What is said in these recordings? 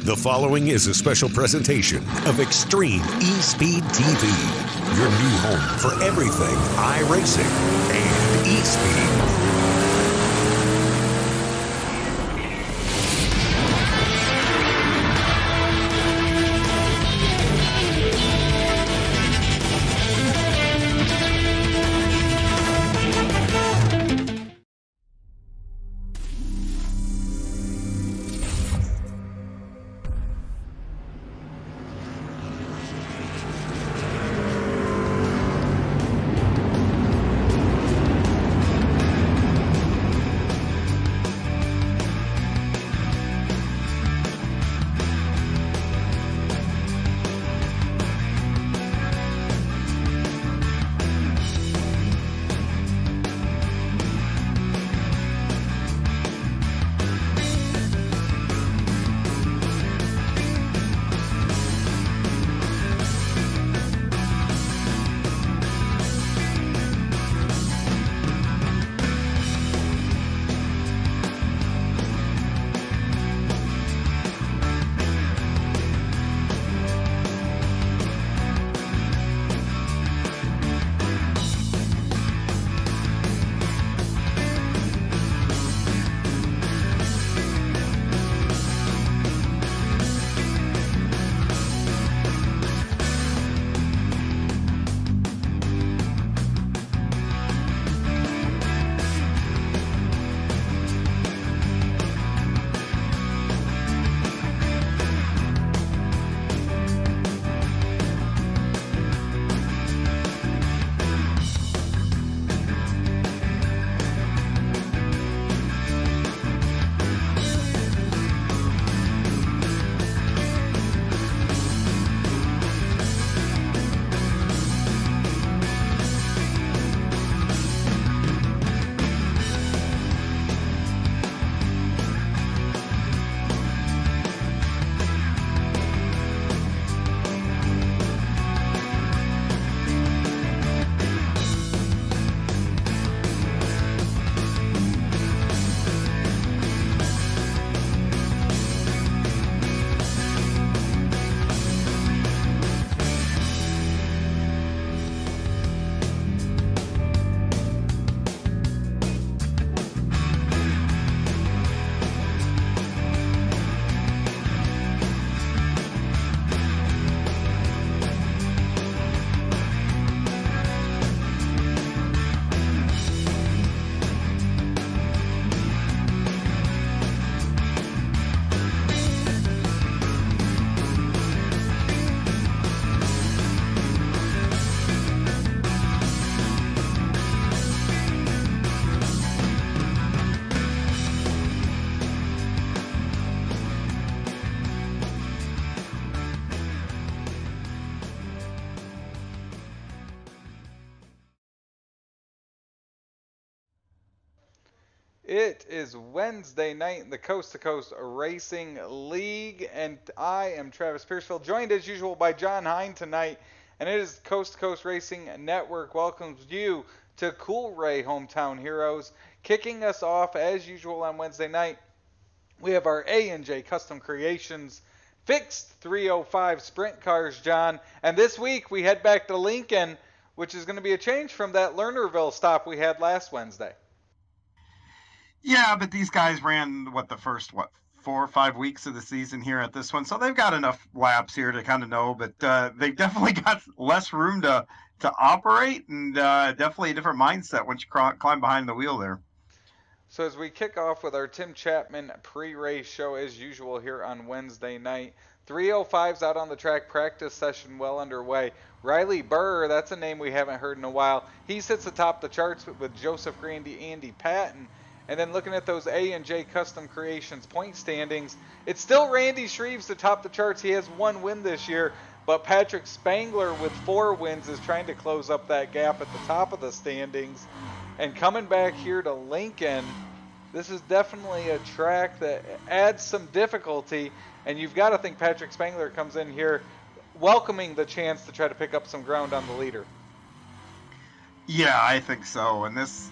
The following is a special presentation of Extreme eSpeed TV, your new home for everything iRacing and eSpeed. It is Wednesday night in the Coast2Coast Racing League, and I am Travis Pierceville, joined as usual by John Hine tonight, and it is Coast2Coast Racing Network welcomes you to Coolray Hometown Heroes. Kicking us off as usual on Wednesday night, we have our A&J Custom Creations fixed 305 sprint cars, John, and this week we head back to Lincoln, which is going to be a change from that Lernerville stop we had last Wednesday. Yeah, but these guys ran the first 4 or 5 weeks of the season here at this one, so they've got enough laps here to kind of know. But they've definitely got less room to operate, and definitely a different mindset once you climb behind the wheel there. So as we kick off with our Tim Chapman pre-race show as usual here on Wednesday night, 305's out on the track, practice session well underway. Riley Burr, that's a name we haven't heard in a while. He sits atop the charts with Joseph Grandy, Andy Patton. And then looking at those A&J Custom Creations point standings, it's still Randy Shreves atop the charts. He has 1 win this year, but Patrick Spangler with 4 wins is trying to close up that gap at the top of the standings. And coming back here to Lincoln, this is definitely a track that adds some difficulty, and you've got to think Patrick Spangler comes in here welcoming the chance to try to pick up some ground on the leader. Yeah, I think so. And this,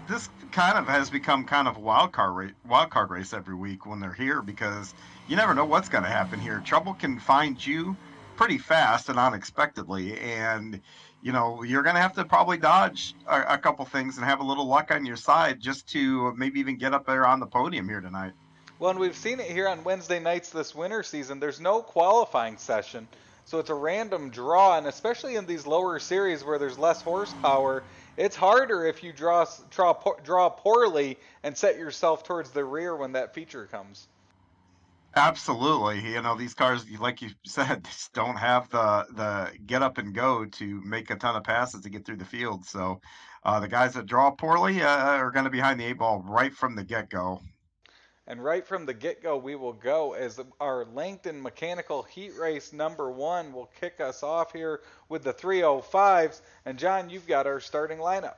this kind of has become kind of a wild card race every week when they're here, because you never know what's going to happen here. Trouble can find you pretty fast and unexpectedly, and you're going to have to probably dodge a couple things and have a little luck on your side just to maybe even get up there on the podium here tonight. Well, and we've seen it here on Wednesday nights this winter season. There's no qualifying session, so it's a random draw, and especially in these lower series where there's less horsepower, it's harder if you draw poorly and set yourself towards the rear when that feature comes. Absolutely. These cars, like you said, just don't have the get up and go to make a ton of passes to get through the field. So the guys that draw poorly are going to be behind the 8 ball right from the get-go. And right from the get-go, we will go as our Langton Mechanical Heat Race number 1 will kick us off here with the 305s. And John, you've got our starting lineup.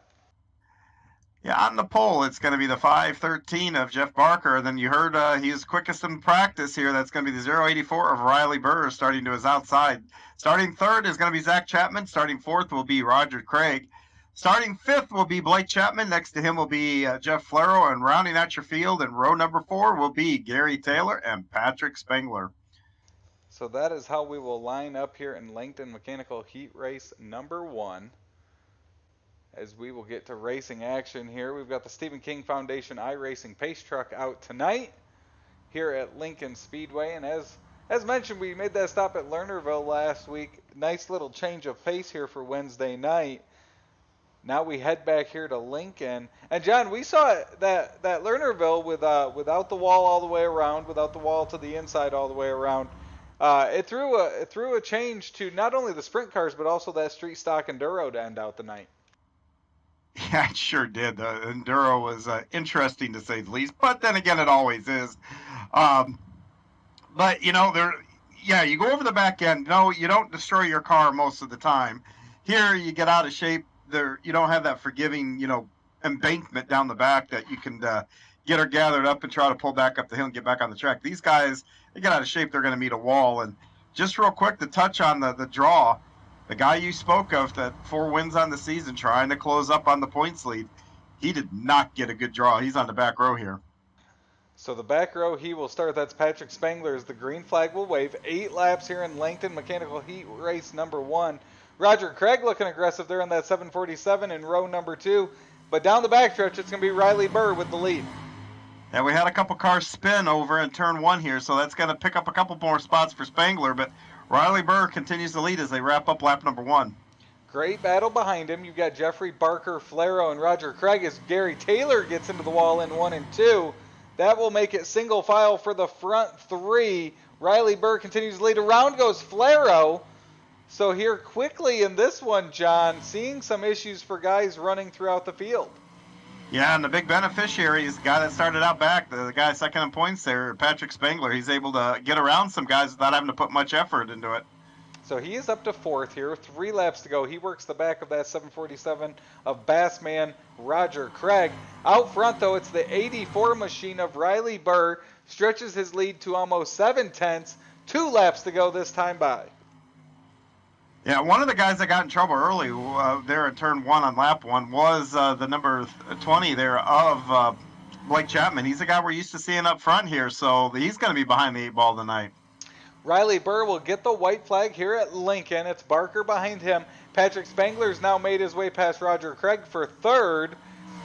Yeah, on the pole, it's going to be the 513 of Jeff Barker. Then you heard he was quickest in practice here. That's going to be the 084 of Riley Burr starting to his outside. Starting third is going to be Zach Chapman. Starting fourth will be Roger Craig. Starting fifth will be Blake Chapman. Next to him will be Jeff Flero. And rounding out your field in row number 4 will be Gary Taylor and Patrick Spengler. So that is how we will line up here in Langton Mechanical Heat Race number 1. As we will get to racing action here, we've got the Stephen King Foundation iRacing Pace Truck out tonight here at Lincoln Speedway. And as mentioned, we made that stop at Lernerville last week. Nice little change of pace here for Wednesday night. Now we head back here to Lincoln. And John, we saw that Lernerville without the wall all the way around, without the wall to the inside all the way around. It threw a change to not only the sprint cars but also that street stock enduro to end out the night. Yeah, it sure did. The enduro was interesting to say the least, but then again, it always is. But you go over the back end. No, you don't destroy your car most of the time. Here, you get out of shape. You don't have that forgiving, embankment down the back that you can get her gathered up and try to pull back up the hill and get back on the track. These guys, they get out of shape, they're going to meet a wall. And just real quick to touch on the draw, the guy you spoke of that 4 wins on the season trying to close up on the points lead, he did not get a good draw. He's on the back row here. So the back row, he will start. That's Patrick Spengler as the green flag will wave. 8 laps here in Langton Mechanical Heat Race number 1. Roger Craig looking aggressive there on that 747 in row number 2. But down the backstretch, it's going to be Riley Burr with the lead. And we had a couple cars spin over in turn 1 here, so that's going to pick up a couple more spots for Spengler. But Riley Burr continues to lead as they wrap up lap number 1. Great battle behind him. You've got Jeffrey Barker, Flero, and Roger Craig as Gary Taylor gets into the wall in 1 and 2. That will make it single file for the front 3. Riley Burr continues to lead. Around goes Flero. So here quickly in this one, John, seeing some issues for guys running throughout the field. Yeah, and the big beneficiary is the guy that started out back, the guy second in points there, Patrick Spengler. He's able to get around some guys without having to put much effort into it. So he is up to 4th here, 3 laps to go. He works the back of that 747 of Bassman Roger Craig. Out front, though, it's the 84 machine of Riley Burr. Stretches his lead to almost 7/10. 2 laps to go this time by. Yeah, one of the guys that got in trouble early there in turn 1 on lap 1 was the number 20 there of Blake Chapman. He's the guy we're used to seeing up front here, so he's going to be behind the 8 ball tonight. Riley Burr will get the white flag here at Lincoln. It's Barker behind him. Patrick Spengler's now made his way past Roger Craig for 3rd.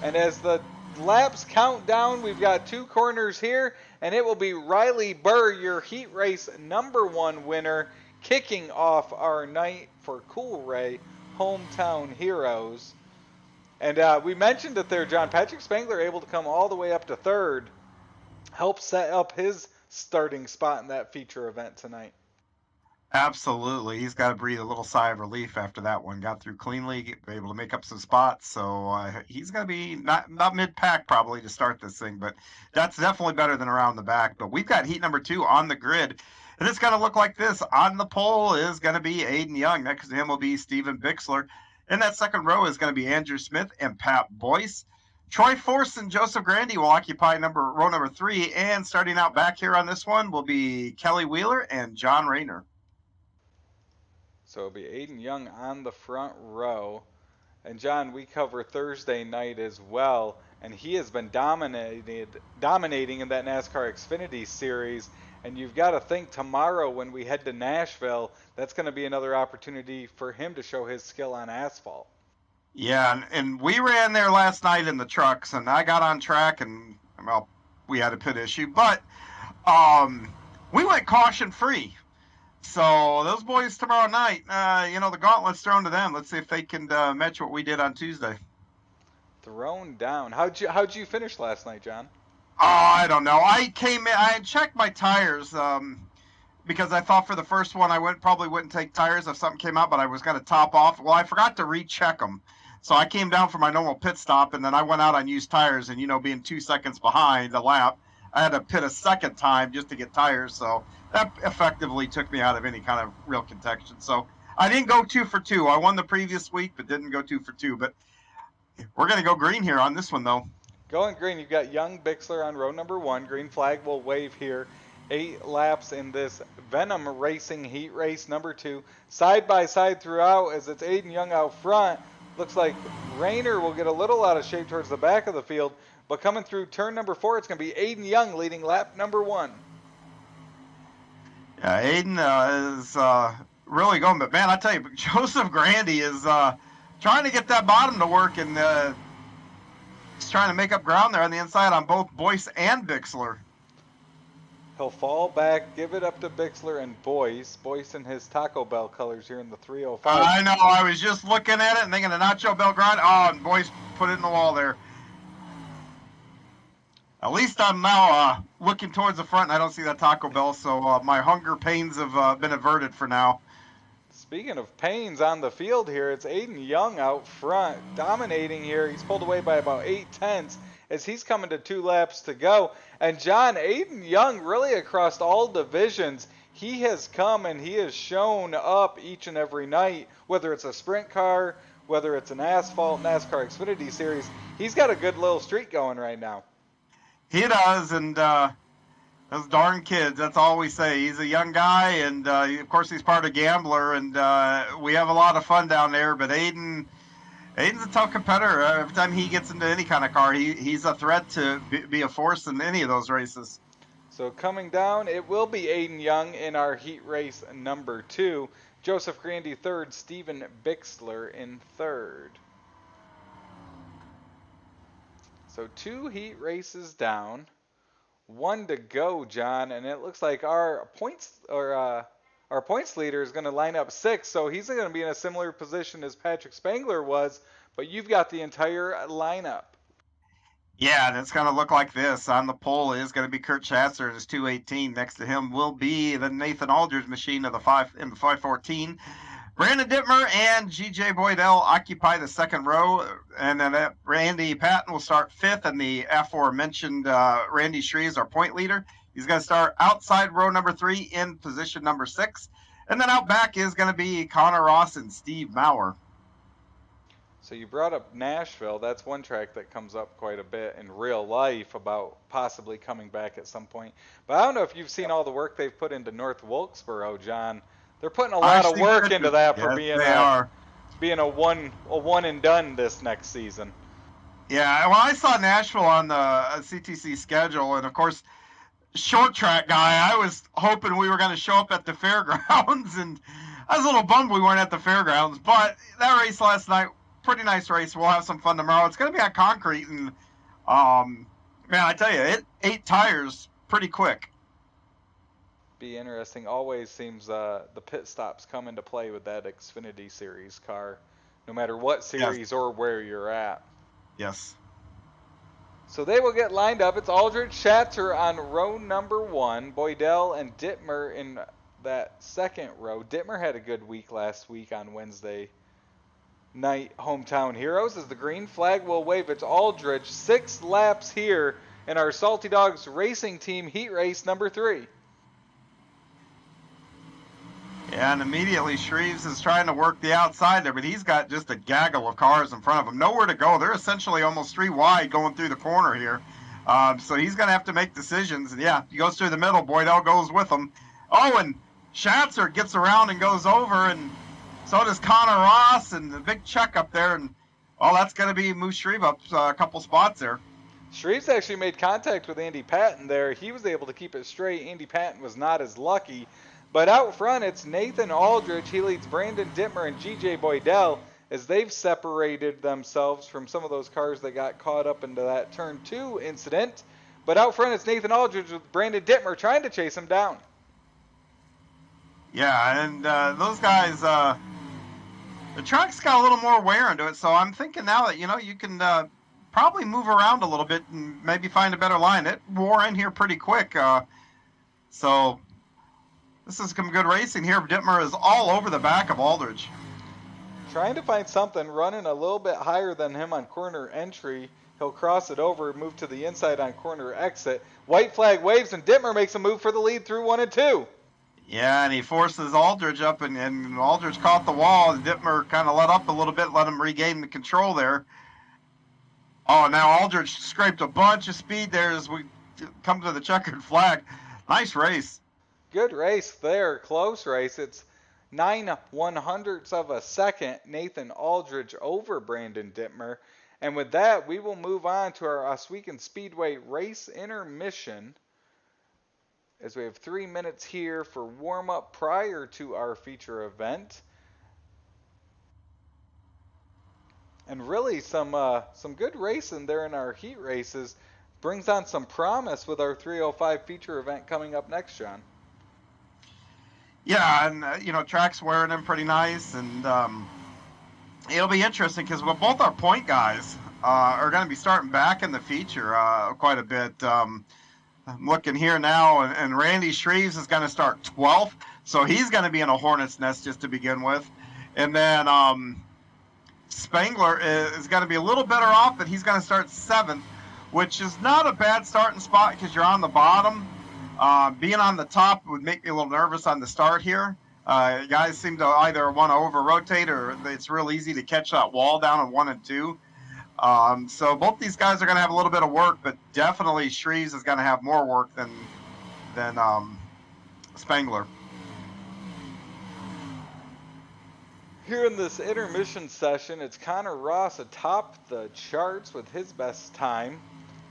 And as the laps count down, we've got 2 corners here, and it will be Riley Burr, your heat race number 1 winner, kicking off our night for Coolray Hometown Heroes. And we mentioned it there, John. Patrick Spengler able to come all the way up to 3rd. Help set up his starting spot in that feature event tonight. Absolutely. He's got to breathe a little sigh of relief after that one. Got through cleanly, able to make up some spots. So he's going to be not mid-pack probably to start this thing, but that's definitely better than around the back. But we've got heat number 2 on the grid. And it's going to look like this. On the pole is going to be Aiden Young. Next to him will be Steven Bixler. In that second row is going to be Andrew Smith and Pat Boyce. Troy Force and Joseph Grandy will occupy row number 3. And starting out back here on this one will be Kelly Wheeler and John Rayner. So it'll be Aiden Young on the front row. And John, we cover Thursday night as well. And he has been dominating in that NASCAR Xfinity Series And you've got to think tomorrow when we head to Nashville, that's going to be another opportunity for him to show his skill on asphalt. Yeah, and we ran there last night in the trucks, and I got on track, and well, we had a pit issue, but we went caution free. So those boys tomorrow night, the gauntlet's thrown to them. Let's see if they can match what we did on Tuesday. Thrown down. How'd you finish last night, John? Oh, I don't know. I came in. I checked my tires because I thought for the first one I probably wouldn't take tires if something came out, but I was going to top off. Well, I forgot to recheck them. So I came down for my normal pit stop, and then I went out on used tires, and, being 2 seconds behind a lap, I had to pit a second time just to get tires. So that effectively took me out of any kind of real contention. So I didn't go 2 for 2. I won the previous week, but didn't go 2 for 2. But we're going to go green here on this one, though. Going green, you've got Young Bixler on row number 1. Green flag will wave here. 8 laps in this Venom Racing Heat Race number 2. Side by side throughout as it's Aiden Young out front. Looks like Rayner will get a little out of shape towards the back of the field. But coming through turn number 4, it's going to be Aiden Young leading lap number 1. Yeah, Aiden is really going. But, man, I tell you, Joseph Grandy is trying to get that bottom to work, and he's trying to make up ground there on the inside on both Boyce and Bixler. He'll fall back, give it up to Bixler and Boyce. Boyce in his Taco Bell colors here in the 305. I know. I was just looking at it and thinking of Nacho Bell grind. Oh, and Boyce put it in the wall there. At least I'm now looking towards the front, and I don't see that Taco Bell, so my hunger pains have been averted for now. Speaking of pains on the field here, it's Aiden Young out front, dominating here. He's pulled away by about 8/10 as he's coming to 2 laps to go. And John, Aiden Young really across all divisions, he has come and he has shown up each and every night, whether it's a sprint car, whether it's an asphalt NASCAR Xfinity Series. He's got a good little streak going right now. He does, and those darn kids, that's all we say. He's a young guy, and of course he's part of Gambler, and we have a lot of fun down there, but Aiden's a tough competitor. Every time he gets into any kind of car, he's a threat to be a force in any of those races. So coming down, it will be Aiden Young in our heat race number 2. Joseph Grandy 3rd, Steven Bixler in 3rd. So 2 heat races down, 1 to go, John, and it looks like our points leader is going to line up 6, so he's going to be in a similar position as Patrick Spangler was, but you've got the entire lineup. Yeah, and it's going to look like this. On the pole is going to be Kurt Schatzer in his 218. Next to him will be the Nathan Aldridge machine of the 514. Brandon Dittmer and G.J. Boydell occupy the 2nd row, and then Randy Patton will start 5th, and the aforementioned Randy Shreves, our point leader. He's going to start outside row number 3 in position number 6. And then out back is going to be Connor Ross and Steve Maurer. So you brought up Nashville. That's one track that comes up quite a bit in real life about possibly coming back at some point. But I don't know if you've seen all the work they've put into North Wilkesboro, John. They're putting a lot of work into that for being a one and done this next season. Yeah, well, I saw Nashville on the CTC schedule, and of course, short track guy, I was hoping we were going to show up at the fairgrounds, and I was a little bummed we weren't at the fairgrounds. But that race last night, pretty nice race. We'll have some fun tomorrow. It's going to be on concrete, and man, I tell you, it 8 tires pretty quick. Be interesting. Always seems the pit stops come into play with that Xfinity Series car, no matter what series or where you're at. Yes. So they will get lined up. It's Aldridge Schatzer on row number 1, Boydell and Dittmer in that 2nd row. Dittmer had a good week last week on Wednesday night. Hometown Heroes as the green flag will wave. It's Aldridge, 6 laps here in our Salty Dogs Racing Team Heat Race number 3. Yeah, and immediately Shreves is trying to work the outside there, but he's got just a gaggle of cars in front of him. Nowhere to go. They're essentially almost 3 wide going through the corner here. So he's going to have to make decisions. And yeah, he goes through the middle. Boydell goes with him. Oh, and Schatzer gets around and goes over, and so does Connor Ross, and the big check up there. And, that's going to be Moose Shreve up a couple spots there. Shreves actually made contact with Andy Patton there. He was able to keep it straight. Andy Patton was not as lucky. But out front, it's Nathan Aldridge. He leads Brandon Dittmer and G.J. Boydell as they've separated themselves from some of those cars that got caught up into that Turn 2 incident. But out front, it's Nathan Aldridge with Brandon Dittmer trying to chase him down. Yeah, and those guys, the track's got a little more wear into it, so I'm thinking now that, you can probably move around a little bit and maybe find a better line. It wore in here pretty quick, so this is some good racing here. Dittmer is all over the back of Aldridge. Trying to find something, running a little bit higher than him on corner entry. He'll cross it over, move to the inside on corner exit. White flag waves, and Dittmer makes a move for the lead through 1 and 2. Yeah, and he forces Aldridge up, and Aldridge caught the wall. Dittmer kind of let up a little bit, let him regain the control there. Oh, now Aldridge scraped a bunch of speed there as we come to the checkered flag. Nice race. Good race there, close race. It's 9/100ths of a second, Nathan Aldridge over Brandon Dittmer. And with that, we will move on to our Oswego Speedway race intermission, as we have 3 minutes here for warm-up prior to our feature event. And really some good racing there in our heat races. Brings on some promise with our 305 feature event coming up next, John. Yeah, and track's wearing in pretty nice, and it'll be interesting because both our point guys are going to be starting back in the feature quite a bit. I'm looking here now, and Randy Shreves is going to start 12th, so he's going to be in a hornet's nest just to begin with. And then Spangler is going to be a little better off, but he's going to start 7th, which is not a bad starting spot because you're on the bottom. Being on the top would make me a little nervous on the start here. Guys seem to either want to over-rotate or it's real easy to catch that wall down on 1 and 2. So both these guys are going to have a little bit of work, but definitely Shreves is going to have more work than Spangler. Here in this intermission session, it's Connor Ross atop the charts with his best time.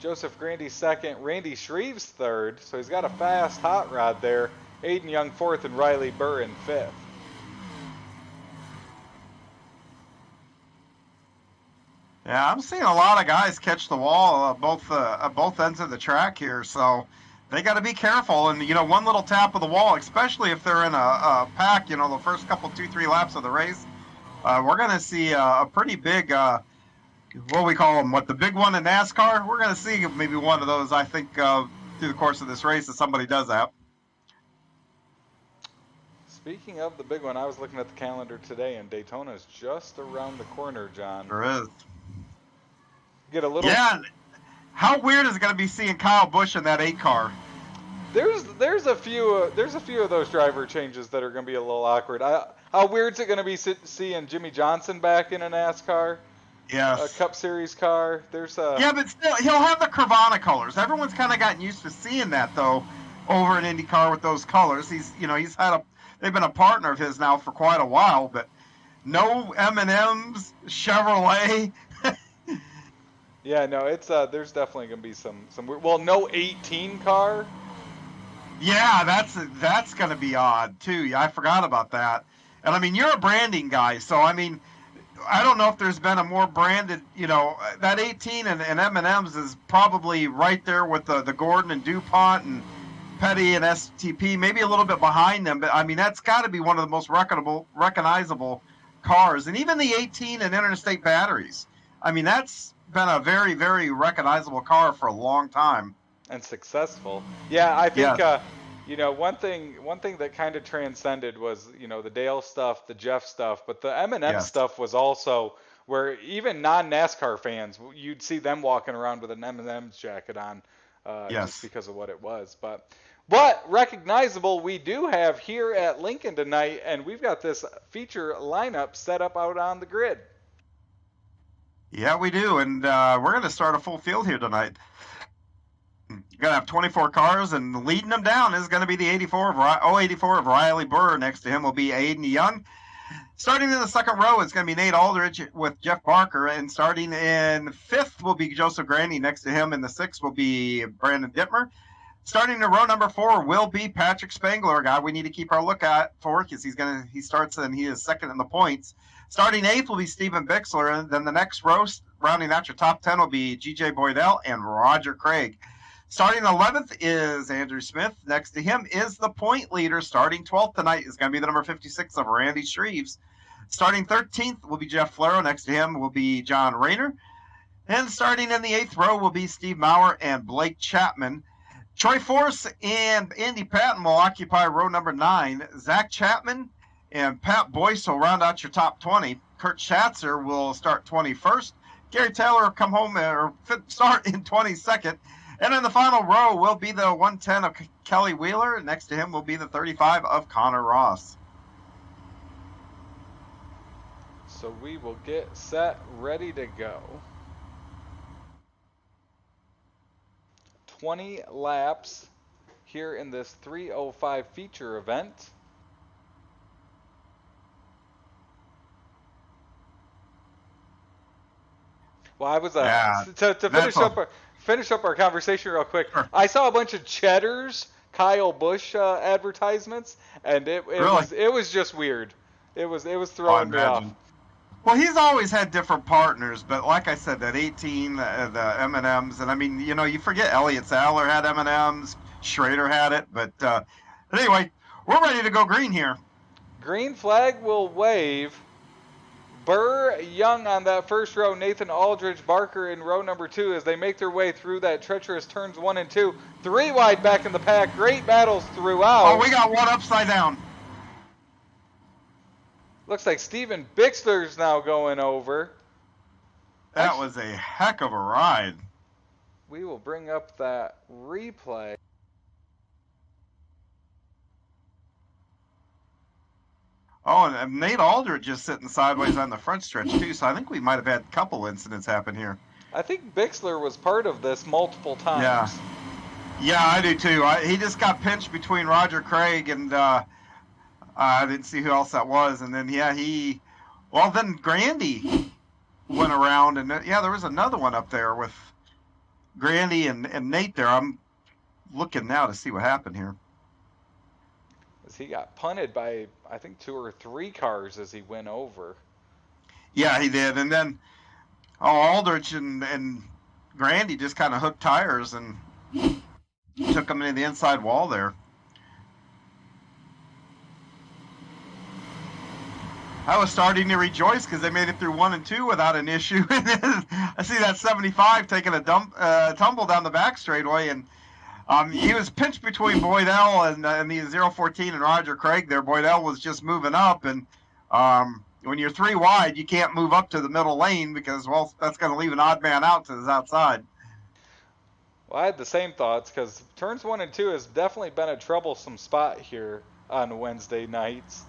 Joseph Grandy 2nd, Randy Shreves 3rd, so he's got a fast hot rod there. Aiden Young 4th, and Riley Burr in 5th. Yeah, I'm seeing a lot of guys catch the wall at both ends of the track here, so they got to be careful. And one little tap of the wall, especially if they're in a pack, the first couple 2-3 laps of the race, we're going to see a pretty big, what we call them, the big one in NASCAR. We're going to see maybe one of those, I think, through the course of this race if somebody does that. Speaking of the big one, I was looking at the calendar today, and Daytona's just around the corner, John. There is. Get a little. Yeah. How weird is it going to be seeing Kyle Busch in that 8 car? There's a few of those driver changes that are going to be a little awkward. How weird is it going to be seeing Jimmy Johnson back in a NASCAR? Yes. A Cup Series car. Yeah, but still, he'll have the Carvana colors. Everyone's kind of gotten used to seeing that though, over in IndyCar with those colors. They've been a partner of his now for quite a while, but no M&Ms, Chevrolet. Yeah, no, it's there's definitely gonna be some weird, no 18 car. Yeah, that's gonna be odd too. Yeah, I forgot about that. And I mean, you're a branding guy, so I mean, I don't know if there's been a more branded, that 18 and M&M's is probably right there with the Gordon and DuPont and Petty and STP, maybe a little bit behind them, but I mean, that's got to be one of the most recognizable cars. And even the 18 and Interstate batteries, I mean, that's been a very, very recognizable car for a long time. And successful. Yeah, I think, yes. One thing that kind of transcended was, the Dale stuff, the Jeff stuff, but the M&M yes. stuff was also where even non-NASCAR fans, you'd see them walking around with an M&M's jacket on yes. just because of what it was. But recognizable we do have here at Lincoln tonight, and we've got this feature lineup set up out on the grid. Yeah, we do, and we're going to start a full field here tonight. You're going to have 24 cars, and leading them down is going to be the 084 of Riley Burr. Next to him will be Aiden Young. Starting in the second row is going to be Nate Aldridge with Jeff Barker, and starting in fifth will be Joseph Grandy. Next to him in the sixth will be Brandon Dittmer. Starting in row number 4 will be Patrick Spangler, a guy we need to keep our look at for because he starts and he is second in the points. Starting eighth will be Stephen Bixler, and then the next row, rounding out your top 10, will be G.J. Boydell and Roger Craig. Starting 11th is Andrew Smith. Next to him is the point leader. Starting 12th tonight is going to be the number 56 of Randy Shreves. Starting 13th will be Jeff Flero. Next to him will be John Rayner. And starting in the 8th row will be Steve Maurer and Blake Chapman. Troy Force and Andy Patton will occupy row number 9. Zach Chapman and Pat Boyce will round out your top 20. Kurt Schatzer will start 21st. Gary Taylor will come home or start in 22nd. And in the final row will be the 110 of Kelly Wheeler. Next to him will be the 35 of Connor Ross. So we will get set, ready to go. 20 laps here in this 305 feature event. Well, I was to finish up our conversation real quick. Sure. I saw a bunch of Cheddar's Kyle Busch advertisements, and it was just weird. It was throwing me off. Well, he's always had different partners, but like I said, that 18, the M&Ms, and I mean, you forget Elliott Sadler had M&Ms, Schrader had it, but anyway, we're ready to go green here. Green flag will wave. Burr, Young on that first row, Nathan Aldridge, Barker in row number 2 as they make their way through that treacherous turns 1 and 2. 3 wide back in the pack. Great battles throughout. Oh, we got one upside down. Looks like Stephen Bixler's now going over. That was a heck of a ride. We will bring up that replay. Oh, and Nate Aldridge just sitting sideways on the front stretch, too, so I think we might have had a couple incidents happen here. I think Bixler was part of this multiple times. Yeah, I do, too. He just got pinched between Roger Craig and I didn't see who else that was. And then, then Grandy went around, and there was another one up there with Grandy and Nate there. I'm looking now to see what happened here. He got punted by, I think, 2 or 3 cars as he went over. Yeah, he did. And then Aldrich and Grandy just kind of hooked tires and took them into the inside wall there. I was starting to rejoice because they made it through 1 and 2 without an issue. I see that 75 taking a tumble down the back straightaway, and he was pinched between Boydell and the 014 and Roger Craig there. Boydell was just moving up, and when you're 3 wide, you can't move up to the middle lane because, well, that's going to leave an odd man out to his outside. Well, I had the same thoughts because turns 1 and 2 has definitely been a troublesome spot here on Wednesday nights.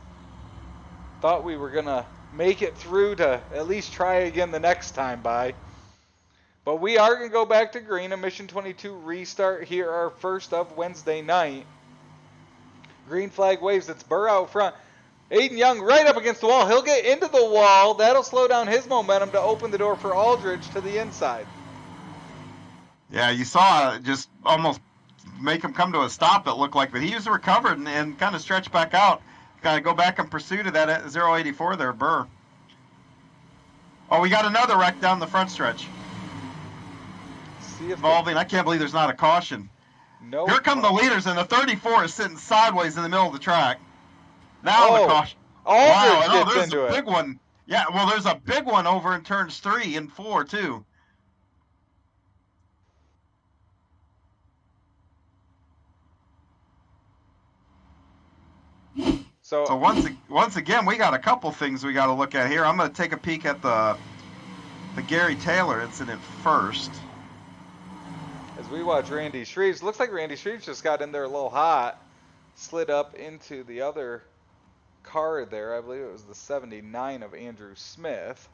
Thought we were going to make it through to at least try again the next time by. But we are going to go back to green. A Mission 22 restart here, our first of Wednesday night. Green flag waves. It's Burr out front. Aiden Young right up against the wall. He'll get into the wall. That'll slow down his momentum to open the door for Aldridge to the inside. Yeah, you saw it just almost make him come to a stop, it looked like. But he was recovered and kind of stretched back out. Got to go back in pursuit of that at 084 there, Burr. Oh, we got another wreck down the front stretch. Involving, I can't believe there's not a caution. No. Here come the leaders, and the 34 is sitting sideways in the middle of the track. Now the caution. Wow, there's a big one. Yeah, well, there's a big one over in turns 3 and 4 too. So once again, we got a couple things we got to look at here. I'm going to take a peek at the Gary Taylor incident first. As we watch Randy Shreves, looks like Randy Shreves just got in there a little hot, slid up into the other car there. I believe it was the 79 of Andrew Smith.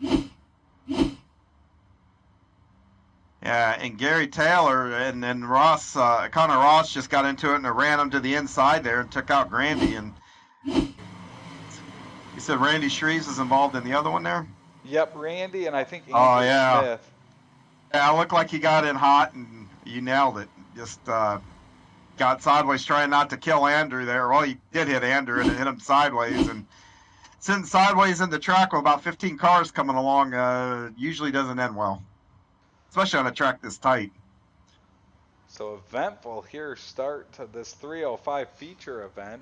Yeah, and Gary Taylor and then Connor Ross just got into it and ran him to the inside there and took out Grandy. And you said Randy Shreves is involved in the other one there? Yep, Randy and I think Andrew Oh, yeah. Smith. Yeah, it looked like he got in hot, and you nailed it. Just got sideways trying not to kill Andrew there. Well, he did hit Andrew, and it hit him sideways. And sitting sideways in the track with about 15 cars coming along usually doesn't end well, especially on a track this tight. So eventful here start to this 305 feature event.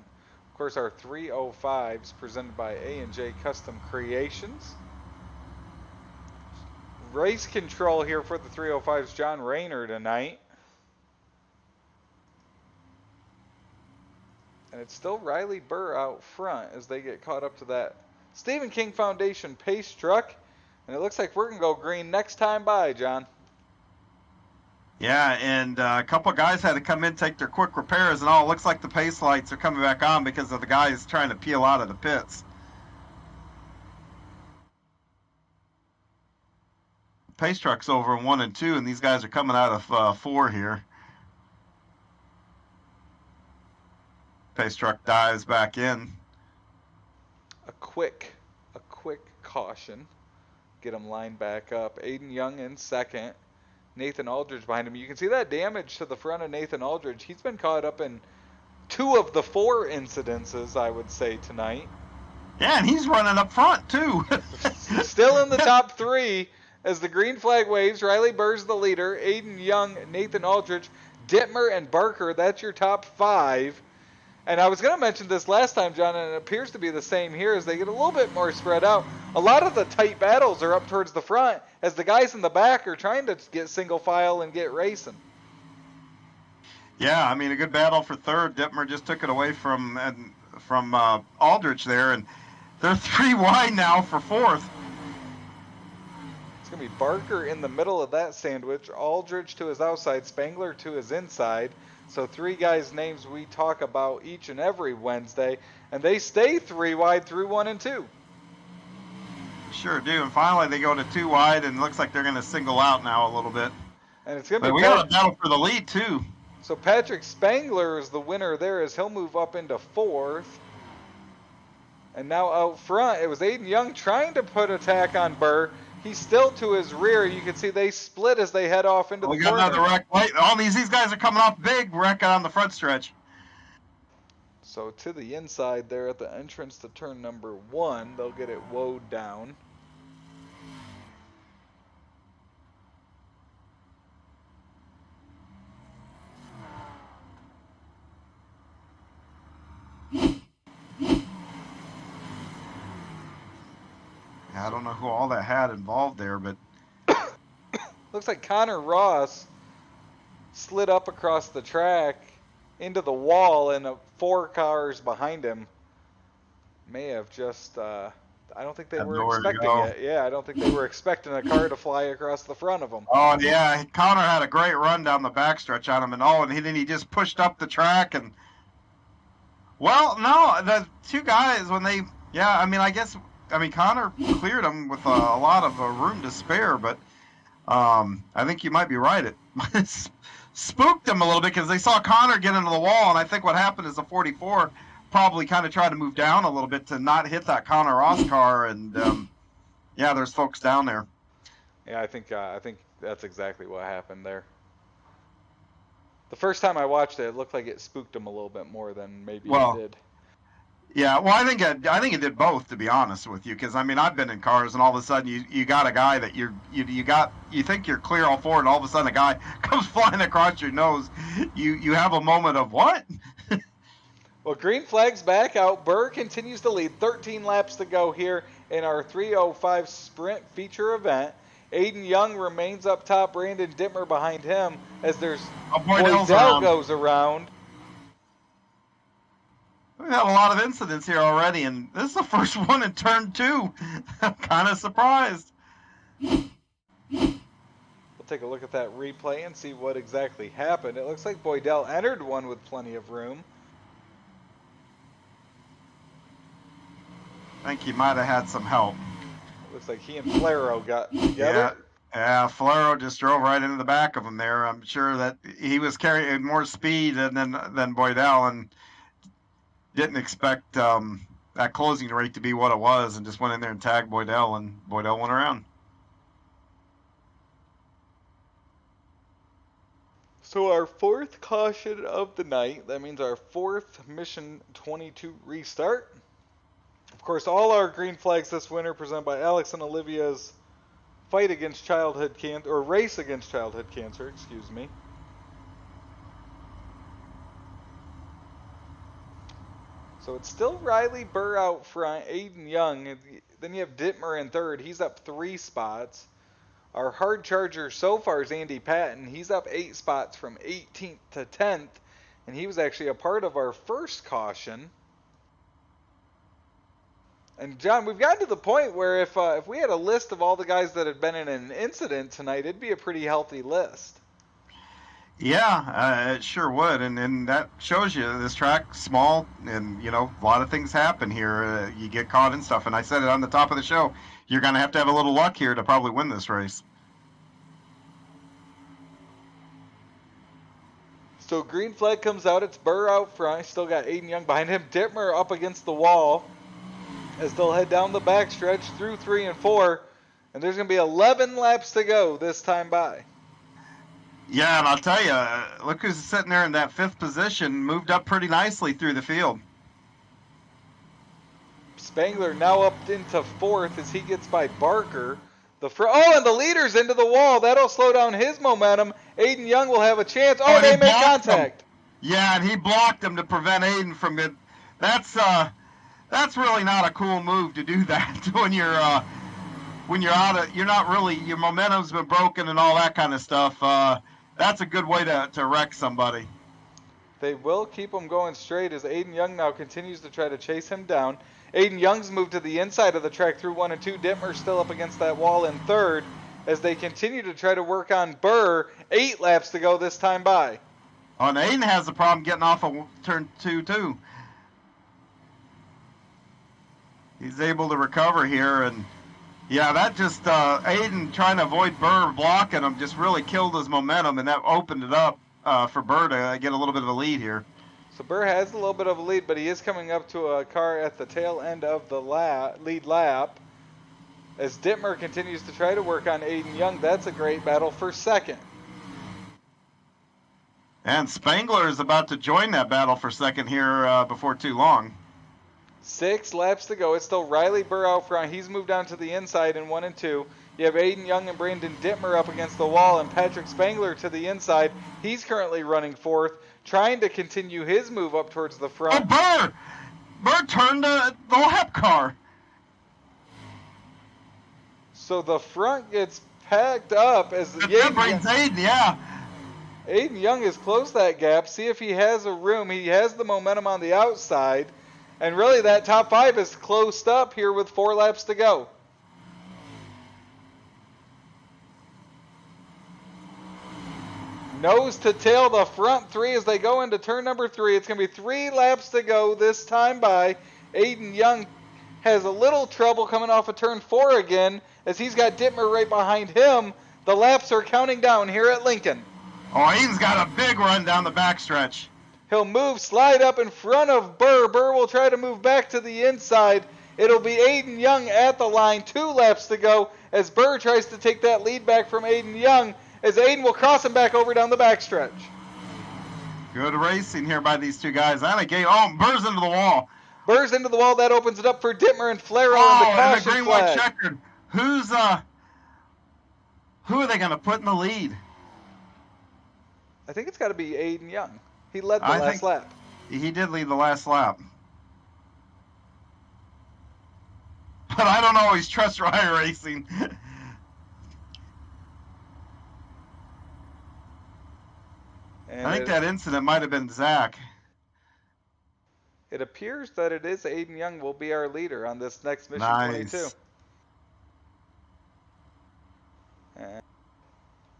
Of course, our 305s presented by A&J Custom Creations. Race control here for the 305s, John Rayner tonight. And it's still Riley Burr out front as they get caught up to that Stephen King Foundation pace truck. And it looks like we're going to go green next time by, John. Yeah, and a couple of guys had to come in, take their quick repairs, and all. It looks like the pace lights are coming back on because of the guys trying to peel out of the pits. Pace truck's over in 1 and 2, and these guys are coming out of 4 here. Pace truck dives back in. A quick caution. Get them lined back up. Aiden Young in second. Nathan Aldridge behind him. You can see that damage to the front of Nathan Aldridge. He's been caught up in 2 of the 4 incidences, I would say, tonight. Yeah, and he's running up front, too. Still in the top 3 as the green flag waves. Riley Burr's the leader. Aiden Young, Nathan Aldridge, Dittmer, and Barker. That's your top 5. And I was going to mention this last time, John, and it appears to be the same here as they get a little bit more spread out. A lot of the tight battles are up towards the front as the guys in the back are trying to get single file and get racing. Yeah, I mean, a good battle for third. Dittmer just took it away from Aldridge there, and they're 3 wide now for fourth. It's going to be Barker in the middle of that sandwich, Aldridge to his outside, Spangler to his inside. So 3 guys' names we talk about each and every Wednesday, and they stay 3 wide through 1 and 2. Sure do, and finally they go to 2 wide, and it looks like they're going to single out now a little bit. And it's going to be we got a battle for the lead too. So Patrick Spangler is the winner there as he'll move up into 4th. And now out front, it was Aiden Young trying to put attack on Burr. He's still to his rear. You can see they split as they head off into the corner. We got another wreck. Wait, all these guys are coming off big wreck on the front stretch. So to the inside there at the entrance to turn number 1, they'll get it woed down. I don't know who all that had involved there, but looks like Connor Ross slid up across the track into the wall, and 4 cars behind him may have just I don't think they were expecting it. Yeah, I don't think they were expecting a car to fly across the front of them. Oh yeah, Connor had a great run down the backstretch on him, and then he just pushed up the track, and well, no, the 2 guys when they Connor cleared him with a lot of room to spare, but I think you might be right. It spooked them a little bit because they saw Connor get into the wall, and I think what happened is the 44 probably kind of tried to move down a little bit to not hit that Connor Ross car, and there's folks down there. Yeah, I think that's exactly what happened there. The first time I watched it looked like it spooked them a little bit more than maybe it did. Yeah, well, I think it did both, to be honest with you, because I've been in cars, and all of a sudden you got a guy that you think you're clear all forward, and all of a sudden a guy comes flying across your nose. You have a moment of what? Well, green flag's back out. Burr continues to lead. 13 laps to go here in our 305 sprint feature event. Aiden Young remains up top. Brandon Dittmer behind him as there's Boydell goes around. We've had a lot of incidents here already, and this is the first one in turn 2. I'm kind of surprised. We'll take a look at that replay and see what exactly happened. It looks like Boydell entered one with plenty of room. I think he might have had some help. It looks like he and Flaro got together. Yeah, Flaro just drove right into the back of him there. I'm sure that he was carrying more speed than Boydell, and didn't expect that closing rate to be what it was and just went in there and tagged Boydell, and Boydell went around. So our fourth caution of the night, that means our fourth Mission 22 restart. Of course, all our green flags this winter presented by Alex and Olivia's fight against childhood cancer, or race against childhood cancer, excuse me. So it's still Riley Burr out front, Aiden Young, then you have Dittmer in third. He's up 3 spots. Our hard charger so far is Andy Patton. He's up 8 spots from 18th to 10th, and he was actually a part of our first caution. And John, we've gotten to the point where if we had a list of all the guys that had been in an incident tonight, it'd be a pretty healthy list. Yeah, it sure would, and that shows you this track's small, and you know a lot of things happen here. You get caught in stuff, and I said it on the top of the show. You're going to have a little luck here to probably win this race. So green flag comes out. It's Burr out front. Still got Aiden Young behind him. Dittmer up against the wall as they'll head down the backstretch through 3 and 4. And there's going to be 11 laps to go this time by. Yeah, and I'll tell you, look who's sitting there in that 5th position, moved up pretty nicely through the field. Spangler now up into 4th as he gets by Barker. And the leader's into the wall. That'll slow down his momentum. Aiden Young will have a chance. Oh, they make contact. Yeah, and he blocked him to prevent Aiden from it. That's really not a cool move to do that when you're out of, you're not really, your momentum's been broken and all that kind of stuff. That's a good way to wreck somebody. They will keep him going straight as Aiden Young now continues to try to chase him down. Aiden Young's moved to the inside of the track through 1 and 2. Dittmer's still up against that wall in 3rd as they continue to try to work on Burr. 8 laps to go this time by. Oh, and Aiden has a problem getting off of turn 2 too. He's able to recover here, and yeah, that just Aiden trying to avoid Burr blocking him just really killed his momentum, and that opened it up for Burr to get a little bit of a lead here. So Burr has a little bit of a lead, but he is coming up to a car at the tail end of the lead lap. As Dittmer continues to try to work on Aiden Young, that's a great battle for 2nd. And Spangler is about to join that battle for 2nd here before too long. 6 laps to go. It's still Riley Burr out front. He's moved down to the inside in 1 and 2. You have Aiden Young and Brandon Dittmer up against the wall, and Patrick Spangler to the inside. He's currently running 4th, trying to continue his move up towards the front. Oh, Burr turned the lap car. So the front gets packed up as Aiden, yeah. Aiden Young has closed that gap. See if he has a room. He has the momentum on the outside. And really that top 5 is closed up here with 4 laps to go. Nose to tail the front 3 as they go into turn number 3. It's going to be 3 laps to go this time by. Aiden Young has a little trouble coming off of turn 4 again as he's got Dittmer right behind him. The laps are counting down here at Lincoln. Oh, Aiden's got a big run down the backstretch. He'll slide up in front of Burr. Burr will try to move back to the inside. It'll be Aiden Young at the line. 2 laps to go as Burr tries to take that lead back from Aiden Young, as Aiden will cross him back over down the backstretch. Good racing here by these 2 guys. Burr's into the wall. Burr's into the wall. That opens it up for Dittmer and Flero in the caution the green flag. white checkered. Who are they going to put in the lead? I think it's got to be Aiden Young. He led the last lap. He did lead the last lap. But I don't always trust Rye Racing. I think that incident might have been Zach. It appears that it is Aiden Young will be our leader on this next Mission 22. And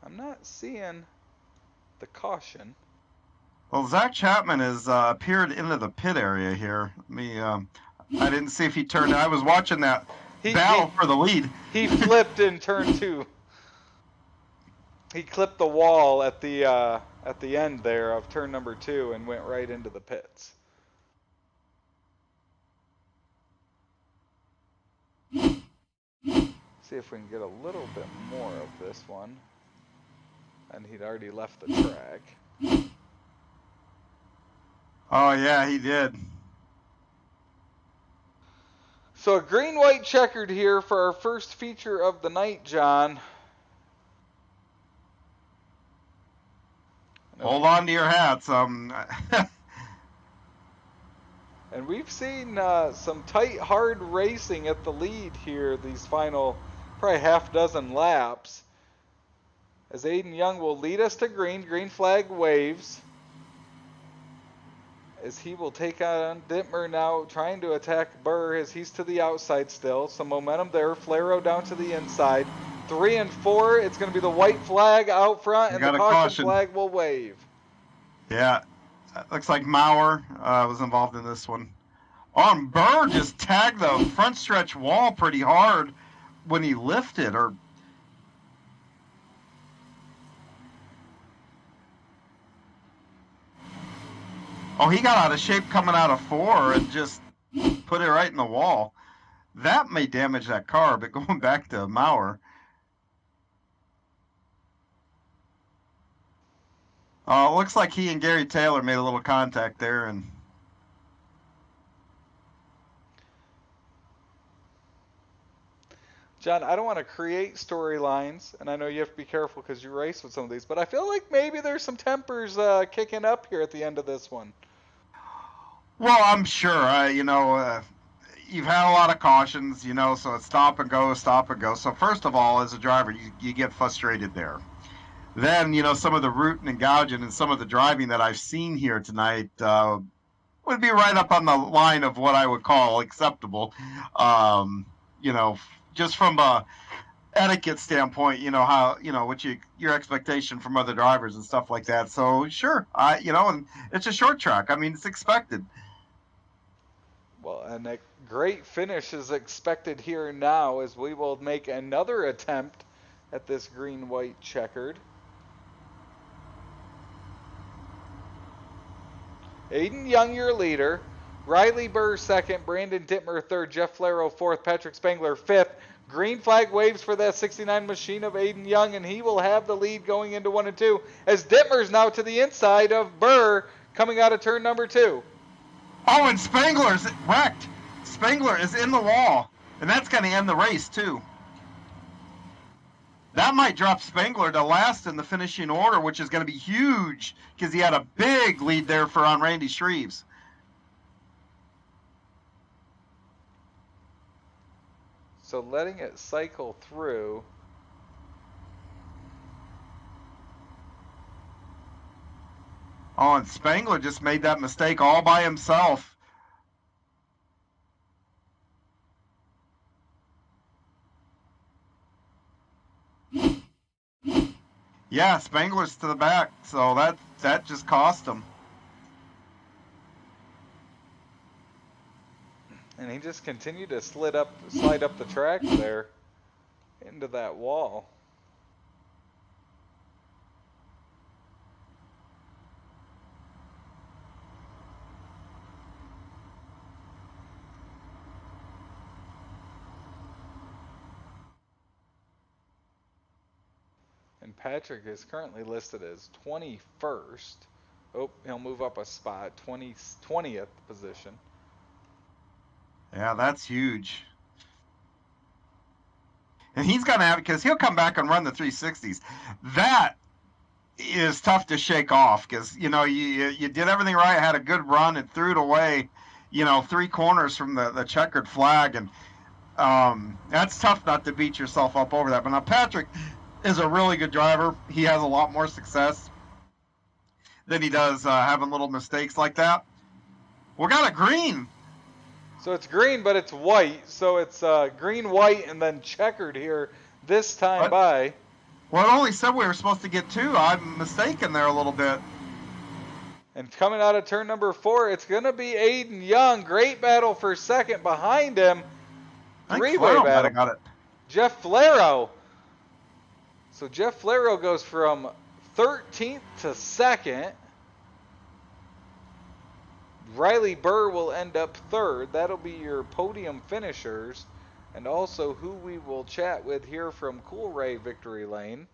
I'm not seeing the caution. Well, Zach Chapman has appeared into the pit area here. I didn't see if he turned. I was watching that battle for the lead. He flipped in turn 2. He clipped the wall at the end there of turn number 2 and went right into the pits. See if we can get a little bit more of this one. And he'd already left the track. Oh, yeah, he did. So a green-white checkered here for our first feature of the night, John. Hold on to your hats. And we've seen some tight, hard racing at the lead here these final probably half dozen laps. As Aiden Young will lead us to green. Green flag waves. As he will take on Dittmer now, trying to attack Burr as he's to the outside still. Some momentum there. Flaro down to the inside. 3 and 4. It's going to be the white flag out front, and the caution flag will wave. Yeah, looks like Maurer was involved in this one. And Burr just tagged the front stretch wall pretty hard when he lifted. Oh, he got out of shape coming out of 4 and just put it right in the wall. That may damage that car, but going back to Maurer. It looks like he and Gary Taylor made a little contact there. And John, I don't want to create storylines, and I know you have to be careful because you race with some of these, but I feel like maybe there's some tempers kicking up here at the end of this one. Well, I'm sure. You've had a lot of cautions, so it's stop and go, stop and go. So first of all, as a driver, you get frustrated there. Then, some of the rooting and gouging and some of the driving that I've seen here tonight would be right up on the line of what I would call acceptable. Just from a etiquette standpoint, how, what your expectation from other drivers and stuff like that. So sure, and it's a short track. I mean, it's expected. Well, and a great finish is expected here now as we will make another attempt at this green-white checkered. Aiden Young, your leader. Riley Burr second, Brandon Dittmer third, Jeff Flaro fourth, Patrick Spangler fifth. Green flag waves for that 69 machine of Aiden Young, and he will have the lead going into 1 and 2 as Dittmer's now to the inside of Burr coming out of turn number 2. Oh, and Spangler's wrecked. Spangler is in the wall, and that's going to end the race too. That might drop Spangler to last in the finishing order, which is going to be huge because he had a big lead there on Randy Shreves. So letting it cycle through. Oh, and Spangler just made that mistake all by himself. Yeah, Spangler's to the back, so that just cost him. And he just continued to slide up the track there into that wall. And Patrick is currently listed as 21st. Oh, he'll move up a spot, 20th position. Yeah, that's huge. And he's going to have, because he'll come back and run the 360s. That is tough to shake off because, you did everything right, had a good run and threw it away, 3 corners from the checkered flag. And that's tough not to beat yourself up over that. But now Patrick is a really good driver. He has a lot more success than he does having little mistakes like that. We got a green. So it's green, but it's white. So it's green, white, and then checkered here this time by. Well, it only said we were supposed to get 2. I'm mistaken there a little bit. And coming out of turn number 4, it's going to be Aiden Young. Great battle for second behind him. Three-way battle. Got it. Jeff Flaro. So Jeff Flaro goes from 13th to 2nd. Riley Burr will end up 3rd. That'll be your podium finishers. and also who we will chat with here from Coolray Victory Lane.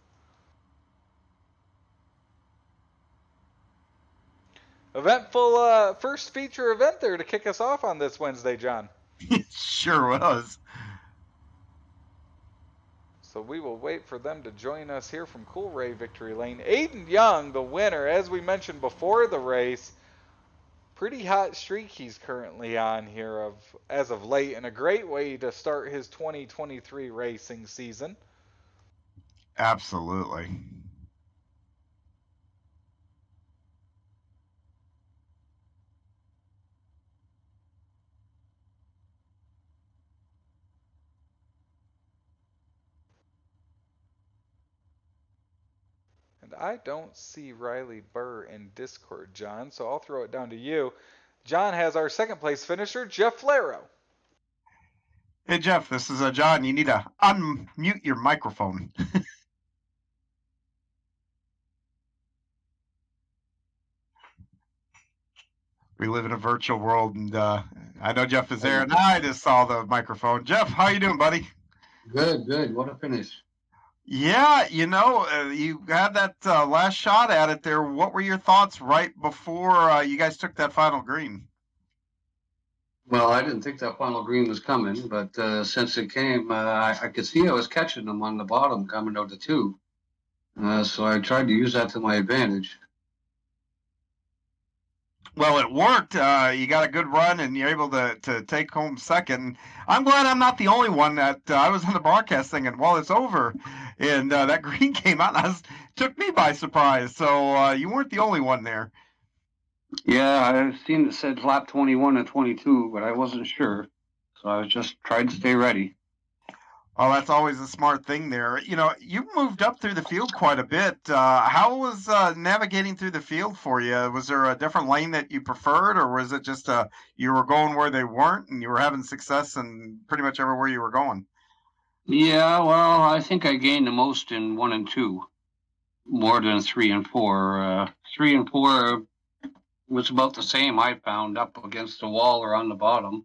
Eventful first feature event there to kick us off on this Wednesday, John. It sure was. So we will wait for them to join us here from Coolray Victory Lane. Aiden Young, the winner, as we mentioned before the race. Pretty hot streak he's currently on here as of late, and a great way to start his 2023 racing season. Absolutely. And I don't see Riley Burr in Discord, John, so I'll throw it down to you. John has our second place finisher, Jeff Flaro. Hey, Jeff, this is John. You need to unmute your microphone. We live in a virtual world, and I know Jeff is there, and I just saw the microphone. Jeff, how you doing, buddy? Good. What a finish. Yeah, you had that last shot at it there. What were your thoughts right before you guys took that final green? Well, I didn't think that final green was coming, but since it came, I could see I was catching them on the bottom coming out the two. So I tried to use that to my advantage. Well, it worked. You got a good run, and you're able to take home second. I'm glad I'm not the only one that I was on the broadcast thinking, well, it's over. And that green came out, and took me by surprise. So you weren't the only one there. Yeah, I've seen it said lap 21 and 22, but I wasn't sure. So I was just trying to stay ready. Oh, that's always a smart thing there. You moved up through the field quite a bit. How was navigating through the field for you? Was there a different lane that you preferred, or was it just you were going where they weren't and you were having success in pretty much everywhere you were going? Yeah, well, I think I gained the most in 1 and 2, more than 3 and 4. 3 and 4 was about the same, I found, up against the wall or on the bottom.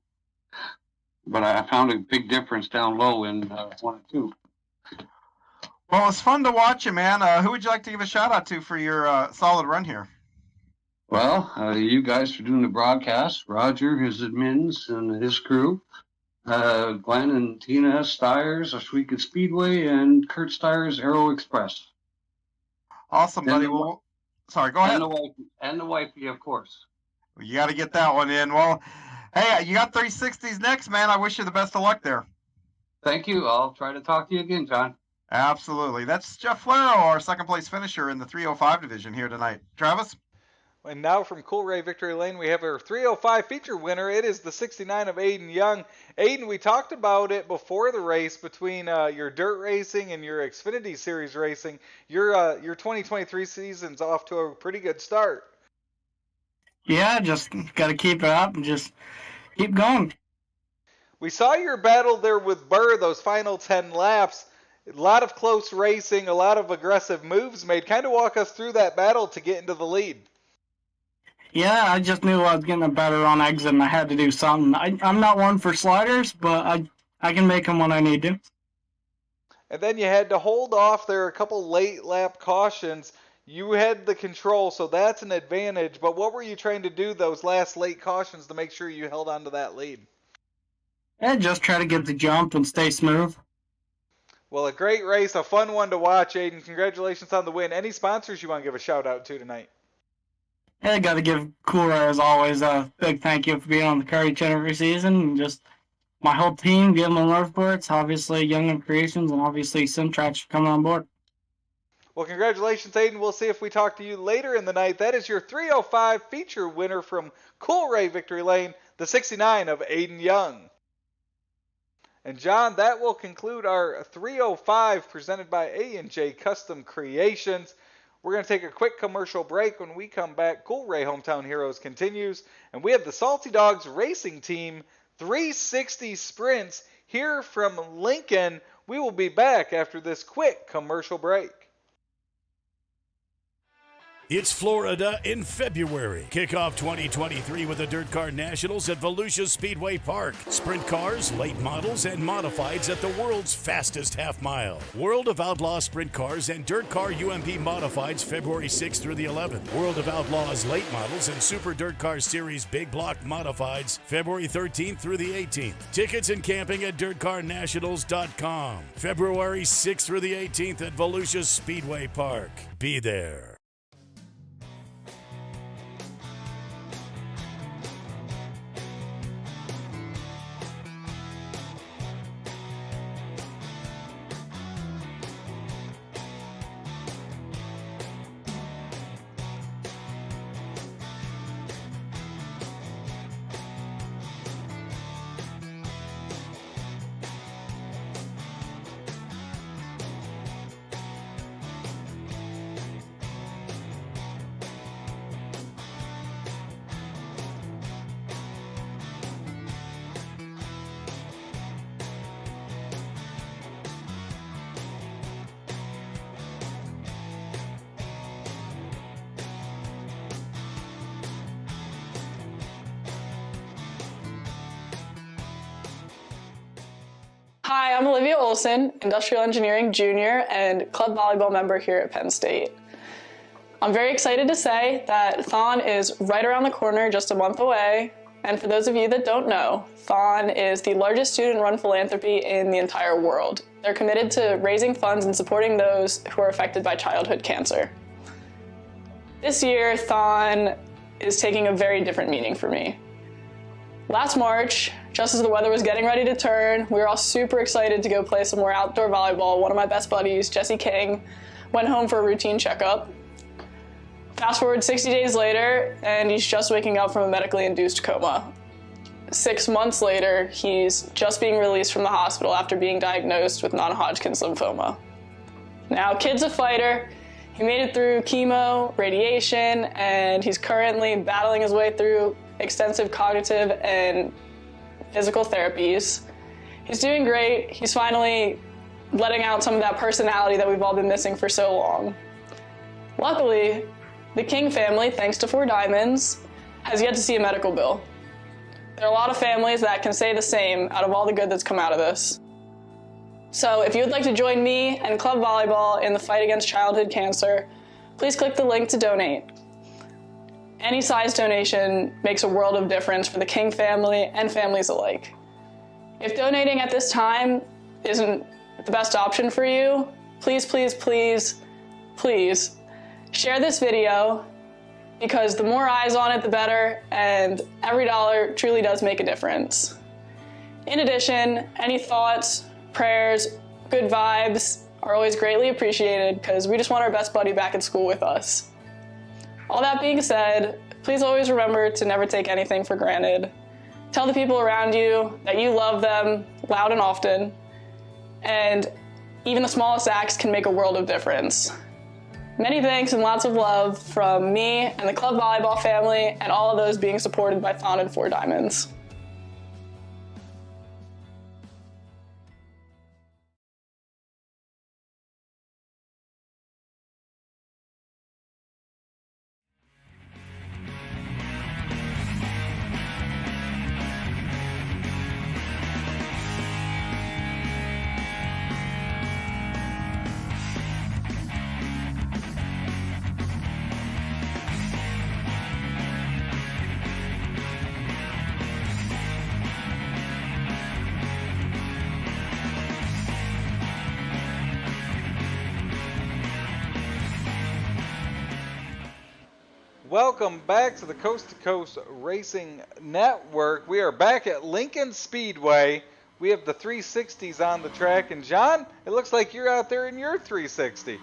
But I found a big difference down low in 1 and 2. Well, it's fun to watch you, man. Who would you like to give a shout out to for your solid run here? Well, you guys for doing the broadcast, Roger, his admins, and his crew, Glenn and Tina Stiers of Coast2Coast Speedway, and Kurt Stiers, Aero Express. Awesome, buddy. Sorry, go ahead. And the wifey, of course. You got to get that one in. Well, hey, you got 360s next, man. I wish you the best of luck there. Thank you. I'll try to talk to you again, John. Absolutely. That's Jeff Flaro, our second place finisher in the 305 division here tonight. Travis? And now from Coolray Victory Lane, we have our 305 feature winner. It is the 69 of Aiden Young. Aiden, we talked about it before the race between your dirt racing and your Xfinity Series racing. Your 2023 season's off to a pretty good start. Yeah, just got to keep it up and just keep going. We saw your battle there with Burr, those final 10 laps. A lot of close racing, a lot of aggressive moves made. Kind of walk us through that battle to get into the lead. Yeah, I just knew I was getting a better on exit and I had to do something. I'm not one for sliders, but I can make them when I need to. And then you had to hold off. There are a couple late lap cautions. You had the control, so that's an advantage. But what were you trying to do those last late cautions to make sure you held on to that lead? And just try to get the jump and stay smooth. Well, a great race, a fun one to watch, Aiden. Congratulations on the win. Any sponsors you want to give a shout out to tonight? Yeah, I got to give Coolray, as always, a big thank you for being on the car each and every season. And just my whole team, Gimlin Motorsports, obviously Young and Creations, and obviously Simtrax for coming on board. Well, congratulations, Aiden. We'll see if we talk to you later in the night. That is your 305 feature winner from Coolray Victory Lane, the 69 of Aiden Young. And John, that will conclude our 305 presented by A&J Custom Creations. We're going to take a quick commercial break. When we come back, Coolray Hometown Heroes continues, and we have the Salty Dogs Racing Team 360 Sprints here from Lincoln. We will be back after this quick commercial break. It's Florida in February. Kick off 2023 with the Dirt Car Nationals at Lucas Oil Speedway Park. Sprint cars, late models, and modifieds at the world's fastest half mile. World of Outlaw Sprint Cars and Dirt Car UMP Modifieds February 6th through the 11th. World of Outlaws Late Models and Super Dirt Car Series Big Block Modifieds February 13th through the 18th. Tickets and camping at dirtcarnationals.com. February 6th through the 18th at Volusia Speedway Park. Be there. Hi, I'm Olivia Olson, Industrial Engineering Junior and club volleyball member here at Penn State. I'm very excited to say that Thon is right around the corner, just a month away. And for those of you that don't know, Thon is the largest student-run philanthropy in the entire world. They're committed to raising funds and supporting those who are affected by childhood cancer. This year, Thon is taking a very different meaning for me. Last March, just as the weather was getting ready to turn, we were all super excited to go play some more outdoor volleyball. One of my best buddies, Jesse King, went home for a routine checkup. Fast forward 60 days later, and he's just waking up from a medically induced coma. 6 months later, he's just being released from the hospital after being diagnosed with non-Hodgkin's lymphoma. Now, kid's a fighter. He made it through chemo, radiation, and he's currently battling his way through extensive cognitive and physical therapies. He's doing great. He's finally letting out some of that personality that we've all been missing for so long. Luckily, the King family, thanks to Four Diamonds, has yet to see a medical bill. There are a lot of families that can say the same out of all the good that's come out of this. So if you would like to join me and club volleyball in the fight against childhood cancer, please click the link to donate. Any size donation makes a world of difference for the King family and families alike. If donating at this time isn't the best option for you, please, please, please, please share this video, because the more eyes on it, the better, and every dollar truly does make a difference. In addition, any thoughts, prayers, good vibes are always greatly appreciated, because we just want our best buddy back at school with us. All that being said, please always remember to never take anything for granted. Tell the people around you that you love them loud and often, and even the smallest acts can make a world of difference. Many thanks and lots of love from me and the club volleyball family and all of those being supported by Thon and Four Diamonds. Welcome back to the Coast2Coast Racing Network. We are back at Lincoln Speedway. We have the 360s on the track, and John, it looks like you're out there in your 360.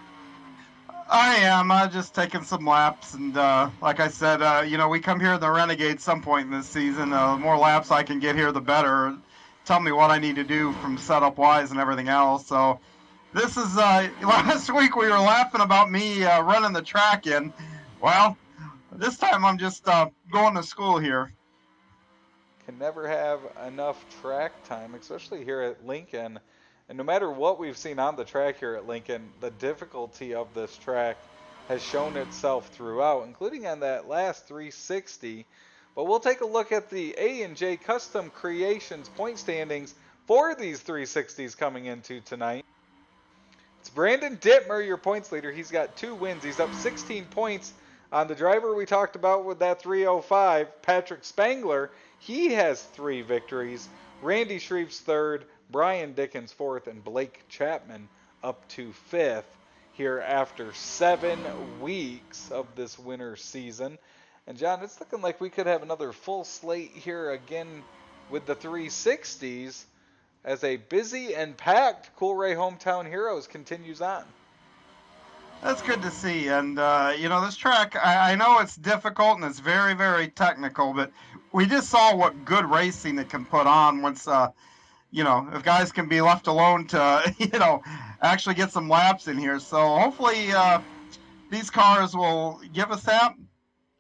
I am. Just taking some laps, and like I said, we come here in the Renegade some point in this season. The more laps I can get here, the better. Tell me what I need to do from setup-wise and everything else. So this is, last week we were laughing about me running the track in. Well, this time I'm just going to school here. Can never have enough track time, especially here at Lincoln. And no matter what we've seen on the track here at Lincoln, the difficulty of this track has shown itself throughout, including on that last 360. But we'll take a look at the A&J Custom Creations point standings for these 360s coming into tonight. It's Brandon Dittmer, your points leader. He's got 2 wins. He's up 16 points on the driver we talked about with that 305, Patrick Spangler. He has 3 victories. Randy Shreve's 3rd, Brian Dickens 4th, and Blake Chapman up to 5th here after 7 weeks of this winter season. And John, it's looking like we could have another full slate here again with the 360s as a busy and packed Coolray Hometown Heroes continues on. That's good to see. And, this track, I know it's difficult and it's very, very technical, but we just saw what good racing it can put on once, if guys can be left alone to, actually get some laps in here. So hopefully these cars will give us that.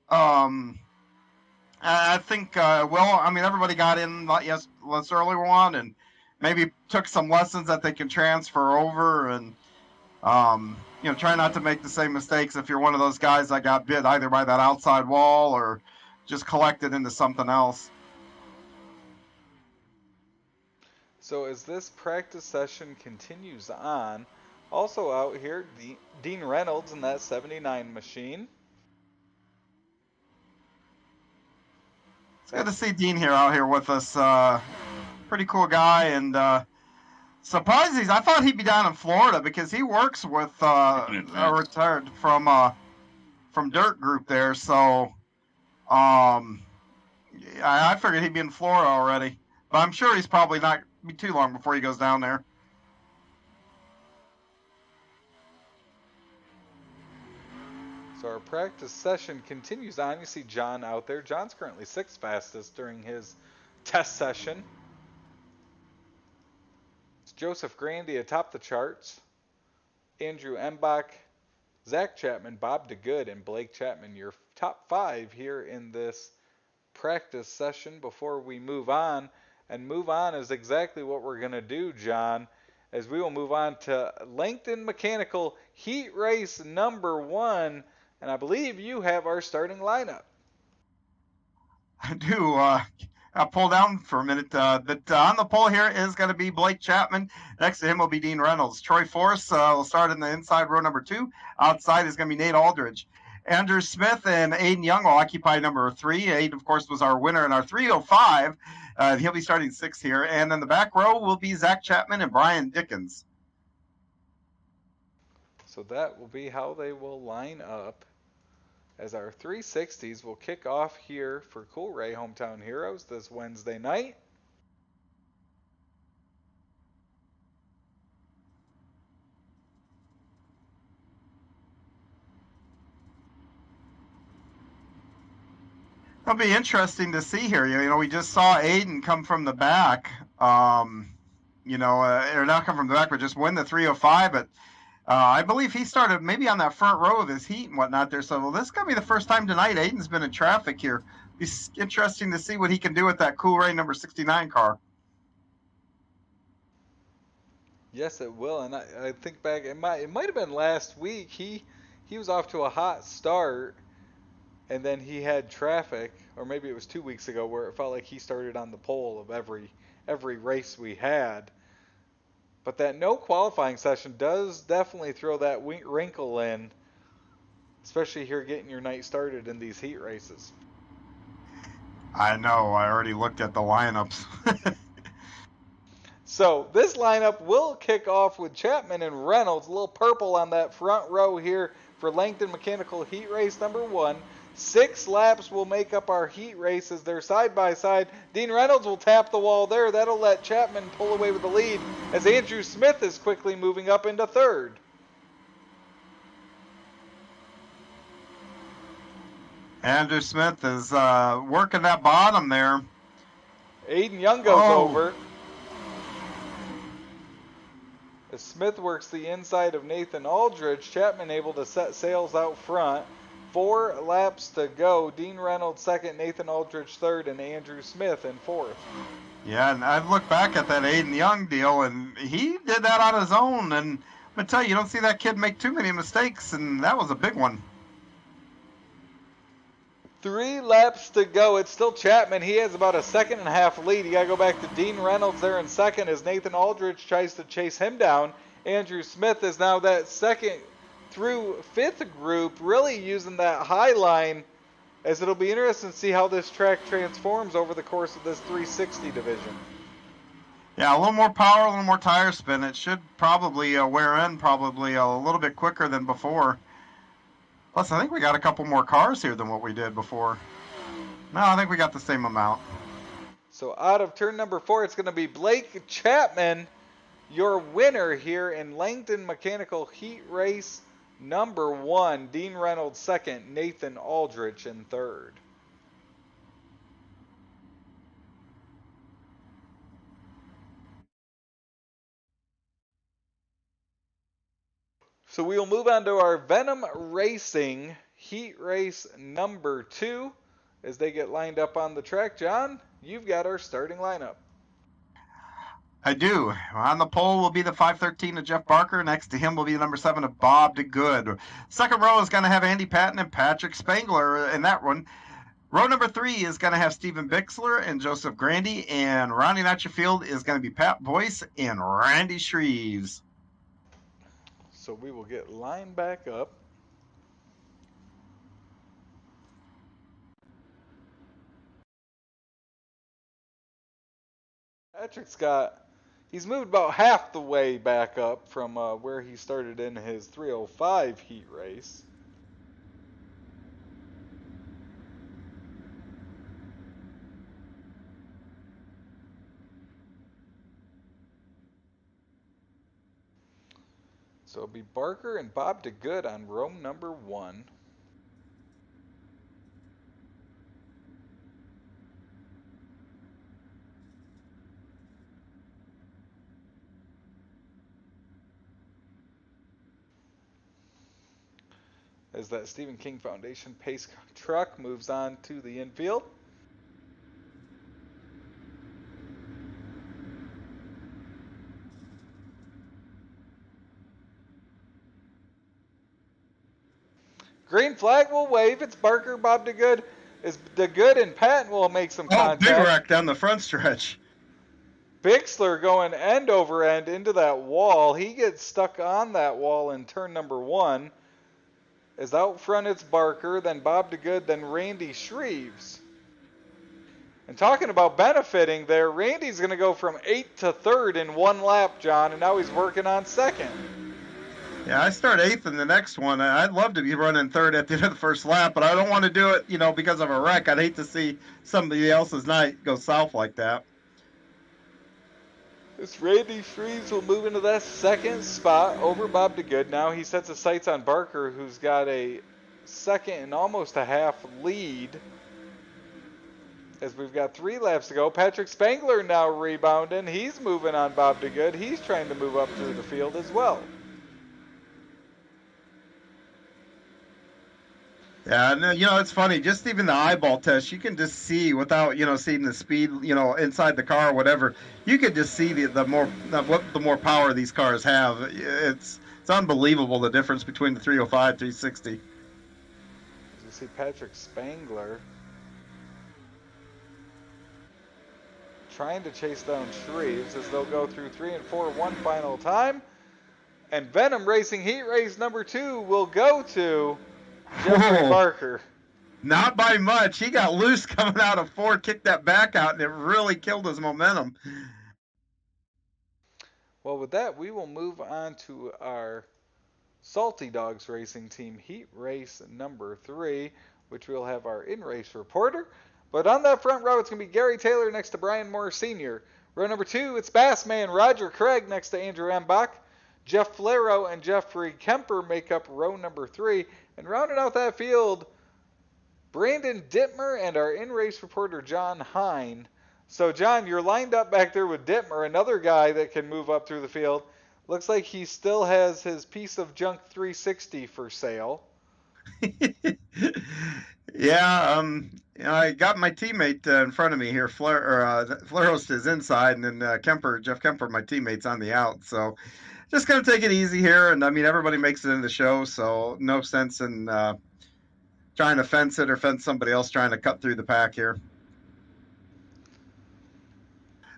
I think, everybody got in this early one and maybe took some lessons that they can transfer over and, try not to make the same mistakes if you're one of those guys that got bit either by that outside wall or just collected into something else. So as this practice session continues on, also out here, Dean Reynolds in that 79 machine. It's good to see Dean out here with us. Pretty cool guy, and surprised I thought he'd be down in Florida because he works with a retired from Dirt Group there. So I figured he'd be in Florida already, but I'm sure he's probably not be too long before he goes down there. So our practice session continues on. You see John out there. John's currently 6th fastest during his test session. It's Joseph Grandy atop the charts. Andrew Embach, Zach Chapman, Bob DeGood, and Blake Chapman, your top 5 here in this practice session before we move on. And move on is exactly what we're going to do, John, as we will move on to Langton Mechanical Heat Race number 1. And I believe you have our starting lineup. I do. I'll pull down for a minute. But on the pole here is going to be Blake Chapman. Next to him will be Dean Reynolds. Troy Force will start in the inside row number 2. Outside is going to be Nate Aldridge. Andrew Smith and Aiden Young will occupy number 3. Aiden, of course, was our winner in our 305. He'll be starting 6th here. And in the back row will be Zach Chapman and Brian Dickens. So that will be how they will line up as our 360s will kick off here for Coolray Hometown Heroes this Wednesday night. It'll be interesting to see here. We just saw Aiden come from the back, or not come from the back, but just win the 305. But I believe he started maybe on that front row of his heat and whatnot there. So this is going to be the first time tonight Aiden's been in traffic here. It's interesting to see what he can do with that Coolray number 69 car. Yes, it will. And I think back, it might have been last week. He was off to a hot start, and then he had traffic, or maybe it was 2 weeks ago, where it felt like he started on the pole of every race we had. But that no qualifying session does definitely throw that wrinkle in, especially here getting your night started in these heat races. I know. I already looked at the lineups. So this lineup will kick off with Chapman and Reynolds, a little purple on that front row here for Langton Mechanical Heat Race number 1. 6 laps will make up our heat races. They're side by side. Dean Reynolds will tap the wall there. That'll let Chapman pull away with the lead as Andrew Smith is quickly moving up into 3rd. Andrew Smith is working that bottom there. Aiden Young goes over. As Smith works the inside of Nathan Aldridge, Chapman able to set sails out front. 4 laps to go. Dean Reynolds 2nd, Nathan Aldridge 3rd, and Andrew Smith in 4th. Yeah, and I've looked back at that Aiden Young deal, and he did that on his own. And I tell you, you don't see that kid make too many mistakes, and that was a big one. 3 laps to go. It's still Chapman. He has about a 1.5 lead. You got to go back to Dean Reynolds there in second as Nathan Aldrich tries to chase him down. Andrew Smith is now that second through 5th group, really using that high line, as it'll be interesting to see how this track transforms over the course of this 360 division. Yeah, a little more power, a little more tire spin. It should probably wear in probably a little bit quicker than before. Plus, I think we got a couple more cars here than what we did before. No, I think we got the same amount. So out of turn number 4, it's going to be Blake Chapman, your winner here in Langton Mechanical Heat Race number 1. Dean Reynolds second, Nathan Aldrich in third. So we will move on to our Venom Racing Heat Race number 2 as they get lined up on the track. John, you've got our starting lineup. I do. On the pole will be the 513 of Jeff Barker. Next to him will be the number 7 of Bob DeGood. Second row is going to have Andy Patton and Patrick Spangler in that one. Row number 3 is going to have Stephen Bixler and Joseph Grandy. And rounding out your field is going to be Pat Boyce and Randy Shreves. So we will get lined back up. He's moved about half the way back up from where he started in his 305 heat race. So it'll be Barker and Bob DeGood on row number 1. As that Stephen King Foundation pace truck moves on to the infield. Green flag will wave. It's Barker, Bob DeGood. Is DeGood and Patton will make some contact. Big wreck down the front stretch. Bixler going end over end into that wall. He gets stuck on that wall in turn number 1. As out front it's Barker, then Bob DeGood, then Randy Shreves. And talking about benefiting there, Randy's going to go from 8th to 3rd in 1 lap, John, and now he's working on 2nd. Yeah, I start 8th in the next one. I'd love to be running 3rd at the end of the first lap, but I don't want to do it, because of a wreck. I'd hate to see somebody else's night go south like that. This Randy Shreves will move into that 2nd spot over Bob DeGood. Now he sets his sights on Barker, who's got a 2nd and almost a half lead. As we've got 3 laps to go. Patrick Spangler now rebounding. He's moving on Bob DeGood. He's trying to move up through the field as well. Yeah, and it's funny. Just even the eyeball test, you can just see without seeing the speed inside the car or whatever. You could just see the more power these cars have. It's unbelievable the difference between the 305, 360. As you see Patrick Spangler trying to chase down Shreves as they'll go through 3 and 4 one final time. And Venom Racing Heat Race number 2 will go to Jeffrey Barker. Not by much. He got loose coming out of 4, kicked that back out, and it really killed his momentum. Well, with that, we will move on to our Salty Dogs Racing Team Heat Race number 3, which we'll have our in-race reporter. But on that front row, it's going to be Gary Taylor next to Brian Moore Sr. Row number 2, it's Bassman Roger Craig next to Andrew Embach. Jeff Flero and Jeffrey Kemper make up row number 3. And rounding out that field, Brandon Dittmer and our in-race reporter, John Hine. So, John, you're lined up back there with Dittmer, another guy that can move up through the field. Looks like he still has his piece of junk 360 for sale. Yeah, I got my teammate in front of me here. Fleros is inside, and then Jeff Kemper, my teammate's on the out. So just going to take it easy here. And I mean, everybody makes it in the show, so no sense in trying to fence it or fence somebody else trying to cut through the pack here.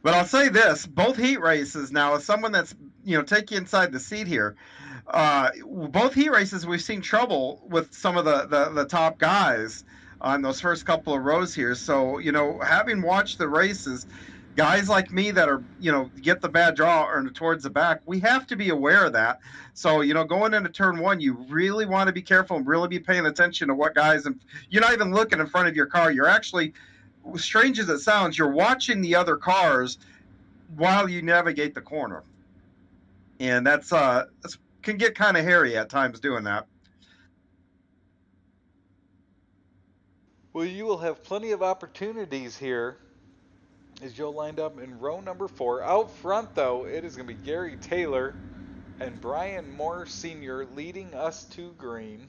But I'll say this, both heat races now, as someone that's, take you inside the seat here, both heat races, we've seen trouble with some of the top guys on those first couple of rows here. So, having watched the races, guys like me that are, get the bad draw or towards the back, we have to be aware of that. So, going into turn one, you really want to be careful and really be paying attention to what guys, and you're not even looking in front of your car. You're actually, strange as it sounds, you're watching the other cars while you navigate the corner. And that's can get kind of hairy at times doing that. Well, you will have plenty of opportunities here as you'll lined up in row number 4. Out front, though, it is going to be Gary Taylor and Brian Moore Sr. leading us to green.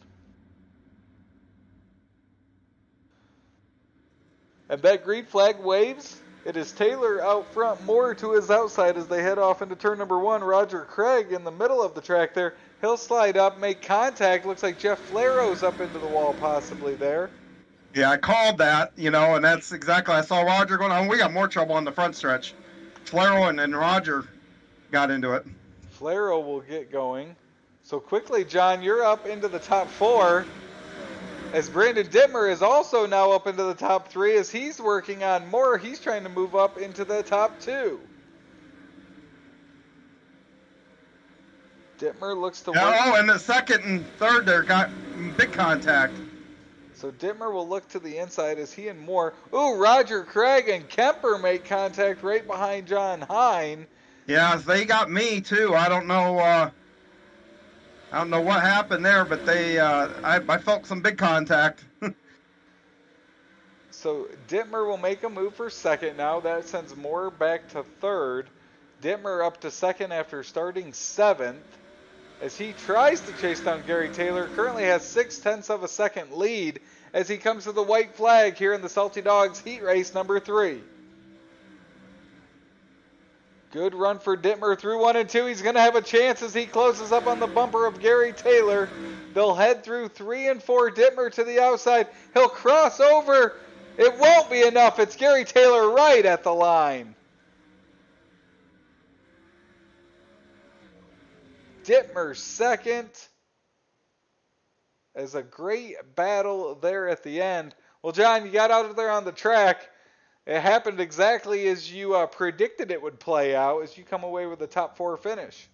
And that green flag waves. It is Taylor out front, Moore to his outside as they head off into turn number 1. Roger Craig in the middle of the track there. He'll slide up, make contact. Looks like Jeff Flaro's up into the wall possibly there. Yeah, I called that, and that's exactly, I saw Roger going on. We got more trouble on the front stretch. Flaro and Roger got into it. Flaro will get going. So quickly, John, you're up into the top 4. As Brandon Dittmer is also now up into the top 3 as he's working on Moore. He's trying to move up into the top 2. Dittmer looks to work. Oh, and the second and third there got big contact. So Dittmer will look to the inside as he and Moore. Ooh, Roger Craig and Kemper make contact right behind John Hine. Yeah, they got me too. I don't know what happened there, but I felt some big contact. So Dittmer will make a move for second now. That sends Moore back to third. Dittmer up to second after starting 7th. As he tries to chase down Gary Taylor, currently has 0.6 of a second lead as he comes to the white flag here in the Salty Dogs heat race number 3. Good run for Dittmer through 1 and 2. He's going to have a chance as he closes up on the bumper of Gary Taylor. They'll head through 3 and 4. Dittmer to the outside. He'll cross over. It won't be enough. It's Gary Taylor right at the line. Dittmer second. As a great battle there at the end. Well, John, you got out of there on the track. It happened exactly as you predicted it would play out as you come away with a top 4 finish.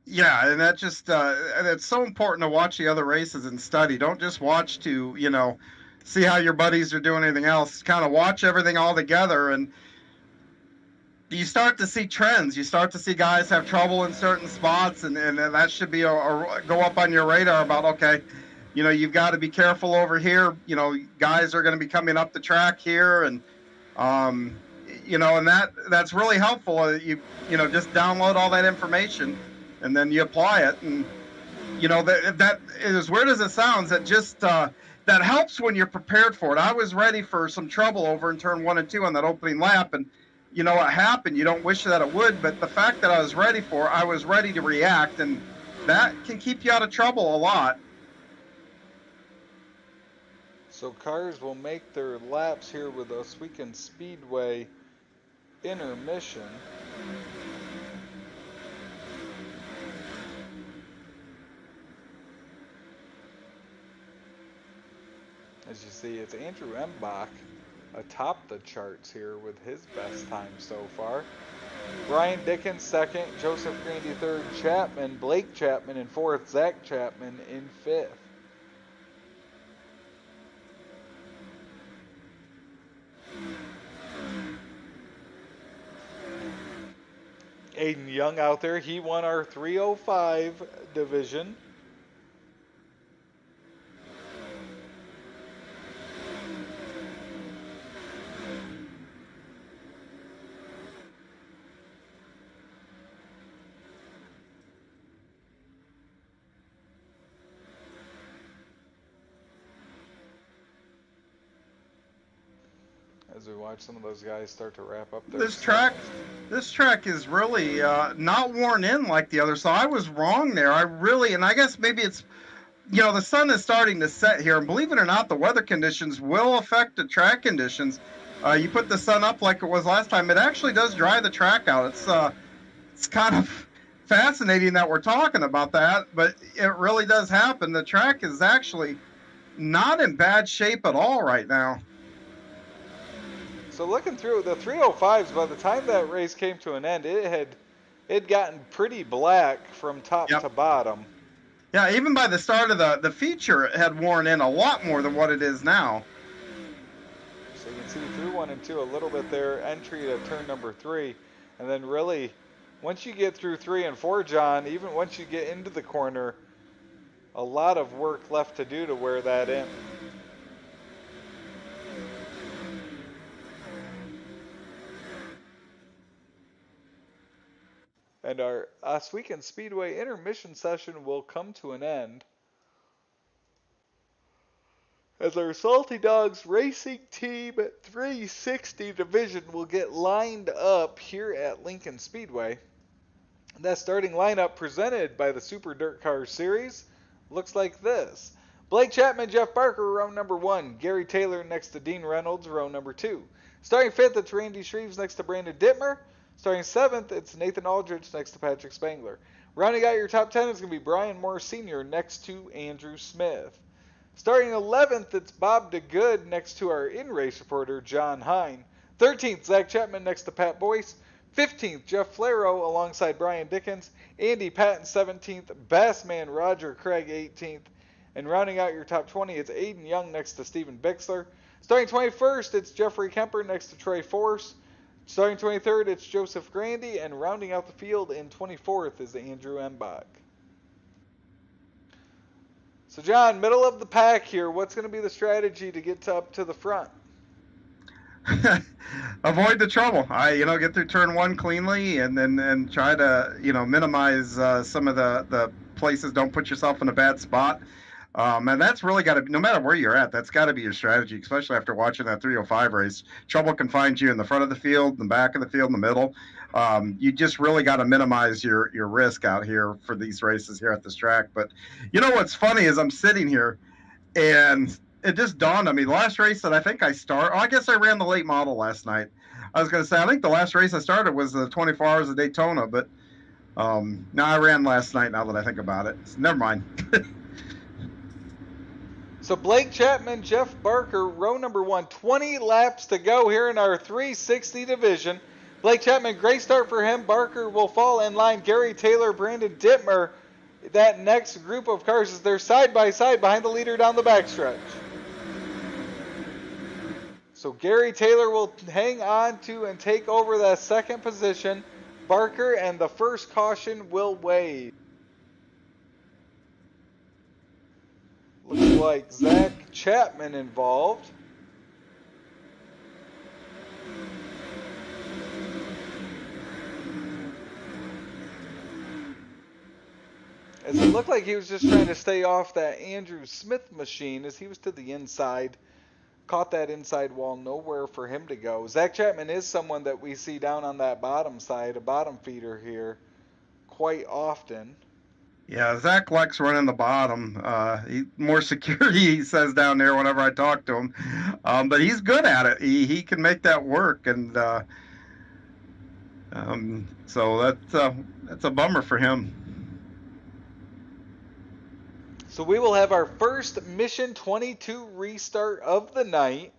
Yeah, and that just it's so important to watch the other races and study. Don't just watch to, see how your buddies are doing anything else. Kind of watch everything all together, and you start to see trends. You start to see guys have trouble in certain spots, and that should be go up on your radar about, okay, you've got to be careful over here. Guys are going to be coming up the track here, and and that's really helpful. You just download all that information, and then you apply it, and that as weird as it sounds, that just that helps when you're prepared for it. I was ready for some trouble over in turn 1 and 2 on that opening lap, and what happened. You don't wish that it would, but the fact that I was ready to react, and that can keep you out of trouble a lot. So cars will make their laps here with Coast2Coast Speedway intermission. As you see, it's Andrew Embach atop the charts here with his best time so far. Brian Dickens second, Joseph Grandy third, Blake Chapman in fourth, Zach Chapman in fifth. Aiden Young out there, he won our 305 division. as we watch some of those guys start to wrap up their This track is really not worn in like the other. So I was wrong there. And I guess maybe it's, the sun is starting to set here, and believe it or not, the weather conditions will affect the track conditions. You put the sun up like it was last time, it actually does dry the track out. It's kind of fascinating that we're talking about that, but it really does happen. The track is actually not in bad shape at all right now. So looking through the 305s, by the time that race came to an end, it had gotten pretty black from top to bottom. Yeah, even by the start of the feature, it had worn in a lot more than what it is now. So you can see through 1 and 2 a little bit there, entry to turn number 3. And then really, once you get through 3 and 4, John, even once you get into the corner, a lot of work left to do to wear that in. And our Oswego Speedway intermission session will come to an end as our Salty Dogs Racing Team 360 division will get lined up here at Lincoln Speedway. That starting lineup presented by the Super Dirt Car Series looks like this. Blake Chapman, Jeff Barker, row number 1. Gary Taylor next to Dean Reynolds, row number 2. Starting 5th, it's Randy Shreves next to Brandon Dittmer. Starting 7th, it's Nathan Aldrich next to Patrick Spangler. Rounding out your top 10 is going to be Brian Moore Sr. next to Andrew Smith. Starting 11th, it's Bob DeGood next to our in-race reporter, John Hine. 13th, Zach Chapman next to Pat Boyce. 15th, Jeff Flaro alongside Brian Dickens. Andy Patton 17th. Bassman Roger Craig 18th. And rounding out your top 20, it's Aiden Young next to Steven Bixler. Starting 21st, it's Jeffrey Kemper next to Trey Force. Starting 23rd, it's Joseph Grandy, and rounding out the field in 24th is Andrew Embach. So, John, middle of the pack here, what's going to be the strategy to get up to the front? Avoid the trouble. Get through turn 1 cleanly, and then try to, minimize some of the places. Don't put yourself in a bad spot. And that's really got to be, no matter where you're at, that's got to be your strategy, especially after watching that 305 race. Trouble can find you in the front of the field, the back of the field, in the middle. You just really got to minimize your risk out here for these races here at this track. But what's funny is I'm sitting here, and it just dawned on me. The last race that I think I guess I ran the late model last night. I was going to say, I think the last race I started was the 24 Hours of Daytona, but no, I ran last night now that I think about it. So never mind. So Blake Chapman, Jeff Barker, row number 1, 20 laps to go here in our 360 division. Blake Chapman, great start for him. Barker will fall in line. Gary Taylor, Brandon Dittmer, that next group of cars is they're side by side behind the leader down the backstretch. So Gary Taylor will hang on to and take over that second position. Barker and the first caution will wave. Looks like Zach Chapman involved. As it looked like he was just trying to stay off that Andrew Smith machine as he was to the inside. Caught that inside wall, nowhere for him to go. Zach Chapman is someone that we see down on that bottom side, a bottom feeder here, quite often. Yeah, Zach likes running the bottom. More security, he says down there whenever I talk to him. But he's good at it. He can make that work, and so that's a bummer for him. So we will have our first Mission 22 restart of the night.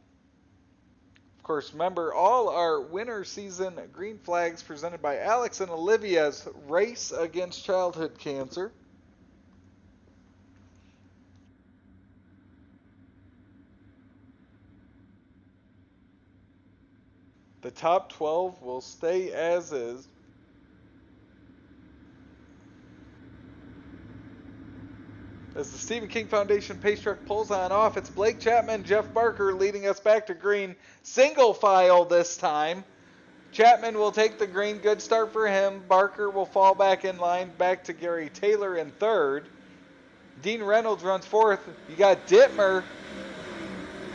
Of course, remember all our winter season green flags presented by Alex and Olivia's Race Against Childhood Cancer. The top 12 will stay as is. As the Stephen King Foundation pace truck pulls on off, it's Blake Chapman, Jeff Barker leading us back to green. Single file this time. Chapman will take the green. Good start for him. Barker will fall back in line. Back to Gary Taylor in third. Dean Reynolds runs fourth. You got Dittmer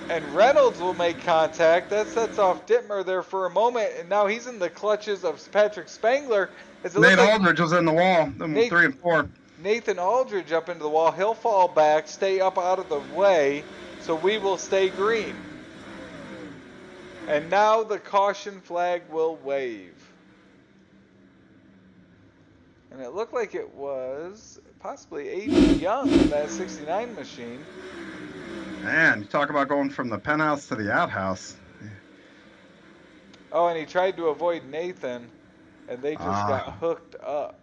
And Reynolds will make contact. That sets off Dittmer there for a moment, and now he's in the clutches of Patrick Spangler. As it Nate looks like Aldridge was in the wall, Nate- 3 and 4. Nathan Aldridge up into the wall. He'll fall back, stay up out of the way, so we will stay green. And now the caution flag will wave. And it looked like it was possibly A.D. Young in that 69 machine. Man, you talk about going from the penthouse to the outhouse. Oh, and he tried to avoid Nathan, and they just got hooked up.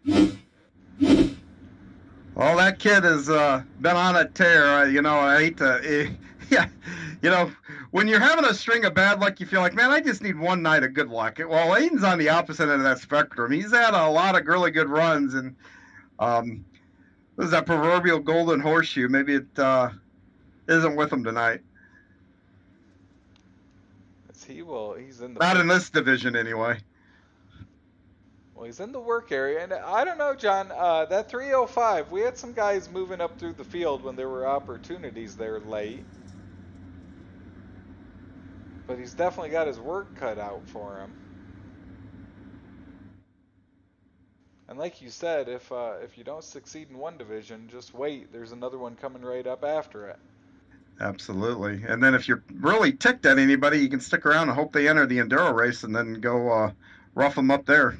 Well, that kid has been on a tear. You know, I hate to... yeah, you know, when you're having a string of bad luck, you feel like, man, I just need one night of good luck. Well, Aiden's on the opposite end of that spectrum. He's had a lot of really good runs, and there's that proverbial golden horseshoe. Maybe it isn't with him tonight. He's in the... Not in this division, anyway. Well, he's in the work area, and I don't know, John, that 305, we had some guys moving up through the field when there were opportunities there late. But he's definitely got his work cut out for him. And like you said, if you don't succeed in one division, just wait. There's another one coming right up after it. Absolutely. And then if you're really ticked at anybody, you can stick around and hope they enter the enduro race and then go rough them up there.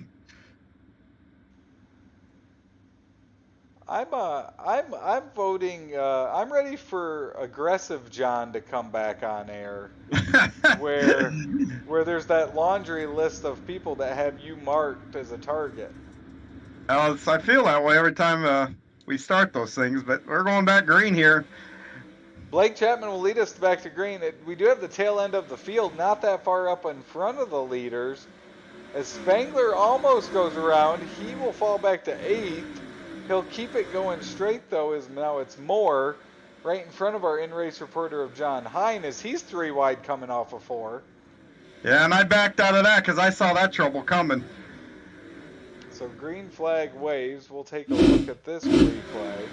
I'm voting. I'm ready for aggressive John to come back on air, where there's that laundry list of people that have you marked as a target. I feel that way every time we start those things, but we're going back green here. Blake Chapman will lead us back to green. We do have the tail end of the field, not that far up in front of the leaders. As Spangler almost goes around, he will fall back to 8th. He'll keep it going straight, though, as now it's Moore right in front of our in-race reporter of John Hine, as he's 3 wide coming off of 4. Yeah, and I backed out of that because I saw that trouble coming. So green flag waves. We'll take a look at this replay.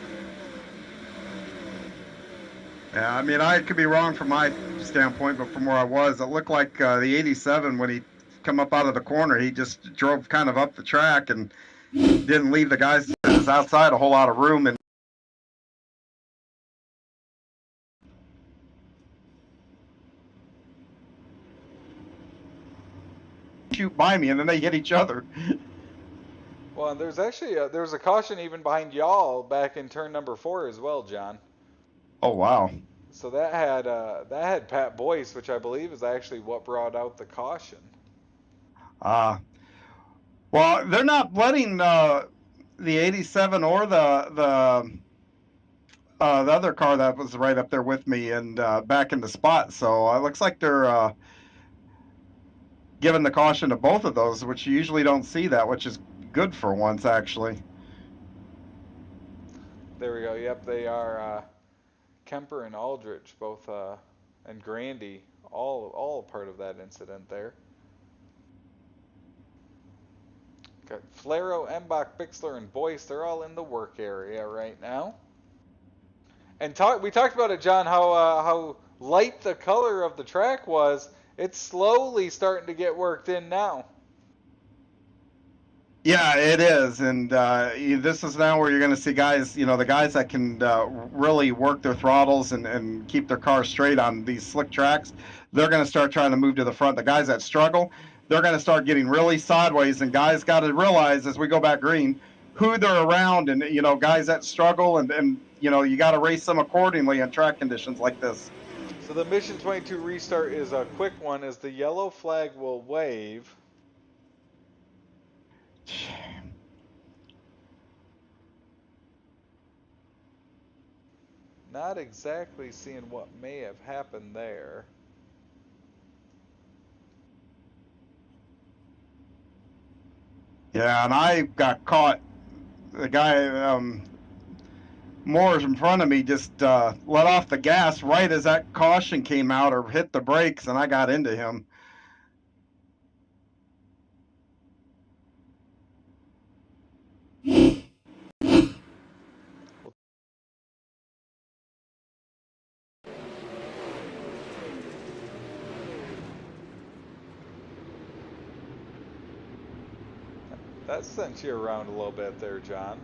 Yeah, I mean, I could be wrong from my standpoint, but from where I was, it looked like the 87, when he come up out of the corner, he just drove kind of up the track and didn't leave the guys outside a whole lot of room. And shoot by me, and then they hit each other. Well, and there's actually there was a caution even behind y'all back in turn number 4 as well, John. Oh, wow. So that had Pat Boyce, which I believe is actually what brought out the caution. Well, they're not letting the 87 or the other car that was right up there with me and back in the spot. So it looks like they're giving the caution to both of those, which you usually don't see that, which is good for once, actually. There we go. Yep, they are Kemper and Aldrich, both, and Grandy, all part of that incident there. Got Flero, Embach, Bixler, and Boyce. They're all in the work area right now. And we talked about it, John, how light the color of the track was. It's slowly starting to get worked in now. Yeah, it is, and this is now where you're going to see guys, the guys that can really work their throttles and keep their cars straight on these slick tracks. They're going to start trying to move to the front. The guys that struggle, they're going to start getting really sideways, and guys got to realize as we go back green who they're around, and guys that struggle, and you got to race them accordingly in track conditions like this. So the Mission 22 restart is a quick one, as the yellow flag will wave. Not exactly seeing what may have happened there. Yeah, and I got caught. The guy Moore's in front of me just let off the gas right as that caution came out or hit the brakes, and I got into him. That sent you around a little bit there, John.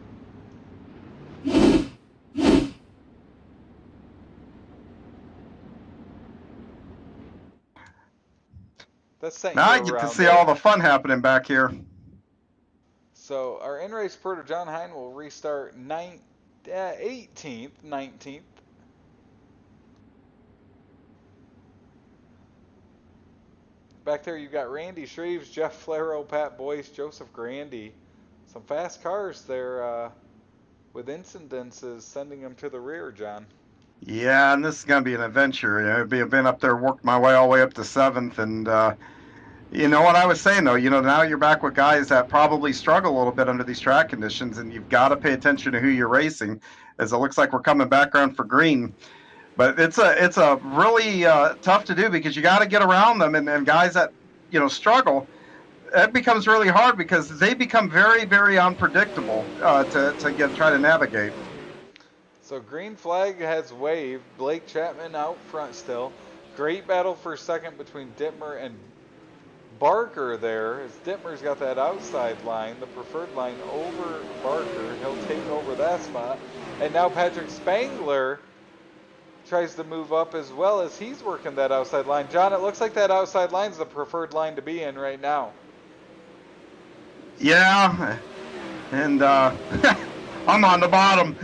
That sent Now you I get to around see there. all the fun happening back here. So our in-race reporter John Hine will restart 18th, 19th. Back there you've got Randy Shreves, Jeff Flero, Pat Boyce, Joseph Grandy. Some fast cars there with incidences sending them to the rear, John. Yeah, and this is going to be an adventure. You know, I've been up there, worked my way all the way up to 7th, and you know what I was saying, though? You know, now you're back with guys that probably struggle a little bit under these track conditions, and you've got to pay attention to who you're racing, as it looks like we're coming back around for green. But it's a really tough to do because you got to get around them, and guys that, you know, struggle, it becomes really hard because they become very, very unpredictable to try to navigate. So green flag has waved. Blake Chapman out front still. Great battle for second between Dittmer and Barker there, as Dittmer's got that outside line, the preferred line over Barker. He'll take over that spot. And now Patrick Spangler tries to move up as well as he's working that outside line. John, it looks like that outside line's the preferred line to be in right now. Yeah, and I'm on the bottom.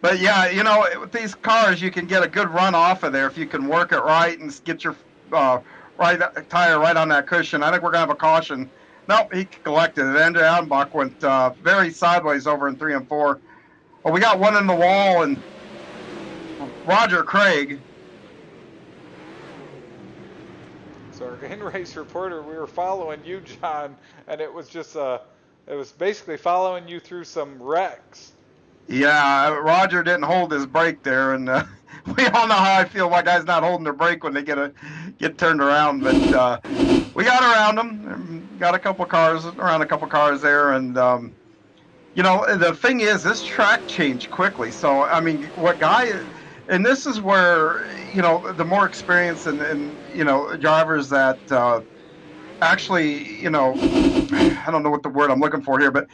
But yeah, you know, with these cars, you can get a good run off of there if you can work it right and get your right tire right on that cushion. I think we're going to have a caution. Nope, he collected it. Andrew Allenbach went very sideways over in 3 and 4. Well, we got one in the wall, and Roger Craig. So our in-race reporter, we were following you, John, and it was just it was basically following you through some wrecks. Yeah, Roger didn't hold his brake there, and we all know how I feel about guys not holding their brake when they get turned around. But we got around them, got a couple cars there, and you know, the thing is, this track changed quickly. So I mean, and this is where, you know, the more experienced and you know, drivers that actually, you know, I don't know what the word I'm looking for here, but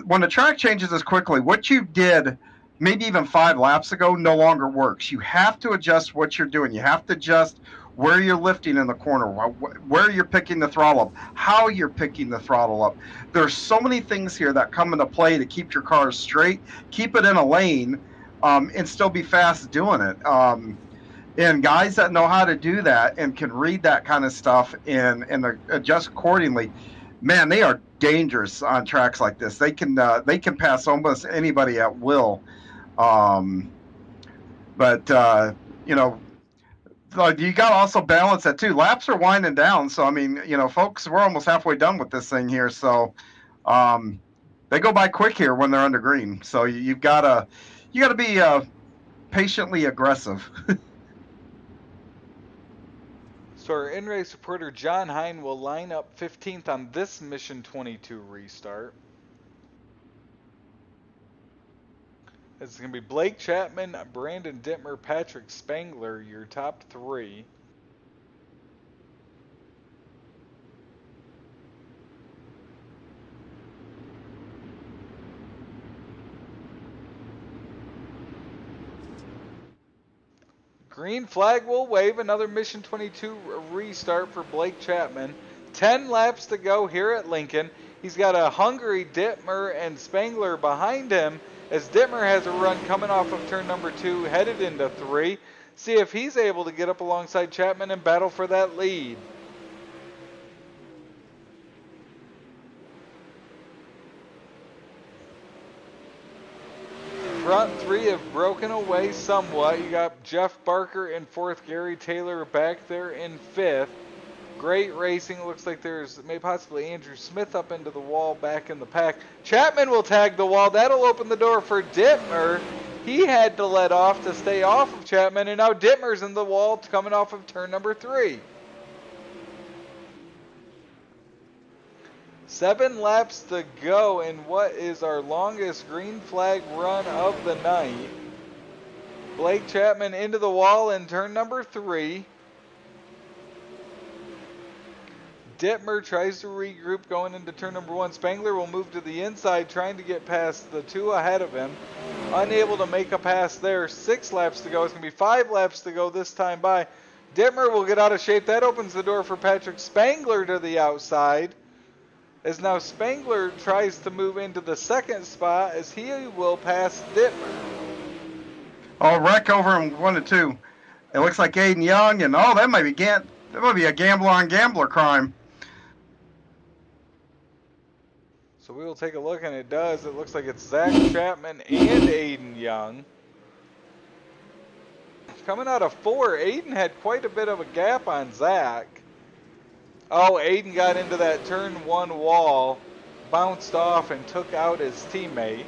when the track changes as quickly, what you did maybe even 5 laps ago no longer works. You have to adjust what you're doing. You have to adjust where you're lifting in the corner, where you're picking the throttle up, how you're picking the throttle up. There's so many things here that come into play to keep your car straight, keep it in a lane, and still be fast doing it. And guys that know how to do that and can read that kind of stuff and adjust accordingly, man, they are dangerous on tracks like this. They can pass almost anybody at will. But you know, you got to also balance that too. Laps are winding down, so I mean, you know, folks, we're almost halfway done with this thing here. So they go by quick here when they're under green. So you gotta be patiently aggressive. So our in-race reporter John Hine will line up 15th on this Mission 22 restart. It's going to be Blake Chapman, Brandon Dittmer, Patrick Spangler, your top 3. Green flag will wave. Another Mission 22 restart for Blake Chapman. 10 laps to go here at Lincoln. He's got a hungry Dittmer and Spangler behind him, as Dittmer has a run coming off of turn number 2, headed into 3. See if he's able to get up alongside Chapman and battle for that lead. Front 3 have broken away somewhat. You got Jeff Barker in 4th, Gary Taylor back there in 5th. Great racing. Looks like there's maybe possibly Andrew Smith up into the wall back in the pack. Chapman will tag the wall. That'll open the door for Dittmer. He had to let off to stay off of Chapman, and now Dittmer's in the wall coming off of turn number 3. 7 laps to go in what is our longest green flag run of the night. Blake Chapman into the wall in turn number 3. Dittmer tries to regroup going into turn number 1. Spangler will move to the inside, trying to get past the 2 ahead of him. Unable to make a pass there. 6 laps to go. It's going to be 5 laps to go this time by. Dittmer will get out of shape. That opens the door for Patrick Spangler to the outside. As now Spangler tries to move into the 2nd spot as he will pass Dittmer. Oh, wreck over in 1 and 2. It looks like Aiden Young, and that might be a gambler on gambler crime. So we will take a look, and it does. It looks like it's Zach Chapman and Aiden Young. Coming out of 4, Aiden had quite a bit of a gap on Zach. Oh, Aiden got into that turn 1 wall, bounced off, and took out his teammate.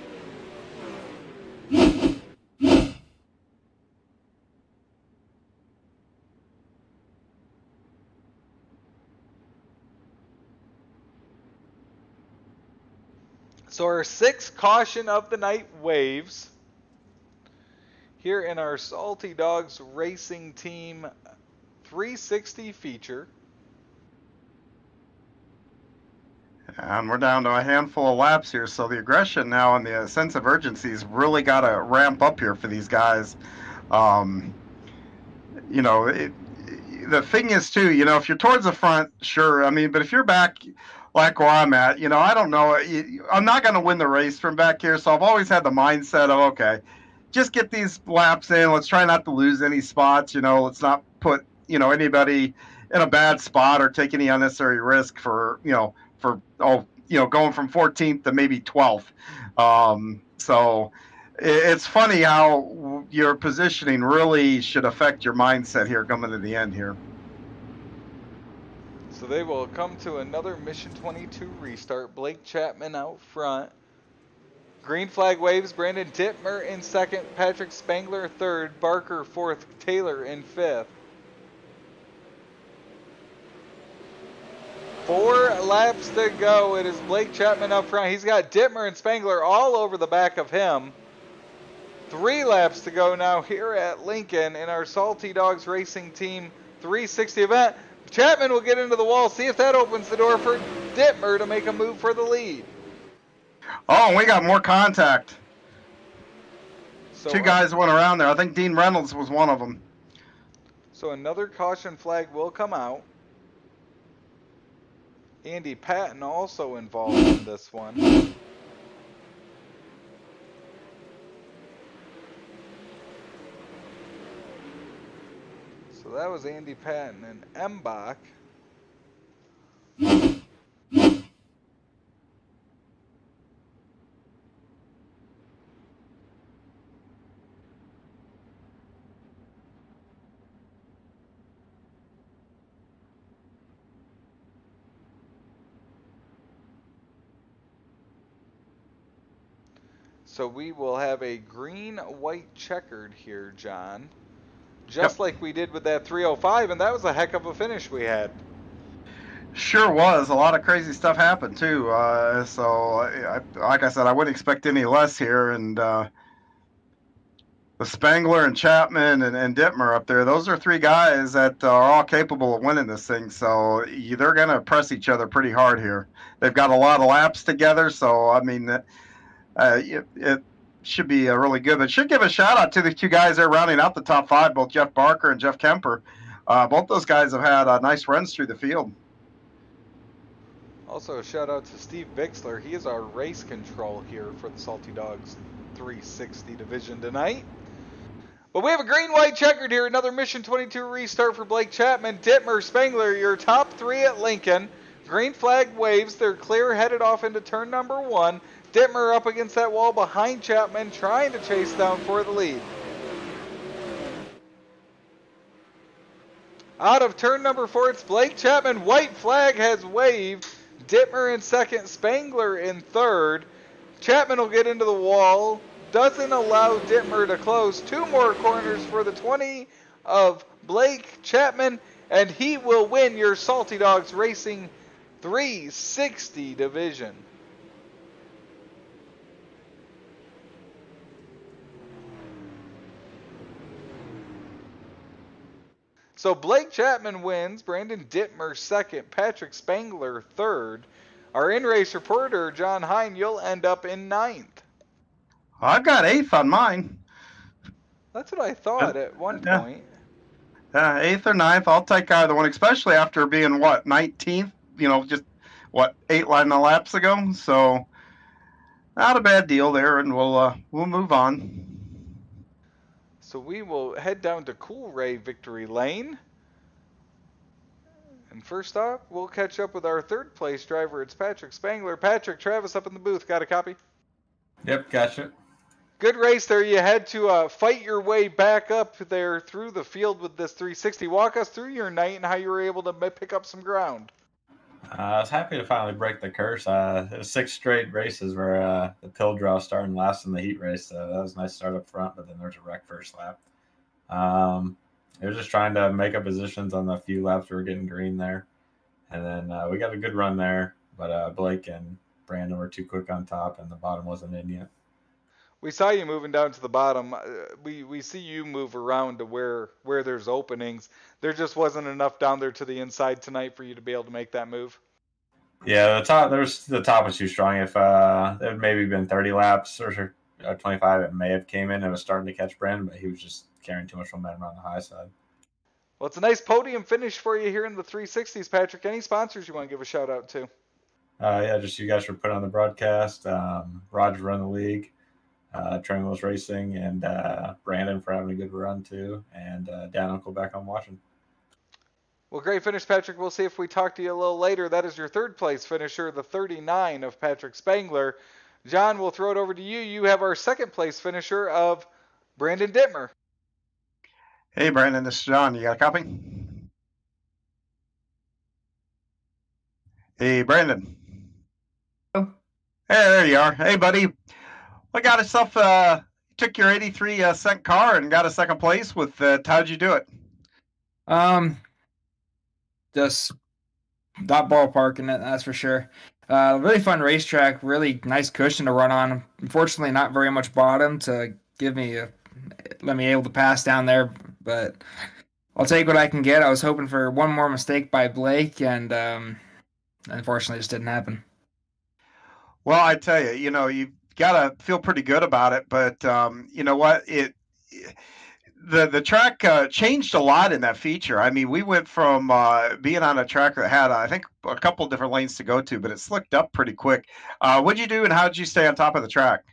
So our 6th caution of the night waves here in our Salty Dogs Racing Team 360 feature. And we're down to a handful of laps here, so the aggression now and the sense of urgency has really got to ramp up here for these guys. The thing is, too, if you're towards the front, sure. I mean, but if you're back like where I'm at, I don't know. I'm not going to win the race from back here, so I've always had the mindset of, okay, just get these laps in. Let's try not to lose any spots. Let's not put, anybody in a bad spot or take any unnecessary risk for going from 14th to maybe 12th. So it's funny how your positioning really should affect your mindset here coming to the end here. So they will come to another Mission 22 restart. Blake Chapman out front. Green flag waves. Brandon Dittmer in 2nd. Patrick Spangler 3rd. Barker 4th. Taylor in 5th. 4 laps to go. It is Blake Chapman up front. He's got Dittmer and Spangler all over the back of him. 3 laps to go now here at Lincoln in our Salty Dogs Racing Team 360 event. Chapman will get into the wall, see if that opens the door for Dittmer to make a move for the lead. Oh, we got more contact. So, 2 guys went around there. I think Dean Reynolds was one of them. So another caution flag will come out. Andy Patton also involved in this one. So that was Andy Patton and Embach. So we will have a green-white checkered here, John. Just like we did with that 305, and that was a heck of a finish we had. Sure was. A lot of crazy stuff happened, too. Like I said, I wouldn't expect any less here. And with Spangler and Chapman and Dittmer up there, those are 3 guys that are all capable of winning this thing. So they're going to press each other pretty hard here. They've got a lot of laps together, so, I mean, it should be really good. But should give a shout out to the 2 guys that are rounding out the top 5, both Jeff Barker and Jeff Kemper. Both those guys have had nice runs through the field. Also, a shout out to Steve Bixler. He is our race control here for the Salty Dogs 360 division tonight. But we have a green-white checkered here. Another Mission 22 restart for Blake Chapman. Dittmer, Spangler, your top 3 at Lincoln. Green flag waves. They're clear, headed off into turn number 1. Dittmer up against that wall behind Chapman, trying to chase down for the lead. Out of turn number 4, it's Blake Chapman. White flag has waved. Dittmer in 2nd, Spangler in 3rd. Chapman will get into the wall. Doesn't allow Dittmer to close. 2 more corners for the 20 of Blake Chapman, and he will win your Salty Dogs Racing 360 division. So Blake Chapman wins, Brandon Dittmer second, Patrick Spangler third. Our in-race reporter, John Hine, you'll end up in ninth. I've got eighth on mine. That's what I thought at one Yeah. point. Eighth or ninth. I'll take either one, especially after being, 19th? Just, 8 laps ago? So, not a bad deal there, and we'll move on. So we will head down to Coolray Victory Lane. And first off, we'll catch up with our third place driver. It's Patrick Spangler. Patrick, Travis up in the booth. Got a copy? Yep, gotcha. Good race there. You had to fight your way back up there through the field with this 360. Walk us through your night and how you were able to pick up some ground. I was happy to finally break the curse. It was 6 straight races where the pill draw starting last in the heat race. So that was a nice start up front, but then there was a wreck first lap. It was just trying to make up positions on the few laps we were getting green there. And then we got a good run there, but Blake and Brandon were too quick on top, and the bottom wasn't in yet. We saw you moving down to the bottom. We see you move around to where there's openings. There just wasn't enough down there to the inside tonight for you to be able to make that move. Yeah, the top was too strong. If there had maybe been 30 laps or 25, it may have came in and was starting to catch Brandon, but he was just carrying too much momentum on the high side. Well, it's a nice podium finish for you here in the 360s, Patrick. Any sponsors you want to give a shout out to? Yeah, just you guys for putting on the broadcast. Roger run the league. Training Wheels Racing, and Brandon for having a good run too, and Dan Uncle back on watching. Well, great finish, Patrick. We'll see if we talk to you a little later. That is your third place finisher, the 39 of Patrick Spangler. John, we'll throw it over to you. You have our second place finisher of Brandon Dittmer. Hey, Brandon, this is John. You got a copy? Hey, Brandon. Oh. Hey, there you are. Hey, buddy. I got yourself, took your 83 cent car and got a second place with, how'd you do it? Just not ballparking it, that's for sure. Really fun racetrack, really nice cushion to run on. Unfortunately, not very much bottom to let me able to pass down there, but I'll take what I can get. I was hoping for one more mistake by Blake, and unfortunately, it just didn't happen. Well, I tell you, you've got to feel pretty good about it, but you know what? The track changed a lot in that feature. I mean, we went from being on a track that had, I think, a couple different lanes to go to, but it slicked up pretty quick. What'd you do, and how did you stay on top of the track?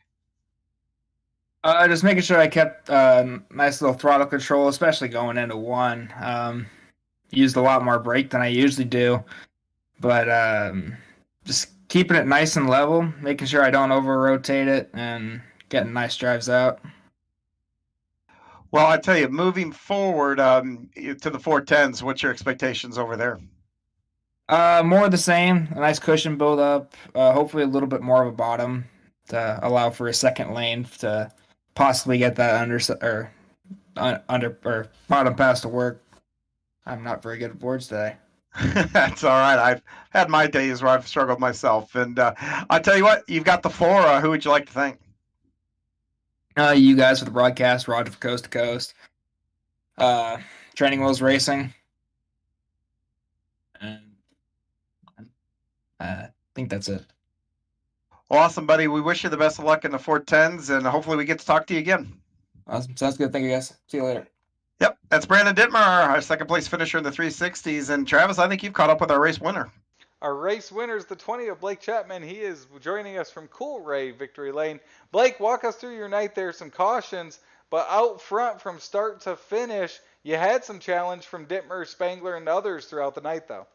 Just making sure I kept nice little throttle control, especially going into one. Used a lot more brake than I usually do, but just keeping it nice and level, making sure I don't over-rotate it, and getting nice drives out. Well, I tell you, moving forward to the 410s, what's your expectations over there? More of the same, a nice cushion build up, hopefully a little bit more of a bottom to allow for a second lane to possibly get that under or bottom pass to work. I'm not very good at boards today. That's all right. I've had my days where I've struggled myself, and I tell you what, you've got the floor. Who would you like to thank? You guys for the broadcast, Roger for Coast to Coast, Training Wheels Racing, and I think that's it. Awesome, buddy. We wish you the best of luck in the 410s, and hopefully we get to talk to you again. Awesome. Sounds good. Thank you, guys. See you later. Yep, that's Brandon Dittmer, our second place finisher in the 360s. And Travis, I think you've caught up with our race winner. Our race winner is the 20 of Blake Chapman. He is joining us from Coolray Victory Lane. Blake, walk us through your night there. Some cautions, but out front from start to finish, you had some challenge from Dittmer, Spangler, and others throughout the night, though.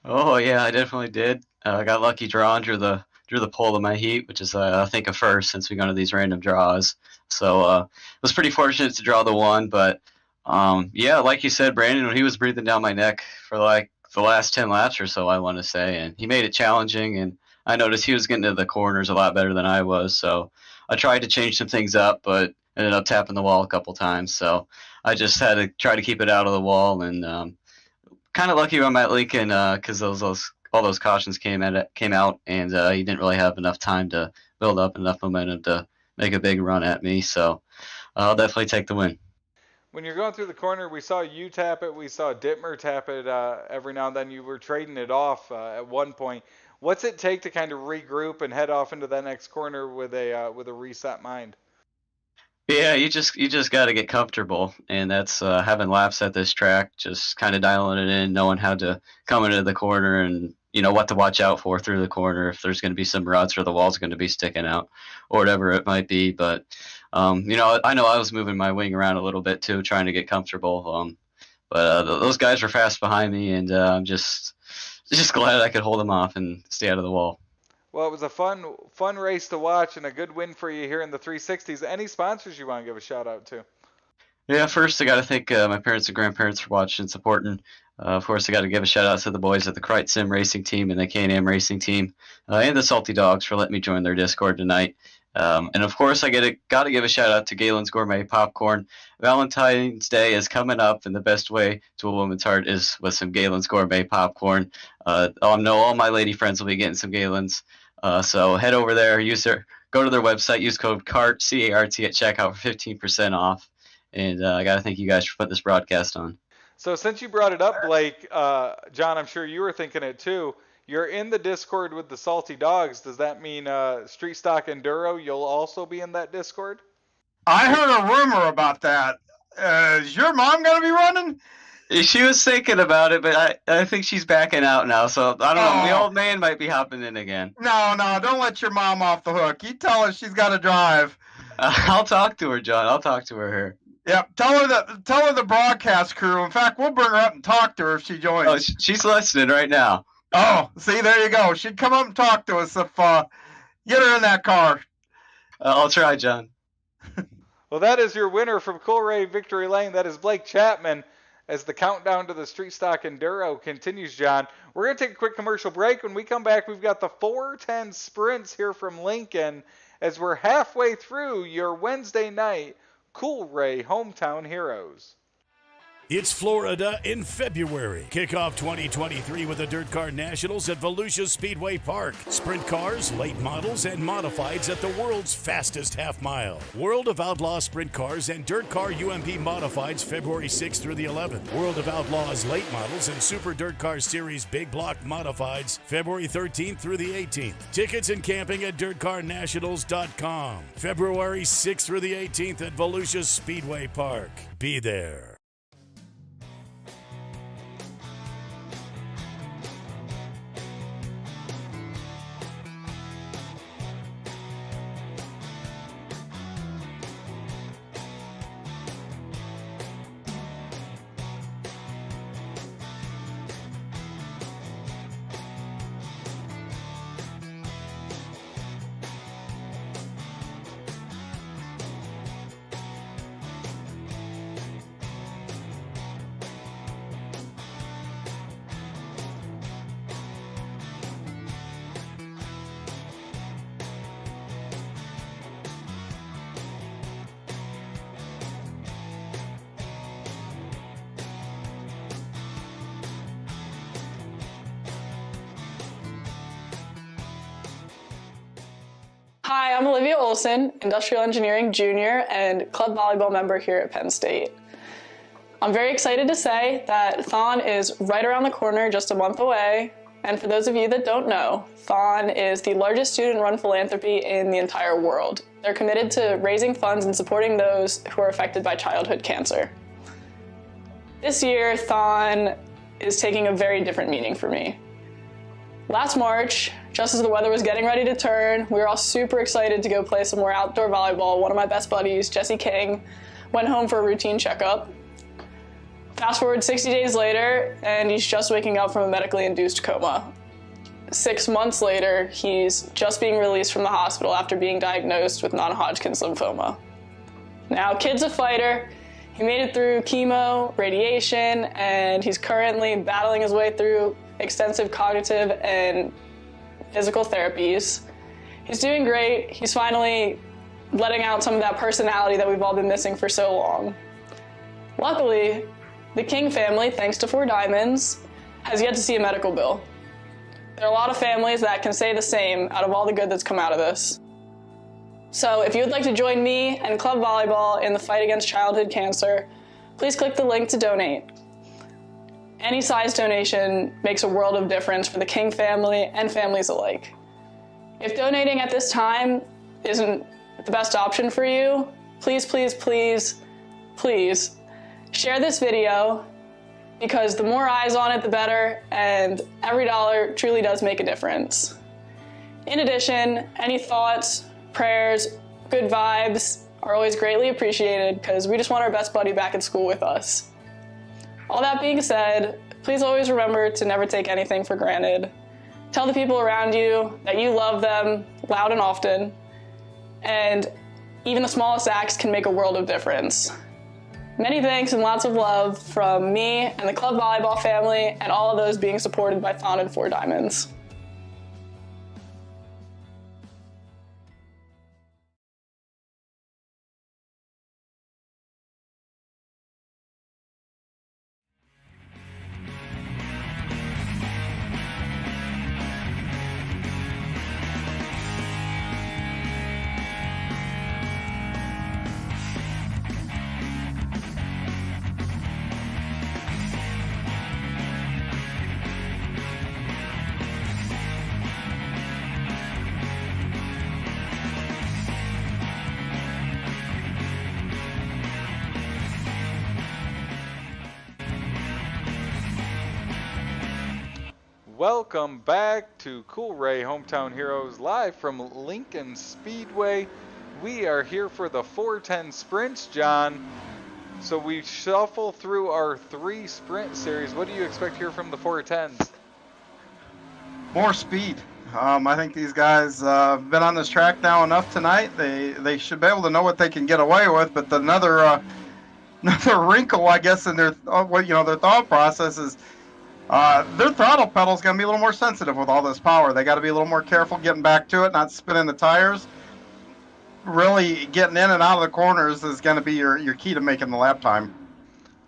Oh yeah, I definitely did. I got lucky drawing, drew the pole of my heat, which is I think a first since we go to these random draws. So was pretty fortunate to draw the one, but yeah, like you said, Brandon, when he was breathing down my neck for like the last 10 laps or so, I want to say, and he made it challenging, and I noticed he was getting to the corners a lot better than I was, so I tried to change some things up, but ended up tapping the wall a couple times, so I just had to try to keep it out of the wall, and kind of lucky on Matt Lincoln because all those cautions came out, and he didn't really have enough time to build up enough momentum to make a big run at me, so I'll definitely take the win. When you're going through the corner, we saw you tap it, we saw Dittmer tap it every now and then. You were trading it off at one point. What's it take to kind of regroup and head off into that next corner with a reset mind? Yeah, you just got to get comfortable, and that's having laps at this track, just kind of dialing it in, knowing how to come into the corner and what to watch out for through the corner, if there's going to be some ruts or the wall's going to be sticking out or whatever it might be. But I know I was moving my wing around a little bit too, trying to get comfortable. But those guys were fast behind me, and I'm just glad I could hold them off and stay out of the wall. Well, it was a fun race to watch and a good win for you here in the 360s. Any sponsors you want to give a shout out to? Yeah, first I got to thank my parents and grandparents for watching and supporting. Of course, I got to give a shout out to the boys at the Crite Sim Racing Team and the K&M Racing Team, and the Salty Dogs for letting me join their Discord tonight. And of course, I got to give a shout out to Galen's Gourmet Popcorn. Valentine's Day is coming up, and the best way to a woman's heart is with some Galen's Gourmet Popcorn. I know all my lady friends will be getting some Galen's. So head over there, go to their website, use code CART, C-A-R-T at checkout for 15% off. And I got to thank you guys for putting this broadcast on. So since you brought it up, Blake, John, I'm sure you were thinking it too. You're in the Discord with the Salty Dogs. Does that mean Street Stock Enduro, you'll also be in that Discord? I heard a rumor about that. Is your mom going to be running? She was thinking about it, but I think she's backing out now. So I don't know. The old man might be hopping in again. No, don't let your mom off the hook. You tell her she's got to drive. I'll talk to her, John. I'll talk to her here. Yep, tell her the broadcast crew. In fact, we'll bring her up and talk to her if she joins. Oh, she's listening right now. Oh, see, there you go. She'd come up and talk to us if get her in that car. I'll try, John. Well, that is your winner from Coolray Victory Lane. That is Blake Chapman. As the countdown to the Street Stock Enduro continues, John, we're going to take a quick commercial break. When we come back, we've got the 410 sprints here from Lincoln as we're halfway through your Wednesday night Coolray Hometown Heroes. It's Florida in February. Kick off 2023 with the Dirt Car Nationals at Volusia Speedway Park. Sprint cars, late models, and modifieds at the world's fastest half mile. World of Outlaw Sprint Cars and Dirt Car UMP Modifieds February 6th through the 11th. World of Outlaws Late Models and Super Dirt Car Series Big Block Modifieds February 13th through the 18th. Tickets and camping at dirtcarnationals.com. February 6th through the 18th at Volusia Speedway Park. Be there. Hi, I'm Olivia Olson, Industrial Engineering Junior and Club Volleyball member here at Penn State. I'm very excited to say that Thon is right around the corner, just a month away. And for those of you that don't know, Thon is the largest student-run philanthropy in the entire world. They're committed to raising funds and supporting those who are affected by childhood cancer. This year, Thon is taking a very different meaning for me. Last March, just as the weather was getting ready to turn, we were all super excited to go play some more outdoor volleyball. One of my best buddies, Jesse King, went home for a routine checkup. Fast forward 60 days later, and he's just waking up from a medically induced coma. 6 months later, he's just being released from the hospital after being diagnosed with non-Hodgkin's lymphoma. Now, kid's a fighter. He made it through chemo, radiation, and he's currently battling his way through extensive cognitive and physical therapies. He's doing great. He's finally letting out some of that personality that we've all been missing for so long. Luckily, the King family, thanks to Four Diamonds, has yet to see a medical bill. There are a lot of families that can say the same out of all the good that's come out of this. So if you would like to join me and Club Volleyball in the fight against childhood cancer, please click the link to donate. Any size donation makes a world of difference for the King family and families alike. If donating at this time isn't the best option for you, please, please, please, please share this video, because the more eyes on it, the better, and every dollar truly does make a difference. In addition, any thoughts, prayers, good vibes are always greatly appreciated, because we just want our best buddy back at school with us. All that being said, please always remember to never take anything for granted. Tell the people around you that you love them loud and often, and even the smallest acts can make a world of difference. Many thanks and lots of love from me and the club volleyball family, and all of those being supported by Thon and Four Diamonds. Welcome back to Cool Ray Hometown Heroes live from Lincoln Speedway. We are here for the 410 sprints, John. So we shuffle through our 3 sprint series. What do you expect here from the 410s? More speed. I think these guys have been on this track now enough tonight. They should be able to know what they can get away with. But another wrinkle, I guess, in their their thought process is their throttle pedal is going to be a little more sensitive with all this power. They got to be a little more careful getting back to it, not spinning the tires. Really getting in and out of the corners is going to be your key to making the lap time.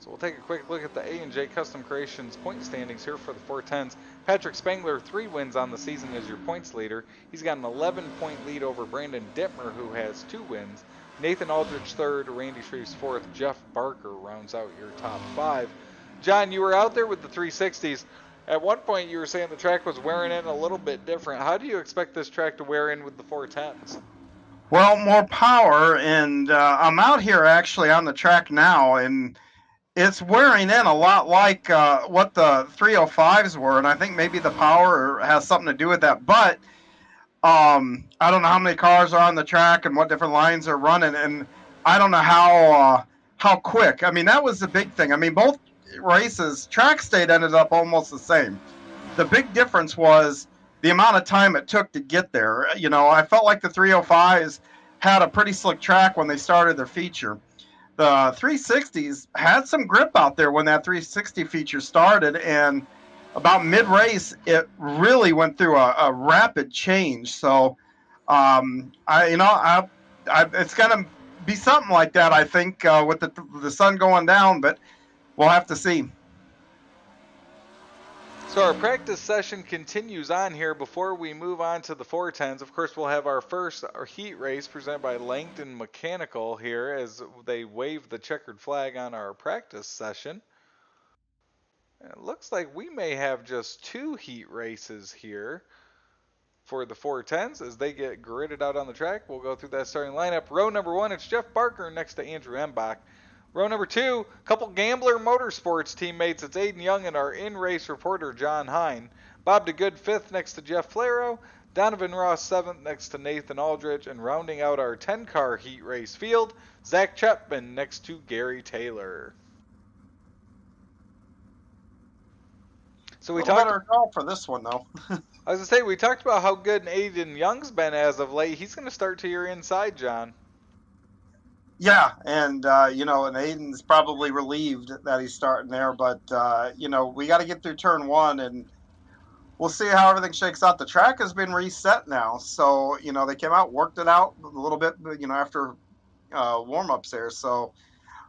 So we'll take a quick look at the A&J Custom Creations point standings here for the 410s. Patrick Spangler, 3 wins on the season as your points leader. He's got an 11-point lead over Brandon Dittmer, who has 2 wins. Nathan Aldrich, 3rd. Randy Shreves, 4th. Jeff Barker rounds out your top 5. John, you were out there with the 360s. At one point, you were saying the track was wearing in a little bit different. How do you expect this track to wear in with the 410s? Well, more power, and I'm out here actually on the track now, and it's wearing in a lot like what the 305s were, and I think maybe the power has something to do with that. But I don't know how many cars are on the track and what different lines are running, and I don't know how quick. I mean, that was the big thing. I mean, both races, track state ended up almost the same. The big difference was the amount of time it took to get there. You know, I felt like the 305s had a pretty slick track when they started their feature. The 360s had some grip out there when that 360 feature started, and about mid-race, it really went through a rapid change. So, it's going to be something like that, I think, with the sun going down, but we'll have to see. So our practice session continues on here before we move on to the 410s. Of course, we'll have our first heat race presented by Langton Mechanical here as they wave the checkered flag on our practice session. And it looks like we may have just 2 heat races here for the 410s as they get gridded out on the track. We'll go through that starting lineup. Row number 1, it's Jeff Barker next to Andrew Embach. Row number 2, a couple Gambler Motorsports teammates. It's Aiden Young and our in-race reporter, John Hine. Bob DeGood, 5th next to Jeff Flaro. Donovan Ross, 7th next to Nathan Aldrich. And rounding out our 10-car heat race field, Zach Chapman next to Gary Taylor. So we talked better call for this one, though. I was going to say, we talked about how good Aiden Young's been as of late. He's going to start to your inside, John. Yeah, and, and Aiden's probably relieved that he's starting there, but, we got to get through turn 1, and we'll see how everything shakes out. The track has been reset now, so, they came out, worked it out a little bit, after warm-ups there, so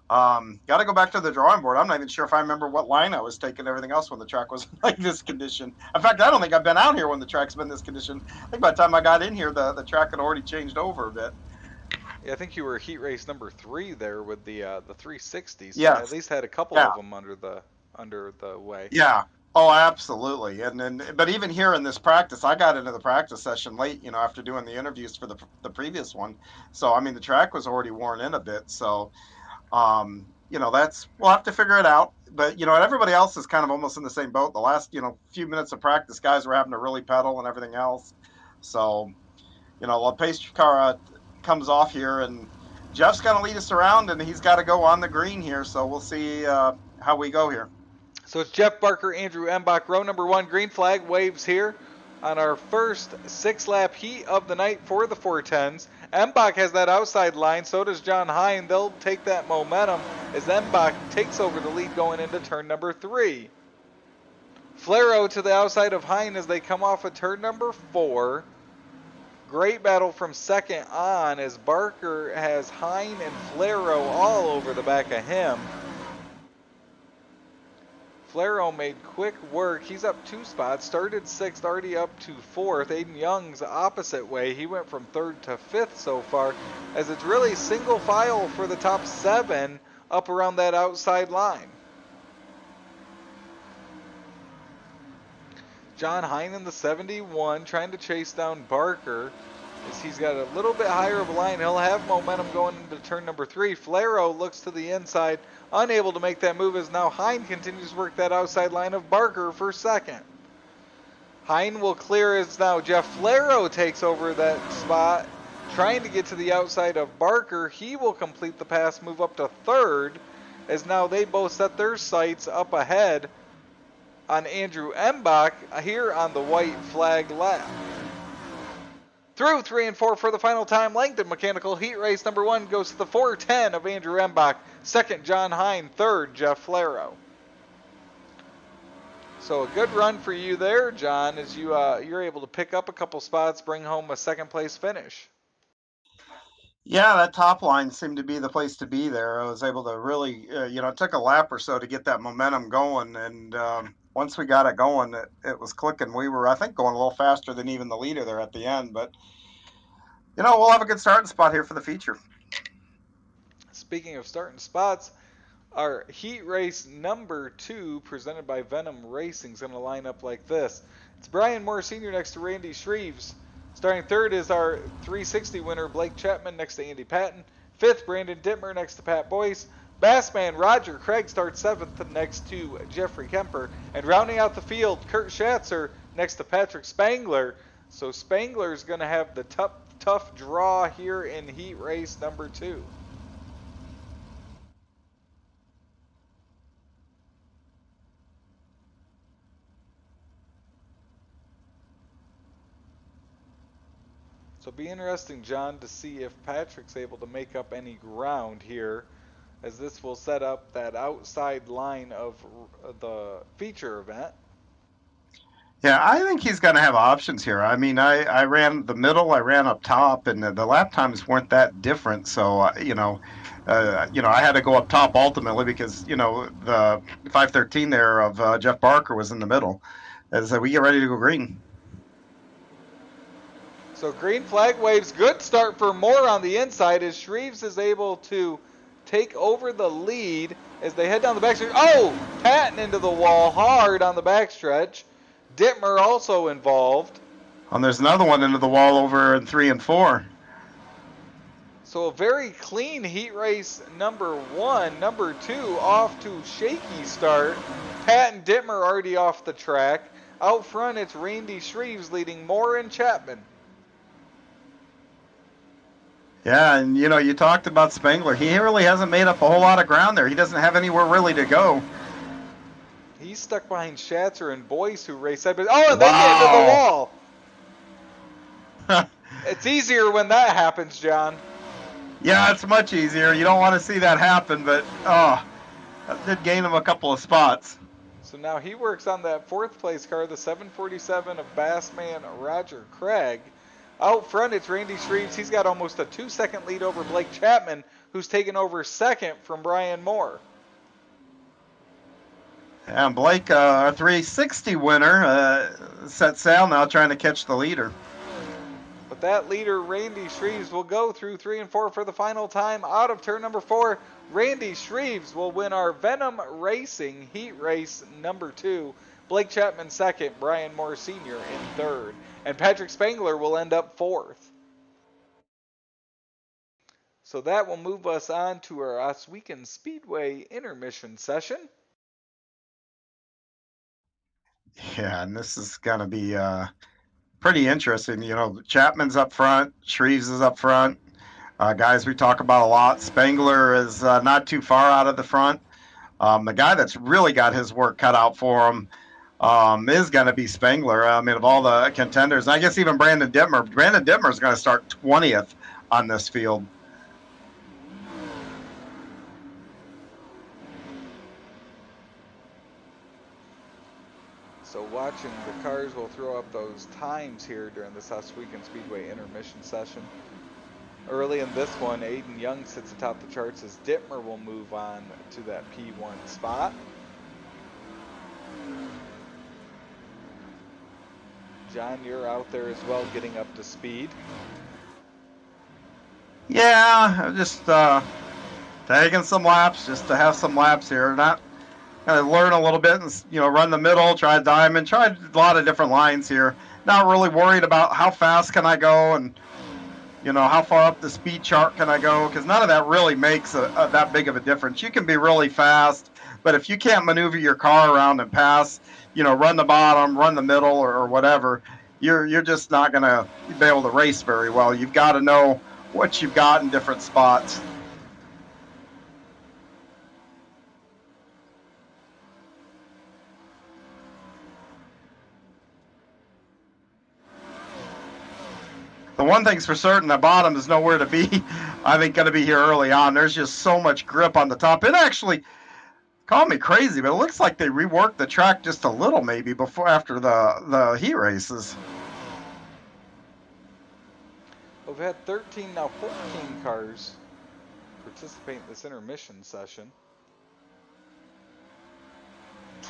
got to go back to the drawing board. I'm not even sure if I remember what line I was taking, everything else when the track was like this condition. In fact, I don't think I've been out here when the track's been this condition. I think by the time I got in here, the track had already changed over a bit. Yeah, I think you were heat race number 3 there with the 360s. So Yes. at least had a couple of them under the way. Yeah. Oh, absolutely. But even here in this practice, I got into the practice session late, after doing the interviews for the previous one. So I mean, the track was already worn in a bit. So we'll have to figure it out. But everybody else is kind of almost in the same boat. The last few minutes of practice, guys were having to really pedal and everything else. So the pace car comes off here, and Jeff's going to lead us around, and he's got to go on the green here. So we'll see how we go here. So it's Jeff Barker, Andrew Embach, row number 1. Green flag waves here on our first 6-lap heat of the night for the 410s. Embach has that outside line, so does John Hine. They'll take that momentum as Embach takes over the lead going into turn number 3. Flero to the outside of Hine as they come off of turn number 4. Great battle from second on as Barker has Hine and Flero all over the back of him. Flero made quick work. He's up 2 spots, started 6th, already up to 4th. Aiden Young's opposite way. He went from 3rd to 5th so far, as it's really single file for the top 7 up around that outside line. John Hine in the 71 trying to chase down Barker. As he's got a little bit higher of a line, he'll have momentum going into turn number 3. Flero looks to the inside, unable to make that move as now Hine continues to work that outside line of Barker for second. Hine will clear as now Jeff Flero takes over that spot, trying to get to the outside of Barker. He will complete the pass, move up to 3rd, as now they both set their sights up ahead on Andrew Embach here on the white flag lap. Through 3 and 4 for the final time. Langdon Mechanical heat race number 1 goes to the 410 of Andrew Embach. 2nd, John Hine. 3rd, Jeff Flero. So a good run for you there, John, as you're able to pick up a couple spots, bring home a 2nd place finish. Yeah, that top line seemed to be the place to be there. I was able to really, it took a lap or so to get that momentum going. And once we got it going, it was clicking. We were, I think, going a little faster than even the leader there at the end. But, we'll have a good starting spot here for the feature. Speaking of starting spots, our heat race number 2, presented by Venom Racing, is going to line up like this. It's Brian Moore Sr. next to Randy Shreves. Starting 3rd is our 360 winner, Blake Chapman, next to Andy Patton. 5th, Brandon Dittmer, next to Pat Boyce. Bassman Roger Craig starts 7th next to Jeffrey Kemper. And rounding out the field, Kurt Schatzer next to Patrick Spangler. So Spangler's going to have the tough draw here in heat race number 2. So it'll be interesting, John, to see if Patrick's able to make up any ground here, as this will set up that outside line of the feature event. Yeah, I think he's going to have options here. I mean, I ran the middle, I ran up top, and the lap times weren't that different. So, I had to go up top ultimately because, the 513 there of Jeff Barker was in the middle. As we get ready to go green. So green flag waves, good start for Moore on the inside as Shreves is able to take over the lead as they head down the backstretch. Oh, Patton into the wall hard on the backstretch. Dittmer also involved. And there's another one into the wall over in 3 and 4. So a very clean heat race number 1. Number 2 off to shaky start. Patton Dittmer already off the track. Out front it's Randy Shreves leading Moore and Chapman. Yeah, and you talked about Spangler. He really hasn't made up a whole lot of ground there. He doesn't have anywhere really to go. He's stuck behind Schatzer and Boyce, who race side. Oh, and they get into the wall. It's easier when that happens, John. Yeah, it's much easier. You don't want to see that happen, but that did gain him a couple of spots. So now he works on that 4th place car, the 747 of Bassman Roger Craig. Out front, it's Randy Shreves. He's got almost a 2-second lead over Blake Chapman, who's taken over 2nd from Brian Moore. And Blake, our 360 winner, set sail now trying to catch the leader. But that leader, Randy Shreves, will go through 3 and 4 for the final time. Out of turn number 4, Randy Shreves will win our Venom Racing Heat Race number 2. Blake Chapman second, Brian Moore Sr. in third. And Patrick Spangler will end up fourth. So that will move us on to our Oswego Speedway intermission session. Yeah, and this is going to be pretty interesting. You know, Chapman's up front, Shreves is up front. Guys we talk about a lot. Spangler is not too far out of the front. The guy that's really got his work cut out for him is going to be Spangler. I mean, of all the contenders, I guess even Brandon Dittmer. Brandon Dittmer is going to start 20th on this field. So watching the cars will throw up those times here during this Oswego Speedway intermission session. Early in this one, Aiden Young sits atop the charts as Dittmer will move on to that P1 spot. John, you're out there as well, getting up to speed. Yeah, just taking some laps, just to have some laps here. Not kind of learn a little bit and, you know, run the middle, try diamond, try a lot of different lines here. Not really worried about how fast can I go and, you know, how far up the speed chart can I go, because none of that really makes that big of a difference. You can be really fast, but if you can't maneuver your car around and pass, you know, run the bottom, run the middle, or whatever, you're just not going to be able to race very well. You've got to know what you've got in different spots. The one thing's for certain, the bottom is nowhere to be. I think going to be here early on. There's just so much grip on the top. It actually, call me crazy, but it looks like they reworked the track just a little maybe after the heat races. We've had 13, now 14 cars participate in this intermission session.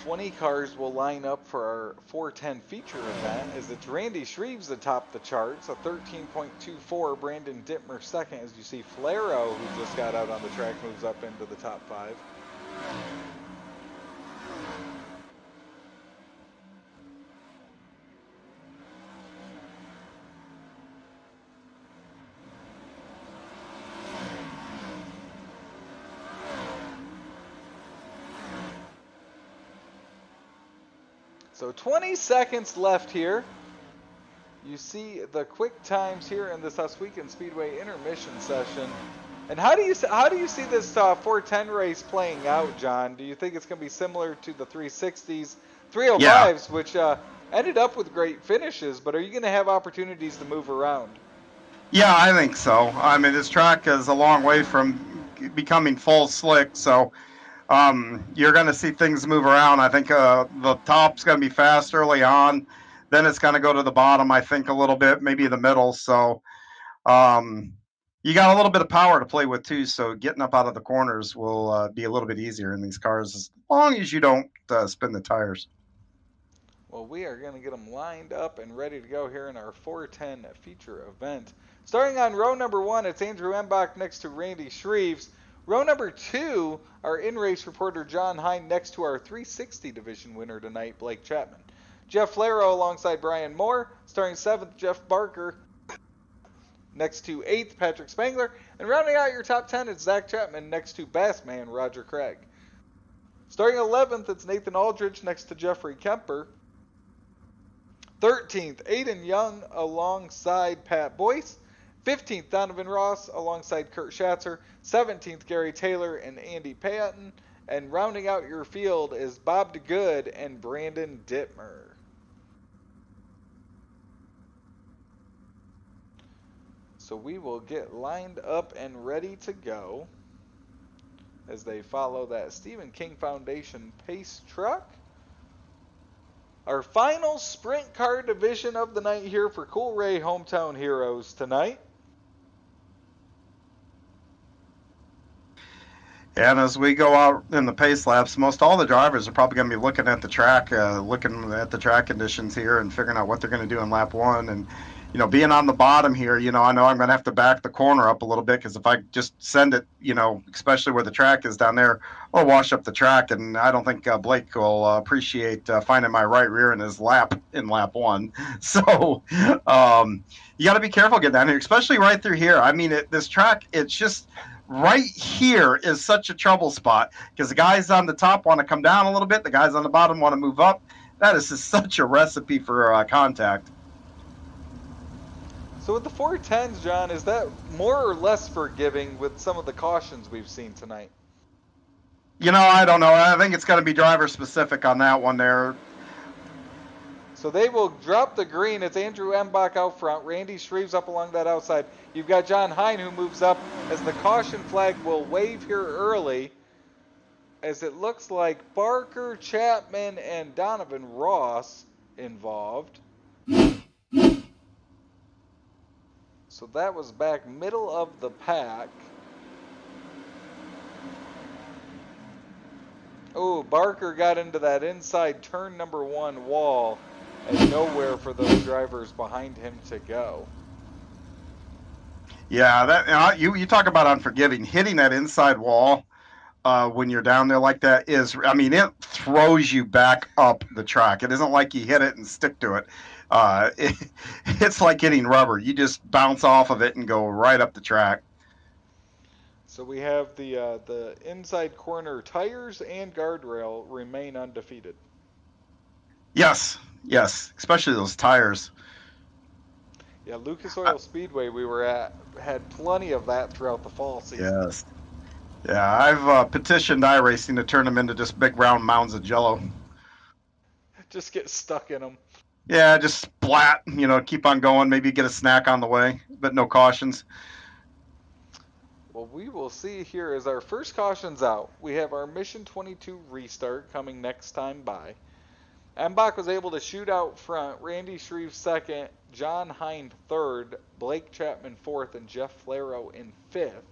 20 cars will line up for our 410 feature event as it's Randy Shreves atop the charts, a 13.24, Brandon Dittmer second, as you see Flaro, who just got out on the track, moves up into the top 5. So 20 seconds left here. You see the quick times here in this Oswego Speedway intermission session. And how do you see this 410 race playing out, John? Do you think it's going to be similar to the 360s, 305s, which ended up with great finishes, but are you going to have opportunities to move around? Yeah, I think so. I mean, this track is a long way from becoming full slick, so you're going to see things move around. I think the top's going to be fast early on. Then it's going to go to the bottom, I think, a little bit, maybe the middle. So you got a little bit of power to play with, too. So getting up out of the corners will be a little bit easier in these cars as long as you don't spin the tires. Well, we are going to get them lined up and ready to go here in our 410 feature event. Starting on row number 1, it's Andrew Embach next to Randy Shreves. Row number 2, our in-race reporter John Hine next to our 360 division winner tonight, Blake Chapman. Jeff Flaro alongside Brian Moore. Starting 7th, Jeff Barker. Next to 8th, Patrick Spangler. And rounding out your top 10, it's Zach Chapman next to Bassman Roger Craig. Starting 11th, it's Nathan Aldridge next to Jeffrey Kemper. 13th, Aiden Young alongside Pat Boyce. 15th, Donovan Ross alongside Kurt Schatzer. 17th, Gary Taylor and Andy Patton. And rounding out your field is Bob DeGood and Brandon Dittmer. So we will get lined up and ready to go as they follow that Stephen King Foundation pace truck. Our final sprint car division of the night here for Cool Ray Hometown Heroes tonight. And as we go out in the pace laps, most all the drivers are probably going to be looking at the track conditions here and figuring out what they're going to do in lap 1. And being on the bottom here, I know I'm going to have to back the corner up a little bit because if I just send it, especially where the track is down there, or wash up the track, and I don't think Blake will appreciate finding my right rear in his lap in lap 1. So you got to be careful getting down here, especially right through here. I mean, this track, it's just right here is such a trouble spot because the guys on the top want to come down a little bit. The guys on the bottom want to move up. That is just such a recipe for contact. So with the 410s, John, is that more or less forgiving with some of the cautions we've seen tonight? I don't know. I think it's going to be driver specific on that one there. So they will drop the green. It's Andrew Embach out front. Randy Shreves up along that outside. You've got John Hine who moves up as the caution flag will wave here early, as it looks like Barker, Chapman, and Donovan Ross involved. So that was back middle of the pack. Oh, Barker got into that inside turn number 1 wall, and nowhere for those drivers behind him to go. Yeah, that you talk about unforgiving. Hitting that inside wall when you're down there like that it throws you back up the track. It isn't like you hit it and stick to it. It's like hitting rubber. You just bounce off of it and go right up the track. So we have the inside corner tires and guardrail remain undefeated. Yes, especially those tires. Yeah, Lucas Oil Speedway we were at had plenty of that throughout the fall season. Yes. Yeah, I've petitioned iRacing to turn them into just big round mounds of jello. Just get stuck in them. Yeah, just splat, keep on going, maybe get a snack on the way, but no cautions. Well, we will see here as our first caution's out. We have our Mission 22 restart coming next time by. Embach was able to shoot out front, Randy Shreve second, John Hind third, Blake Chapman fourth, and Jeff Flaro in fifth.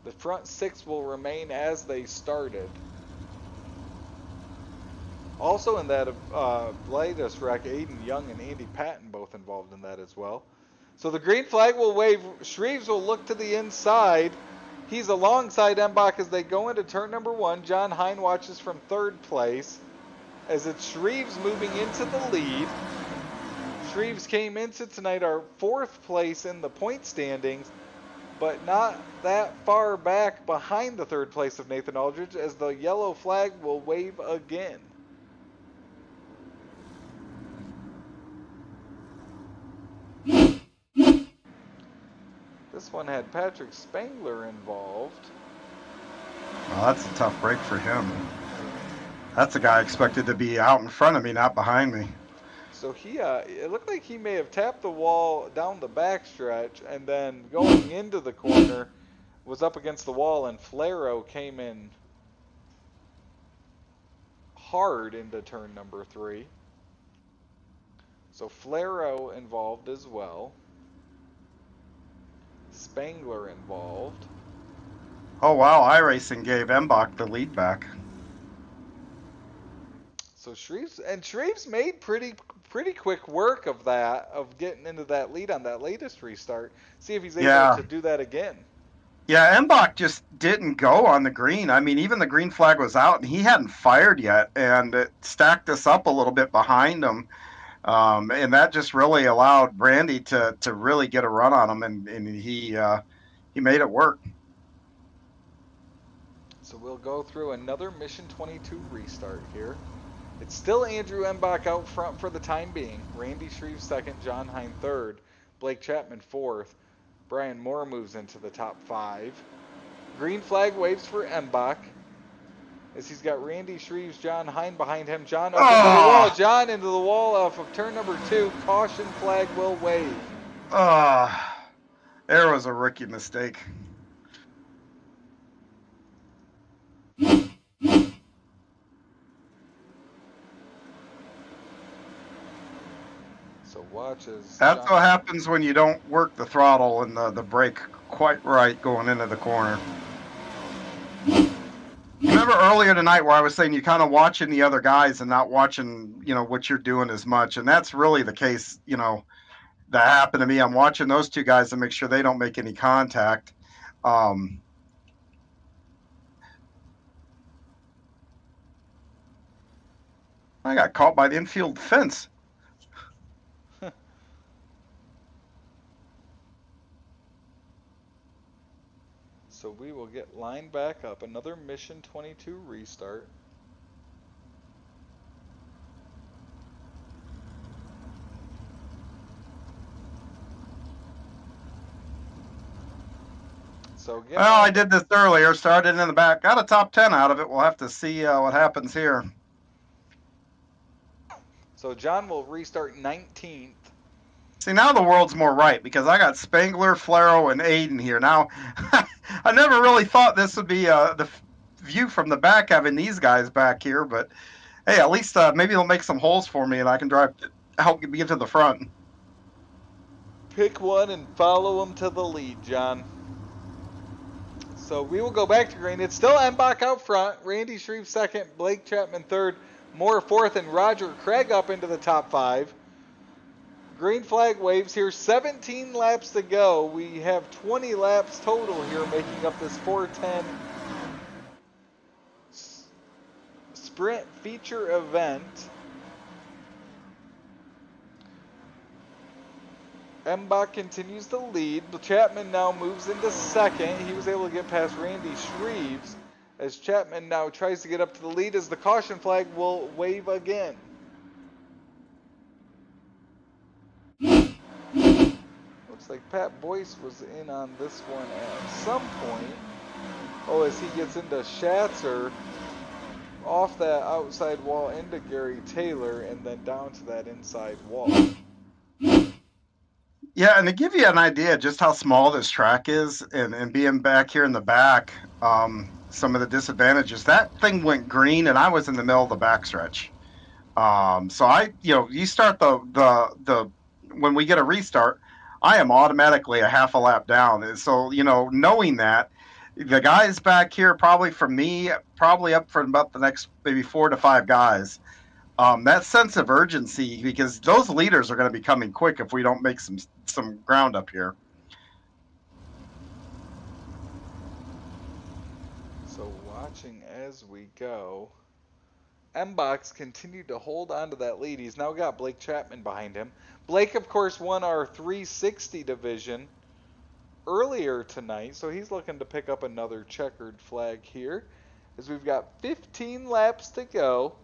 The front 6 will remain as they started. Also in that latest wreck, Aiden Young and Andy Patton both involved in that as well. So the green flag will wave. Shreves will look to the inside. He's alongside Embach as they go into turn number 1. John Hine watches from 3rd place as it's Shreves moving into the lead. Shreves came into tonight our 4th place in the point standings, but not that far back behind the 3rd place of Nathan Aldridge as the yellow flag will wave again. This one had Patrick Spangler involved. Well, that's a tough break for him. That's a guy expected to be out in front of me, not behind me. So he, it looked like he may have tapped the wall down the backstretch and then going into the corner was up against the wall, and Flaro came in hard into turn number 3. So Flaro involved as well. Spangler involved. Oh wow, iRacing gave Embach the lead back. So Shreves made pretty quick work of that, of getting into that lead on that latest restart. See if he's able to do that again. Yeah, Embach just didn't go on the green. I mean, even the green flag was out, and he hadn't fired yet, and it stacked us up a little bit behind him. And that just really allowed Randy to really get a run on him, and he made it work. So we'll go through another Mission 22 restart here. It's still Andrew Embach out front for the time being. Randy Shreve second, John Hine third, Blake Chapman fourth. Brian Moore moves into the top 5. Green flag waves for Embach as he's got Randy Shreves, John Hine behind him. John up into the wall. John into the wall off of turn number 2. Caution flag will wave. There was a rookie mistake. So watch as That's what happens when you don't work the throttle and the brake quite right going into the corner. Remember remember earlier tonight where I was saying you're kind of watching the other guys and not watching, what you're doing as much. And that's really the case, that happened to me. I'm watching those two guys to make sure they don't make any contact. I got caught by the infield fence. So we will get lined back up. Another Mission 22 restart. So well, I did this earlier. Started in the back. Got a top 10 out of it. We'll have to see what happens here. So John will restart 19th. See, now the world's more right because I got Spangler, Flaro, and Aiden here. Now, I never really thought this would be the view from the back having these guys back here. But, hey, at least maybe they'll make some holes for me and I can help get to the front. Pick one and follow them to the lead, John. So we will go back to green. It's still Embach out front. Randy Shreve second. Blake Chapman third. Moore fourth. And Roger Craig up into the top 5. Green flag waves here. 17 laps to go. We have 20 laps total here, making up this 410 sprint feature event. Embach continues to lead. Chapman now moves into second. He was able to get past Randy Shreves as Chapman now tries to get up to the lead as the caution flag will wave again. Looks like Pat Boyce was in on this one at some point. Oh, as he gets into Schatzer off that outside wall into Gary Taylor and then down to that inside wall. Yeah, and to give you an idea just how small this track is and being back here in the back, some of the disadvantages, that thing went green and I was in the middle of the backstretch. So you start the when we get a restart, I am automatically a half a lap down. And so, knowing that, the guys back here probably for me, probably up for about the next maybe 4 to 5 guys. That sense of urgency, because those leaders are going to be coming quick if we don't make some ground up here. So watching as we go, Embach continued to hold on to that lead. He's now got Blake Chapman behind him. Blake, of course, won our 360 division earlier tonight, so he's looking to pick up another checkered flag here as we've got 15 laps to go.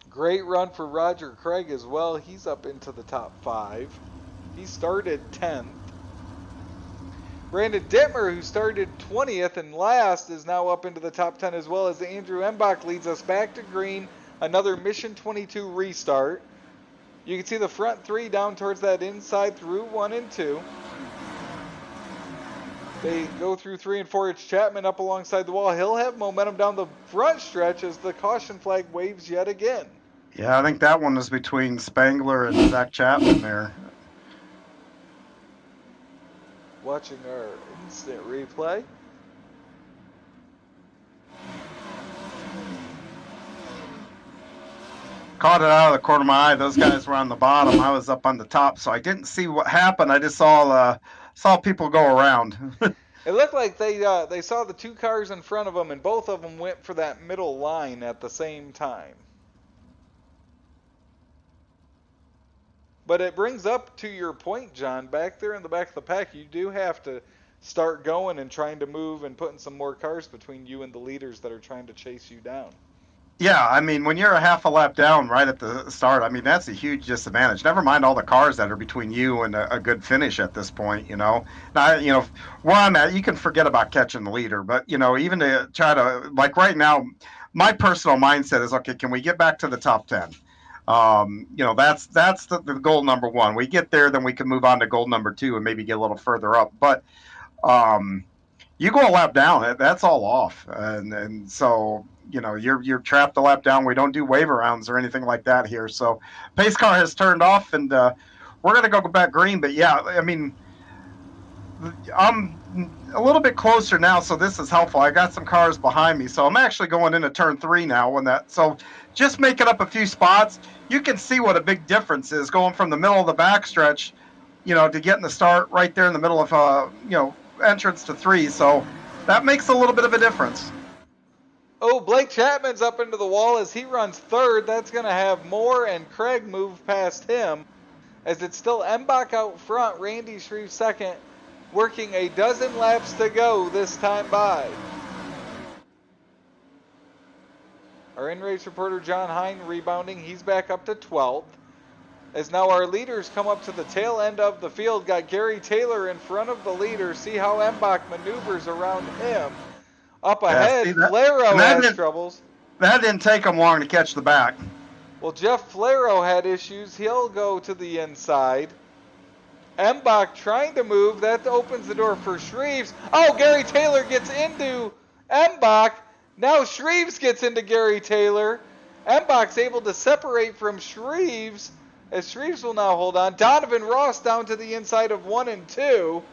Great run for Roger Craig as well. He's up into the top 5. He started 10th. Brandon Dittmer, who started 20th and last, is now up into the top 10 as well as Andrew Embach leads us back to green. Another Mission 22 restart. You can see the front 3 down towards that inside through 1 and 2. They go through 3 and 4. It's Chapman up alongside the wall. He'll have momentum down the front stretch as the caution flag waves yet again. Yeah, I think that one was between Spangler and Zach Chapman there. Watching our instant replay. Caught it out of the corner of my eye. Those guys were on the bottom. I was up on the top, so I didn't see what happened. I just saw people go around. It looked like they saw the 2 cars in front of them, and both of them went for that middle line at the same time. But it brings up to your point, John, back there in the back of the pack, you do have to start going and trying to move and putting some more cars between you and the leaders that are trying to chase you down. Yeah, I mean, when you're a half a lap down right at the start, I mean, that's a huge disadvantage. Never mind all the cars that are between you and a good finish at this point, Now, where I'm at, you can forget about catching the leader. But, even to try to, like right now, my personal mindset is, okay, can we get back to the top 10? That's the goal number 1. We get there, then we can move on to goal number 2 and maybe get a little further up. But you go a lap down, that's all off. And so, you're trapped a lap down. We don't do waiver rounds or anything like that here. So pace car has turned off, and we're going to go back green. But, yeah, I mean, I'm a little bit closer now, so this is helpful. I got some cars behind me, so I'm actually going into turn 3 now. So just making up a few spots, you can see what a big difference is going from the middle of the backstretch, to getting the start right there in the middle of entrance to 3. So that makes a little bit of a difference. Oh, Blake Chapman's up into the wall as he runs third. That's going to have Moore and Craig move past him, as it's still Embach out front, Randy Shreve second, working a dozen laps to go this time by. Our in-race reporter John Hine rebounding. He's back up to 12th. As now our leaders come up to the tail end of the field. Got Gary Taylor in front of the leader. See how Embach maneuvers around him. Up ahead, Flaro has troubles. That didn't take him long to catch the back. Well, Jeff Flaro had issues. He'll go to the inside. Embach trying to move. That opens the door for Shreves. Oh, Gary Taylor gets into Embach. Now Shreves gets into Gary Taylor. Embach's able to separate from Shreves, as Shreves will now hold on. Donovan Ross down to the inside of 1 and 2.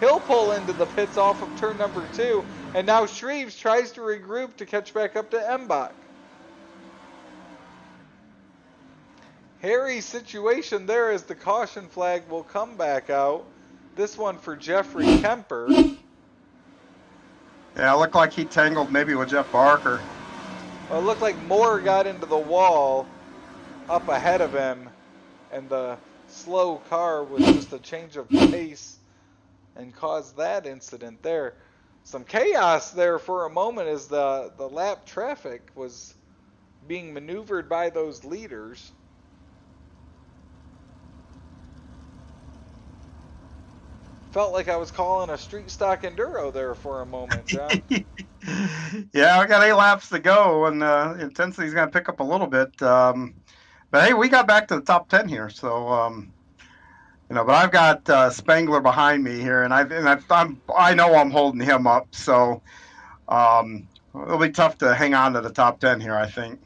He'll pull into the pits off of turn number 2. And now Shreves tries to regroup to catch back up to Embach. Hairy situation there as the caution flag will come back out. This one for Jeffrey Kemper. Yeah, it looked like he tangled maybe with Jeff Barker. Well, it looked like Moore got into the wall up ahead of him, and the slow car was just a change of pace and caused that incident there. Some chaos there for a moment as the lap traffic was being maneuvered by those leaders. Felt like I was calling a street stock enduro there for a moment, John. Yeah, we got 8 laps to go, and intensity's going to pick up a little bit. But hey, we got back to the top 10 here, so but I've got Spangler behind me here, and I know I'm holding him up, so it'll be tough to hang on to the top 10 here, I think.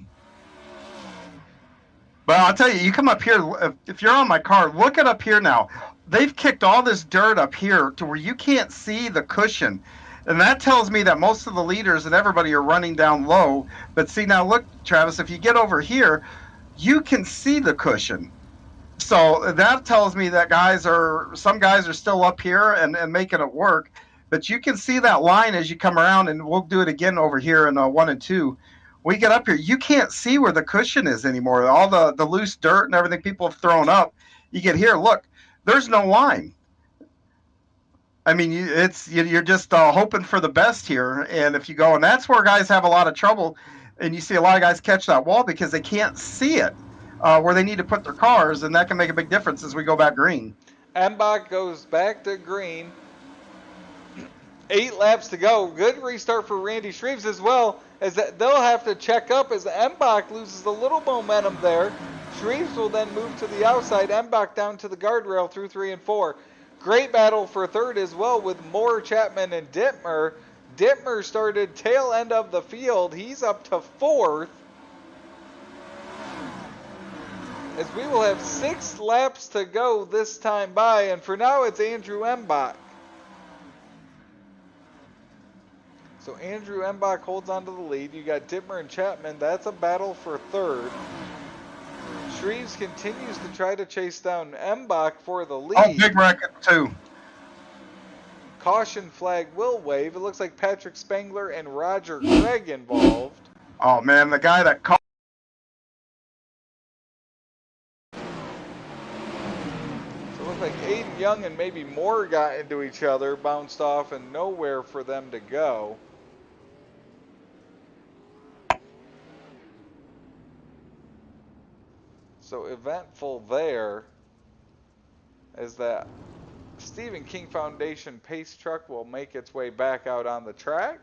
But I'll tell you, you come up here, if you're on my car, look it up here now. They've kicked all this dirt up here to where you can't see the cushion. And that tells me that most of the leaders and everybody are running down low. But see, now look, Travis, if you get over here, you can see the cushion. So that tells me that some guys are still up here and making it work. But you can see that line as you come around, and we'll do it again over here in 1 and 2. We get up here, you can't see where the cushion is anymore. All the loose dirt and everything people have thrown up. You get here, look, there's no line. I mean, you're just hoping for the best here. And if you go, and that's where guys have a lot of trouble, and you see a lot of guys catch that wall because they can't see it where they need to put their cars, and that can make a big difference as we go back green. Embach goes back to green. 8 laps to go. Good restart for Randy Shreves as well, as they'll have to check up as Embach loses a little momentum there. Shreves will then move to the outside. Embach down to the guardrail through 3 and 4. Great battle for third as well with Moore, Chapman, and Dittmer. Dittmer started tail end of the field. He's up to 4th. As we will have 6 laps to go this time by, and for now it's Andrew Embach. So Andrew Embach holds on to the lead. You got Dittmer and Chapman. That's a battle for third. Shreves continues to try to chase down Embach for the lead. Oh, big wreck too. Caution flag will wave. It looks like Patrick Spangler and Roger Craig involved. Oh man, the guy that caught. So it looks like Aiden Young and maybe Moore got into each other, bounced off, and nowhere for them to go. So eventful there, as that Stephen King Foundation pace truck will make its way back out on the track.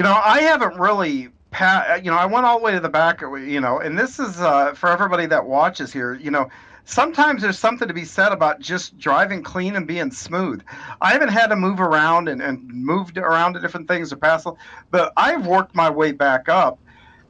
I haven't really, I went all the way to the back, and this is for everybody that watches here, sometimes there's something to be said about just driving clean and being smooth. I haven't had to move around and moved around to different things to pass, but I've worked my way back up.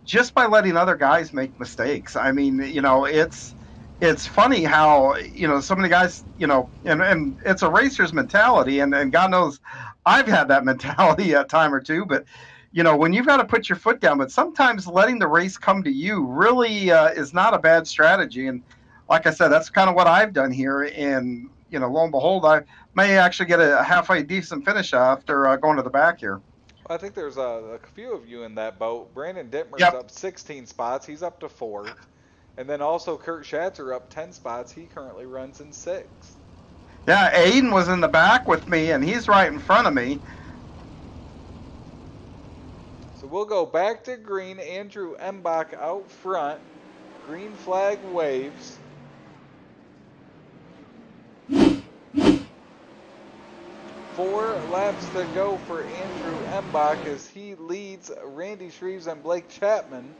just by letting other guys make mistakes. I mean, it's funny how, so many guys, and it's a racer's mentality, and God knows I've had that mentality a time or two, but when you've got to put your foot down, but sometimes letting the race come to you really is not a bad strategy. And like I said, that's kind of what I've done here. And, lo and behold, I may actually get a halfway decent finish after going to the back here. Well, I think there's a few of you in that boat. Brandon Dittmer's Yep. up 16 spots. He's up to 4th. And then also Kurt Schatzer up 10 spots. He currently runs in 6th. Yeah, Aiden was in the back with me, and he's right in front of me. So we'll go back to green. Andrew Embach out front. Green flag waves. Four laps to go for Andrew Embach as he leads Randy Shreves and Blake Chapman.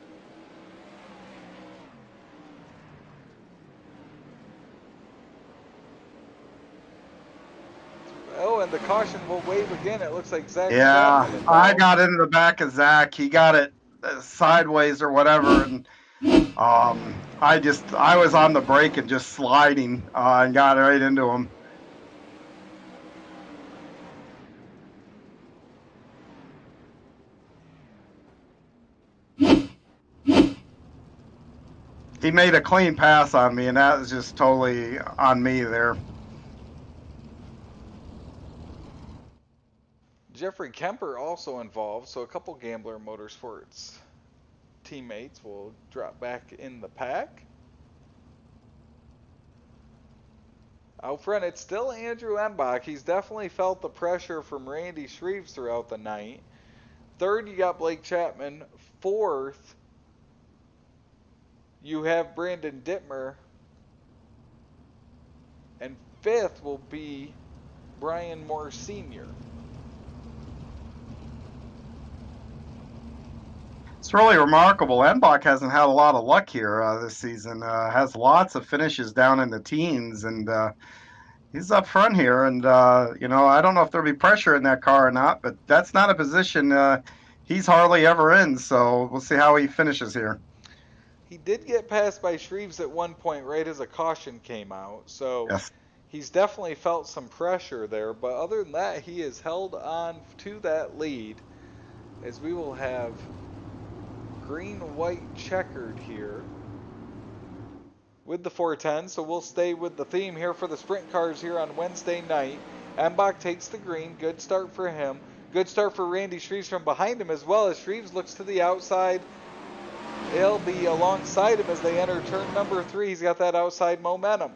Oh, and the caution will wave again. It looks like Zach. Yeah, I got into the back of Zach. He got it sideways or whatever, and I was on the brake and just sliding and got right into him. He made a clean pass on me, and that was just totally on me there. Jeffrey Kemper also involved, so a couple Gambler Motorsports teammates will drop back in the pack. Out front, it's still Andrew Embach. He's definitely felt the pressure from Randy Shreves throughout the night. Third, you got Blake Chapman. Fourth, you have Brandon Dittmer. And fifth will be Brian Moore Sr. It's really remarkable. Embach hasn't had a lot of luck here this season. Has lots of finishes down in the teens, and he's up front here. And, I don't know if there'll be pressure in that car or not, but that's not a position he's hardly ever in. So we'll see how he finishes here. He did get passed by Shreves at one point right as a caution came out. So Yes. He's definitely felt some pressure there. But other than that, he has held on to that lead as we will have green-white checkered here with the 410. So we'll stay with the theme here for the sprint cars here on Wednesday night. Embach takes the green. Good start for him. Good start for Randy Shreves from behind him as well as Shreves looks to the outside. He'll be alongside him as they enter turn number 3. He's got that outside momentum.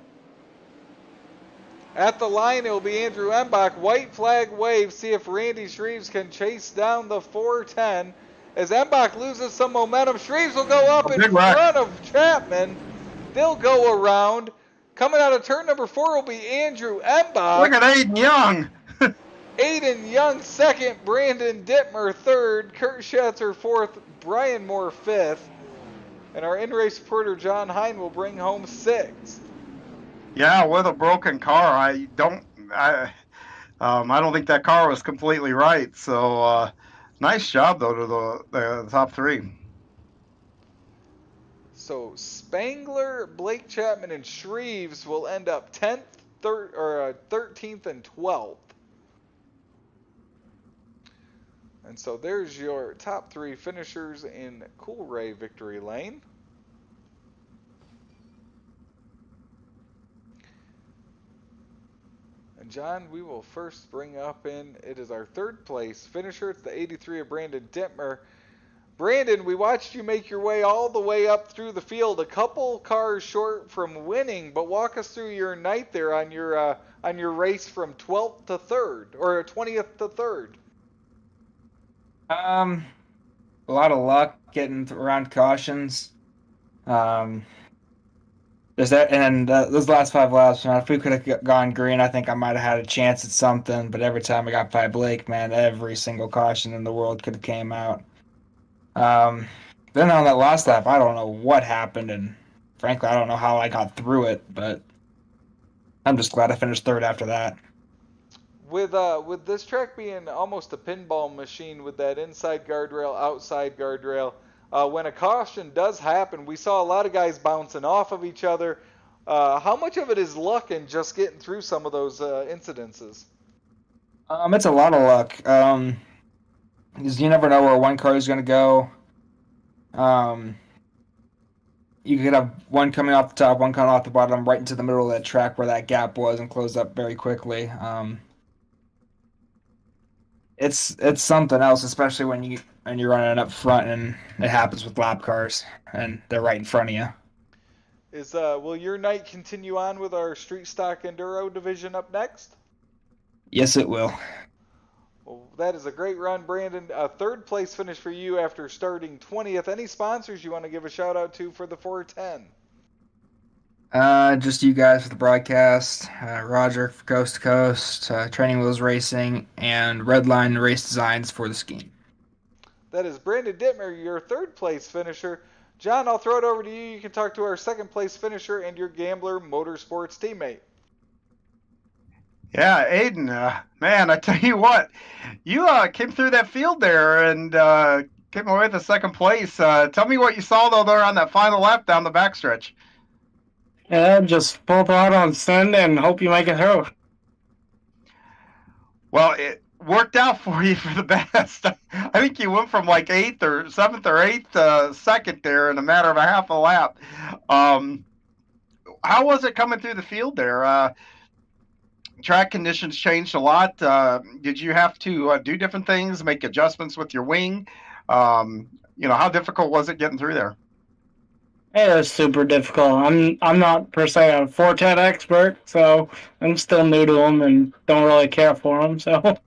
At the line, it will be Andrew Embach. White flag wave. See if Randy Shreves can chase down the 410. As Embach loses some momentum, Shreves will go up in front of Chapman. They'll go around. Coming out of turn number 4 will be Andrew Embach. Look at Aiden Young. Aiden Young second, Brandon Dittmer third, Kurt Schatzer fourth, Brian Moore fifth, and our in-race reporter John Hine will bring home sixth. Yeah, with a broken car, I don't think that car was completely right. So nice job though to the top 3. So Spangler, Blake Chapman, and Shreves will end up 10th, 13th, and 12th. And so there's your top 3 finishers in Coolray Victory Lane. And John, we will first bring up it is our 3rd place finisher. It's the 83 of Brandon Dittmer. Brandon, we watched you make your way all the way up through the field, a couple cars short from winning, but walk us through your night there on your race from 12th to 3rd, or 20th to 3rd. A lot of luck getting around cautions. There's that, and those last 5 laps, man, if we could have gone green, I think I might have had a chance at something. But every time I got by Blake, man, every single caution in the world could have came out. Then on that last lap, I don't know what happened, and frankly, I don't know how I got through it. But I'm just glad I finished 3rd after that. With this track being almost a pinball machine with that inside guardrail, outside guardrail, when a caution does happen, we saw a lot of guys bouncing off of each other. How much of it is luck and just getting through some of those incidences? It's a lot of luck. Because you never know where one car is going to go. You could have one coming off the top, one coming off the bottom, right into the middle of that track where that gap was, and close up very quickly. It's something else, especially when you're running up front, and it happens with lap cars, and they're right in front of you. Will your night continue on with our Street Stock Enduro division up next? Yes, it will. Well, that is a great run, Brandon. A third place finish for you after starting 20th. Any sponsors you want to give a shout out to for the 410? Just you guys for the broadcast, Roger for Coast to Coast, Training Wheels Racing, and Redline Race Designs for the scheme. That is Brandon Dittmer, your third place finisher. John, I'll throw it over to you. You can talk to our second place finisher and your Gambler Motorsports teammate. Yeah, Aiden, man, I tell you what, you came through that field there and came away with the second place. Tell me what you saw, though, there on that final lap down the backstretch. Yeah, just pull out on send and hope you make it through. Well, it worked out for you for the best. I think you went from like 7th or 8th second there in a matter of a half a lap. How was it coming through the field there? Track conditions changed a lot. Did you have to do different things, make adjustments with your wing? How difficult was it getting through there? It was super difficult. I'm not per se a 410 expert, so I'm still new to them and don't really care for them. So.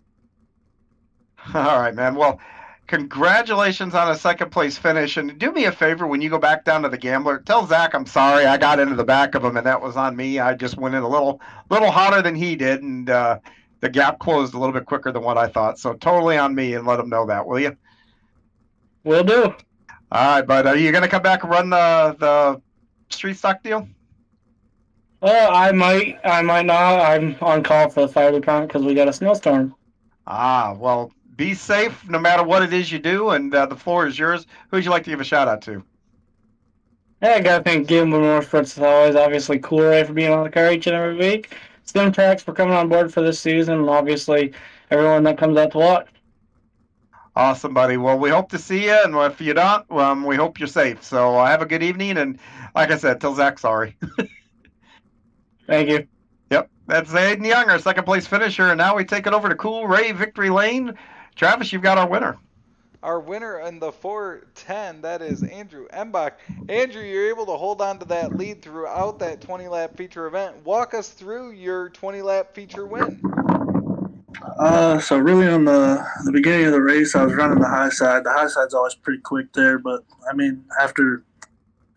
All right, man. Well, congratulations on a second place finish. And do me a favor when you go back down to the Gambler, tell Zach I'm sorry I got into the back of him and that was on me. I just went in a little hotter than he did, and the gap closed a little bit quicker than what I thought. So totally on me, and let him know that, will you? Will do. All right, bud. Are you going to come back and run the street stock deal? Well, I might not. I'm on call for the fire department because we got a snowstorm. Well, be safe no matter what it is you do, and the floor is yours. Who would you like to give a shout-out to? Yeah, I got to thank Gambler Motorsports as always. Obviously, Cool Ray for being on the car each and every week. Sim Tracks for coming on board for this season, and obviously everyone that comes out to watch. Awesome, buddy. Well, we hope to see you, and if you don't, we hope you're safe. So have a good evening, and like I said, tell Zach sorry. Thank you. Yep, that's Aiden Young, our second place finisher, and now we take it over to Cool Ray Victory Lane. Travis, you've got our winner. Our winner in the 410, that is Andrew Embach. Andrew, you're able to hold on to that lead throughout that 20-lap feature event. Walk us through your 20-lap feature win. So really on the beginning of the race, I was running the high side. The high side's always pretty quick there, but, I mean, after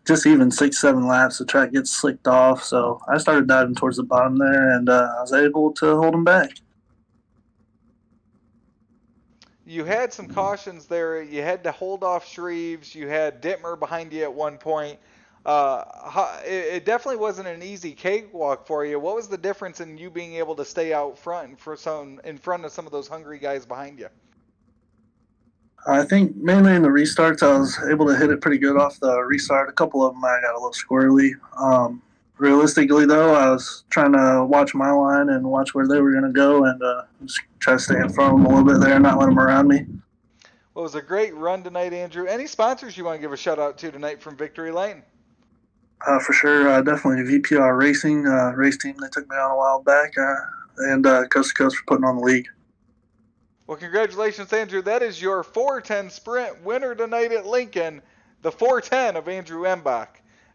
just even 6-7 laps, the track gets slicked off. So I started diving towards the bottom there, and I was able to hold them back. You had some cautions there. You had to hold off Shreves. You had Dittmer behind you at one point. It definitely wasn't an easy cakewalk for you. What was the difference in you being able to stay out front in front of some of those hungry guys behind you? I think mainly in the restarts, I was able to hit it pretty good off the restart. A couple of them I got a little squirrely. Realistically, though, I was trying to watch my line and watch where they were going to go, and just try to stay in front of them a little bit there and not let them around me. Well, it was a great run tonight, Andrew. Any sponsors you want to give a shout-out to tonight from Victory Lane? For sure, definitely VPR Racing race team. They took me on a while back, and Coast to Coast for putting on the league. Well, congratulations, Andrew. That is your 410 sprint winner tonight at Lincoln, the 410 of Andrew Embach.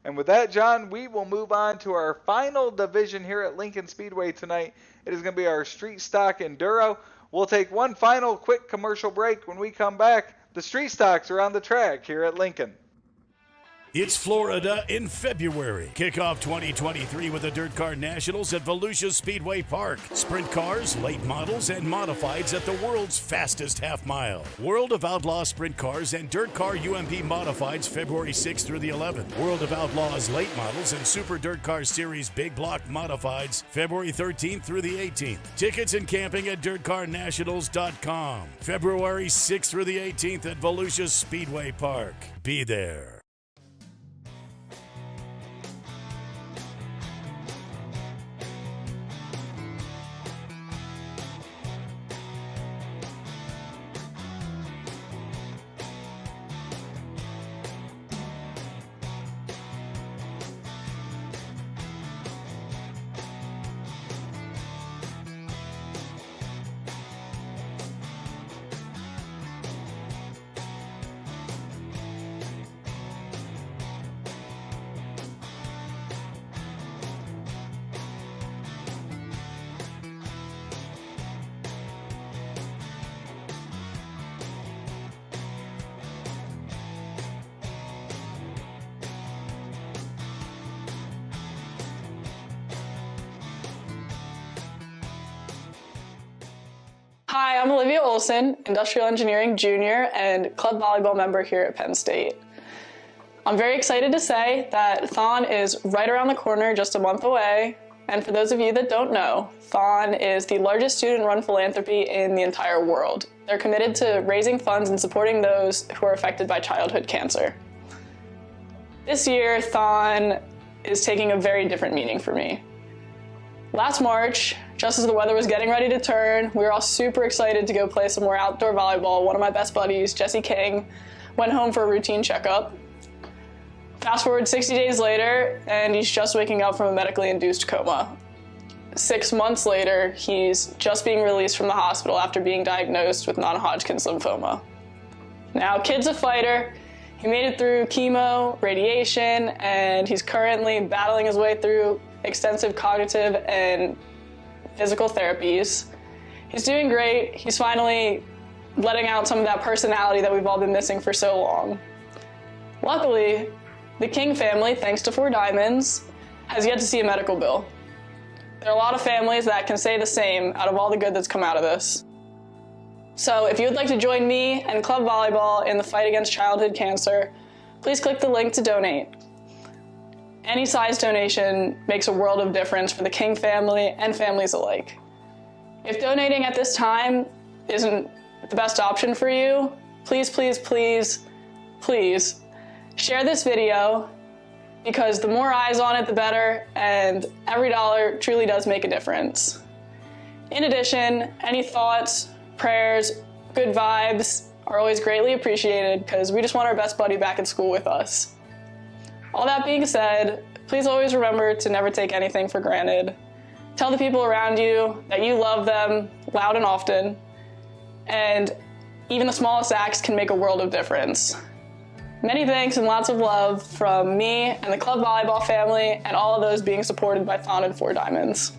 And with that, John, we will move on to our final division here at Lincoln Speedway tonight. It is going to be our Street Stock Enduro. We'll take one final quick commercial break. When we come back, the Street Stocks are on the track here at Lincoln. It's Florida in February. Kick off 2023 with the Dirt Car Nationals at Volusia Speedway Park. Sprint cars, late models, and modifieds at the world's fastest half mile. World of Outlaw Sprint Cars and Dirt Car UMP Modifieds February 6th through the 11th. World of Outlaws late models and Super Dirt Car Series Big Block Modifieds February 13th through the 18th. Tickets and camping at dirtcarnationals.com. February 6th through the 18th at Volusia Speedway Park. Be there. Hi, I'm Olivia Olson, Industrial Engineering Junior and club volleyball member here at Penn State. I'm very excited to say that Thon is right around the corner, just a month away. And for those of you that don't know, Thon is the largest student-run philanthropy in the entire world. They're committed to raising funds and supporting those who are affected by childhood cancer. This year, Thon is taking a very different meaning for me. Last March, just as the weather was getting ready to turn, we were all super excited to go play some more outdoor volleyball. One of my best buddies, Jesse King, went home for a routine checkup. Fast forward 60 days later, and he's just waking up from a medically induced coma. 6 months later, he's just being released from the hospital after being diagnosed with non-Hodgkin's lymphoma. Now, kid's a fighter. He made it through chemo, radiation, and he's currently battling his way through extensive cognitive and physical therapies. He's doing great. He's finally letting out some of that personality that we've all been missing for so long. Luckily, the King family, thanks to 4 Diamonds, has yet to see a medical bill. There are a lot of families that can say the same out of all the good that's come out of this. So if you would like to join me and club volleyball in the fight against childhood cancer, please click the link to donate. Any size donation makes a world of difference for the King family and families alike. If donating at this time isn't the best option for you, please, please, please, please share this video, because the more eyes on it, the better, and every dollar truly does make a difference. In addition, any thoughts, prayers, good vibes are always greatly appreciated, because we just want our best buddy back at school with us. All that being said, please always remember to never take anything for granted. Tell the people around you that you love them loud and often, and even the smallest acts can make a world of difference. Many thanks and lots of love from me and the club volleyball family and all of those being supported by Thon and 4 Diamonds.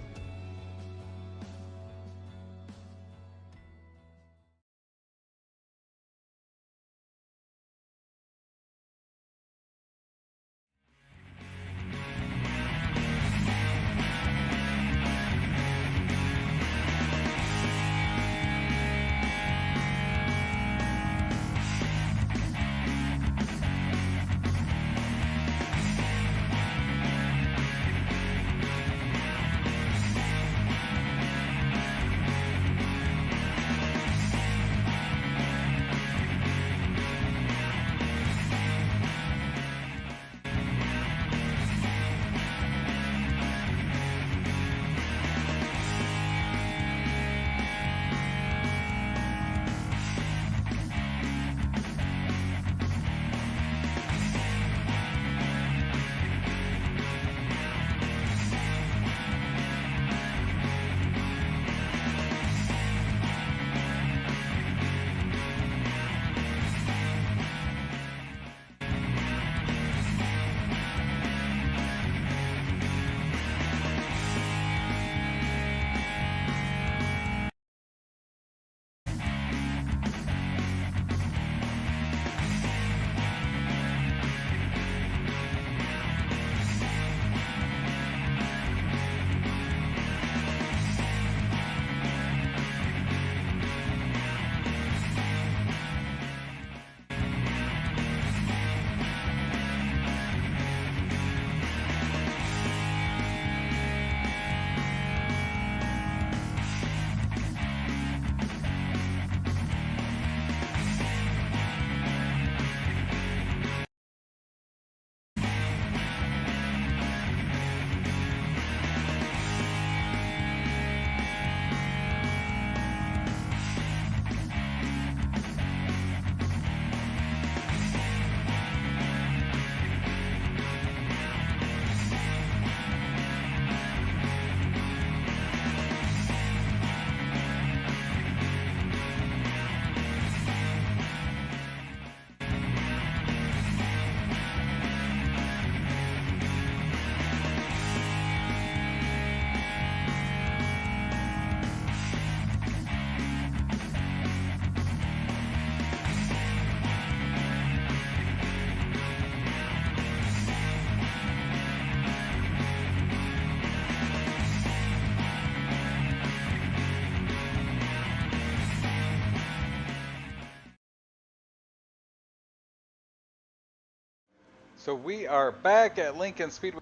So we are back at Lincoln Speedway.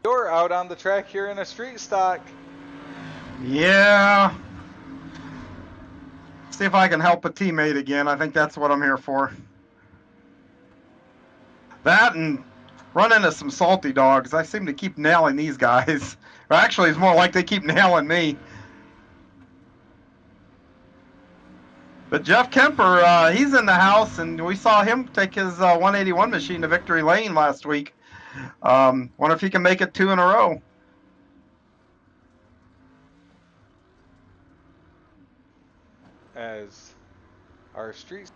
You're out on the track here in a street stock. Yeah. See if I can help a teammate again. I think that's what I'm here for. That and run into some salty dogs. I seem to keep nailing these guys. Or actually, it's more like they keep nailing me. But Jeff Kemper, he's in the house, and we saw him take his 181 machine to victory lane last week. Wonder if he can make it 2 in a row. As our streets.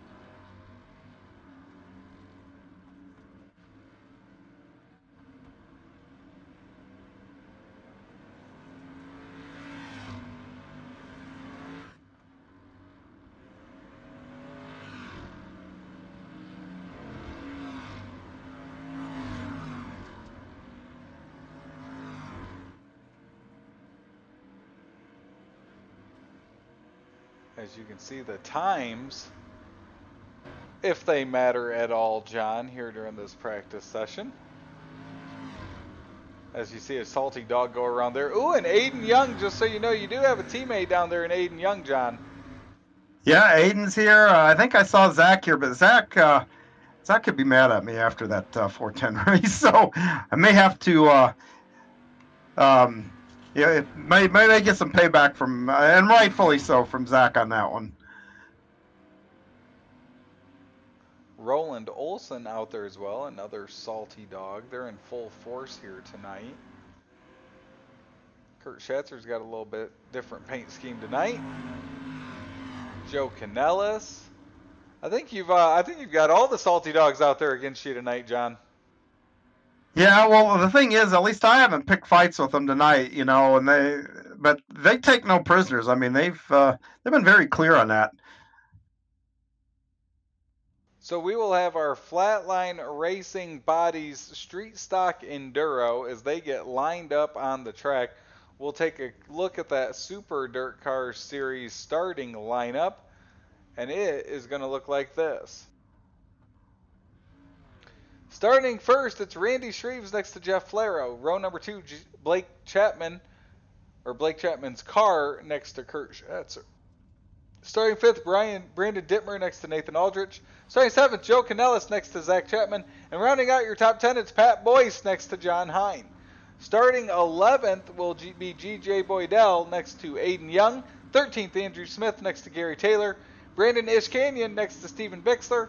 As you can see, the times, if they matter at all, John, here during this practice session. As you see a salty dog go around there. Ooh, and Aiden Young, just so you know, you do have a teammate down there in Aiden Young, John. Yeah, Aiden's here. I think I saw Zach here, but Zach could be mad at me after that 410 race, so I may have to yeah, it may get some payback from, and rightfully so, from Zach on that one. Roland Olson out there as well, another salty dog. They're in full force here tonight. Kurt Schatzer's got a little bit different paint scheme tonight. Joe Canellis. I think you've got all the salty dogs out there against you tonight, John. Yeah, well, the thing is, at least I haven't picked fights with them tonight, you know, but they take no prisoners. I mean, they've been very clear on that. So we will have our Flatline Racing Bodies Street Stock Enduro as they get lined up on the track. We'll take a look at that Super Dirt Car Series starting lineup, and it is going to look like this. Starting first, it's Randy Shreves next to Jeff Flaro. Row number 2, Blake Chapman's car next to Kurt Schatzer. Starting 5th, Brandon Dittmer next to Nathan Aldrich. Starting 7th, Joe Canellis next to Zach Chapman. And rounding out your top 10, it's Pat Boyce next to John Hine. Starting 11th will be G.J. Boydell next to Aiden Young. 13th, Andrew Smith next to Gary Taylor. Brandon Ishkanyan next to Stephen Bixler.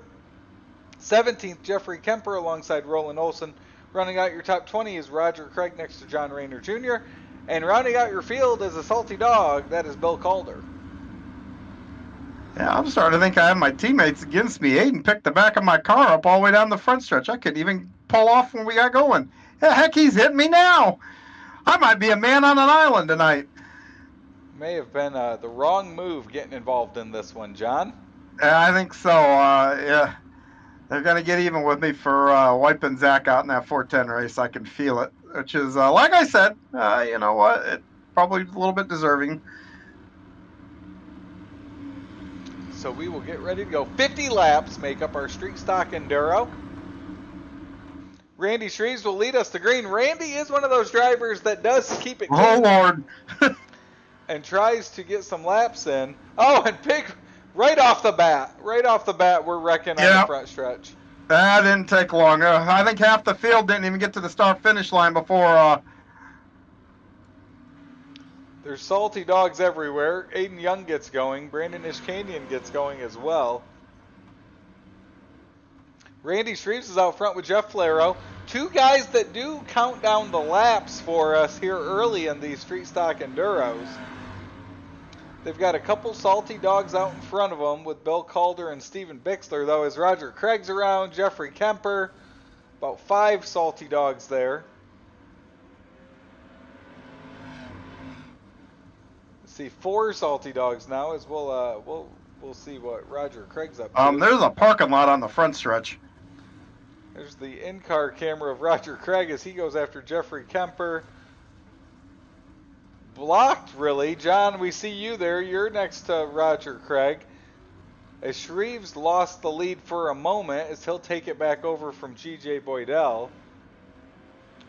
17th, Jeffrey Kemper alongside Roland Olson. Running out your top 20 is Roger Craig next to John Rayner Jr. And rounding out your field is a salty dog, that is Bill Calder. Yeah, I'm starting to think I have my teammates against me. Aiden picked the back of my car up all the way down the front stretch. I couldn't even pull off when we got going. Heck, he's hitting me now. I might be a man on an island tonight. May have been the wrong move getting involved in this one, John. Yeah, I think so. Yeah. They're going to get even with me for wiping Zach out in that 410 race. I can feel it, which is, like I said, you know what, it probably a little bit deserving. So we will get ready to go. 50 laps make up our street stock enduro. Randy Shreves will lead us to green. Randy is one of those drivers that does keep it clean. Oh, Lord. And tries to get some laps in. Oh, and big... Right off the bat, we're wrecking on the front stretch. That didn't take long. I think half the field didn't even get to the start-finish line before. There's salty dogs everywhere. Aiden Young gets going. Brandon Ishkanyan gets going as well. Randy Shreves is out front with Jeff Flaro. Two guys that do count down the laps for us here early in these street stock enduros. They've got a couple salty dogs out in front of them with Bill Calder and Stephen Bixler, though, as Roger Craig's around, Jeffrey Kemper, about 5 salty dogs there. Let's see, 4 salty dogs now, as we'll see what Roger Craig's up to. There's a parking lot on the front stretch. There's the in-car camera of Roger Craig as he goes after Jeffrey Kemper. blocked, really. John, we see you there. You're next to Roger Craig. As Shreves lost the lead for a moment, as he'll take it back over from G.J. Boydell.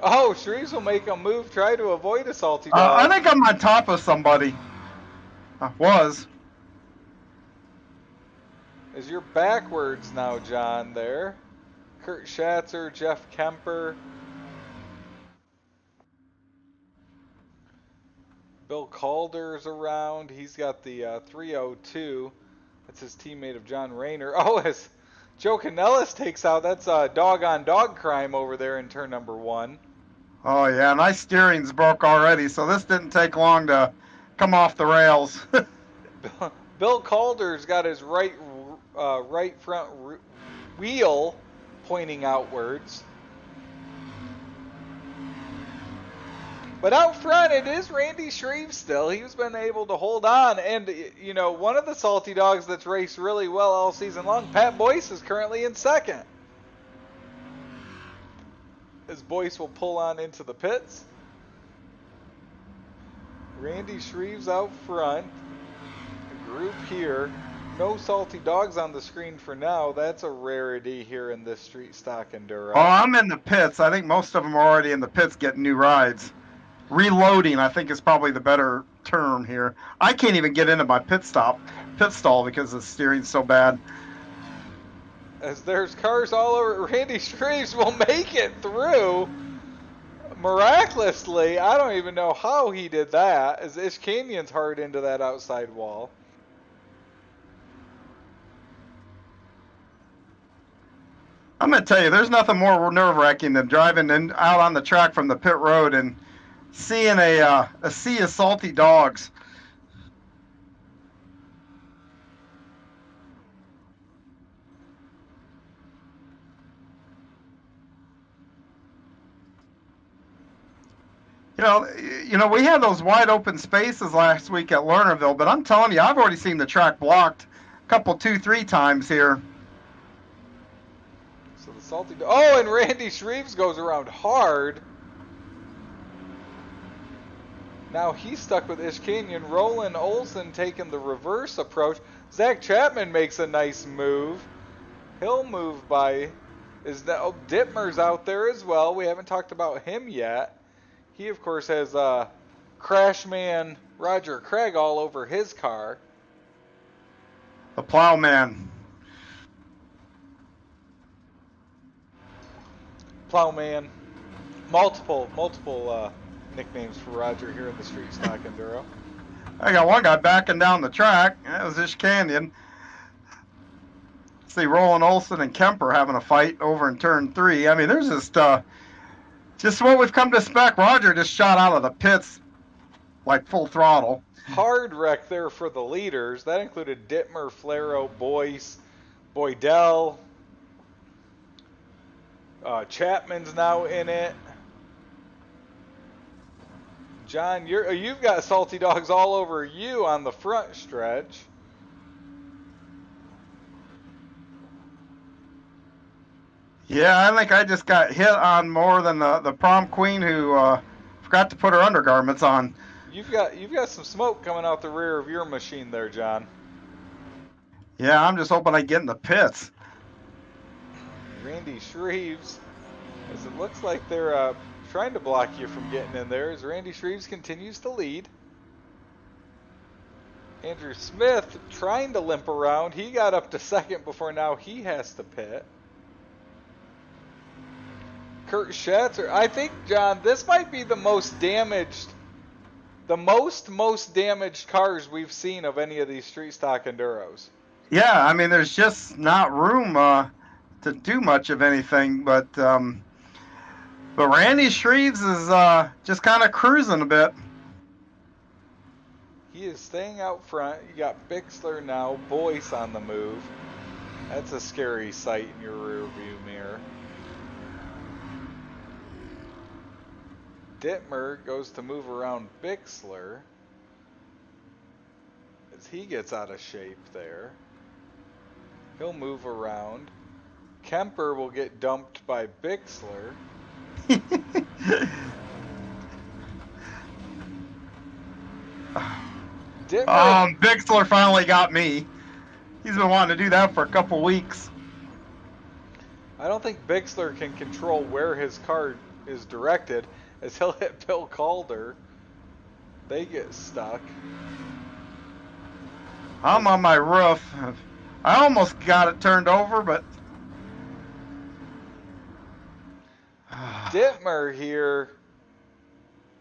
Oh, Shreves will make a move, try to avoid a salty dog. I think I'm on top of somebody. I was. As you're backwards now, John, there. Kurt Schatzer, Jeff Kemper. Bill Calder's around. He's got the 302. That's his teammate of John Rayner. Oh, as Joe Canellis takes out, that's dog-on-dog crime over there in turn number 1. Oh, yeah, my steering's broke already, so this didn't take long to come off the rails. Bill Calder's got his right front wheel pointing outwards. But out front, it is Randy Shreve still. He's been able to hold on. And, you know, one of the salty dogs that's raced really well all season long, Pat Boyce, is currently in second. As Boyce will pull on into the pits. Randy Shreve's out front. The group here. No salty dogs on the screen for now. That's a rarity here in this street stock enduro. Oh, I'm in the pits. I think most of them are already in the pits getting new rides. Reloading, I think, is probably the better term here. I can't even get into my pit stall because the steering's so bad. As there's cars all over, Randy Shreves will make it through. Miraculously, I don't even know how he did that, as Ish Canyon's hard into that outside wall. I'm going to tell you, there's nothing more nerve-wracking than driving out on the track from the pit road and seeing a sea of salty dogs. You know, we had those wide open spaces last week at Lernerville, but I'm telling you, I've already seen the track blocked a couple, 2-3 times here. So the salty dog. Oh, and Randy Shreves goes around hard. Now he's stuck with Ish Canyon. Roland Olson taking the reverse approach. Zach Chapman makes a nice move. He'll move by. Dittmer's out there as well. We haven't talked about him yet. He, of course, has Crashman Roger Craig all over his car. The Plowman. Plowman. Multiple nicknames for Roger here in the Street Stock Enduro. I got one guy backing down the track. That was Ish Canyon. See Roland Olson and Kemper having a fight over in turn 3. I mean, there's just what we've come to expect. Roger just shot out of the pits like full throttle. Hard wreck there for the leaders. That included Dittmer, Flero, Boyce, Boydell. Chapman's now in it. John, you've got salty dogs all over you on the front stretch. Yeah, I think I just got hit on more than the prom queen who forgot to put her undergarments on. You've got some smoke coming out the rear of your machine there, John. Yeah, I'm just hoping I get in the pits. Randy Shreves, as it looks like they're trying to block you from getting in there, as Randy Shreves continues to lead. Andrew Smith trying to limp around. He got up to second before now he has to pit. Kurt Schatzer. I think, John, this might be the most damaged cars we've seen of any of these street stock enduros. Yeah, I mean, there's just not room to do much of anything, but Randy Shreves is just kind of cruising a bit. He is staying out front. You got Bixler now, Boyce on the move. That's a scary sight in your rear view mirror. Dittmer goes to move around Bixler as he gets out of shape there. He'll move around. Kemper will get dumped by Bixler. Dittmer. Bixler finally got me. He's been wanting to do that for a couple weeks. I don't think Bixler can control where his car is directed, as he'll hit Bill Calder. They get stuck. I'm on my roof. I almost got it turned over, but... Dittmer here,